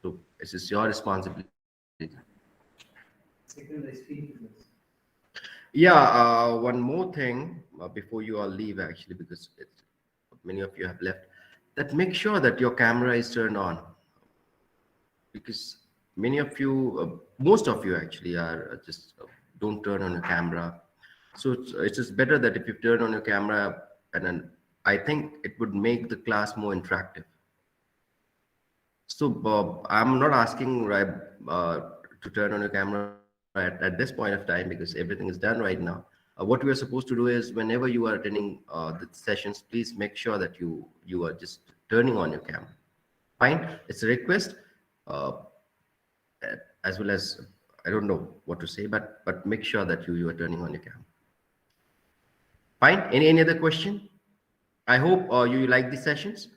So this is your responsibility. Yeah, one more thing before you all leave, actually, because many of you have left, that make sure that your camera is turned on. Because many of you, most of you actually are just don't turn on your camera. So it's just better that if you turn on your camera, and then I think it would make the class more interactive. So I'm not asking to turn on your camera at this point of time, because everything is done right now. What we are supposed to do is, whenever you are attending the sessions, please make sure that you are just turning on your camera. Fine, it's a request, as well as, I don't know what to say, but make sure that you are turning on your camera. Fine. Any other question? I hope you like these sessions.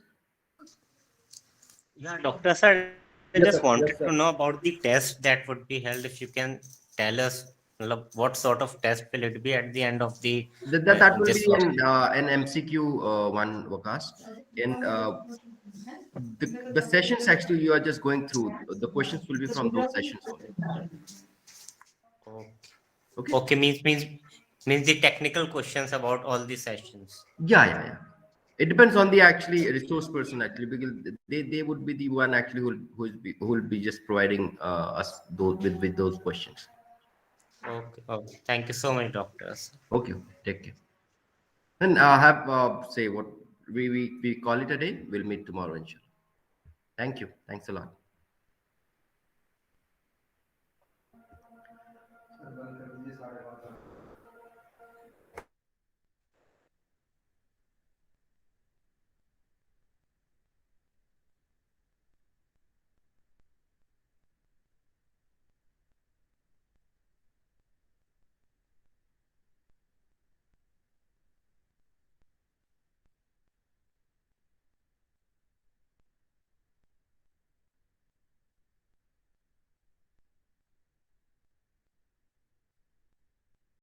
Yeah, Doctor Sir, I Yes, just sir. wanted Yes, sir. to know about the test that would be held. If you can tell us what sort of test will it be at the end of the That will this be an MCQ one, Wakas. And the sessions actually you are just going through. The questions will be from those sessions only. Okay, means the technical questions about all the sessions. Yeah. It depends on the actually resource person actually, because they would be the one actually who will be just providing us those with those questions. Okay. Thank you so much, doctors. Okay. Take care. And have say what we call it a day. We'll meet tomorrow, inshallah. Thank you. Thanks a lot.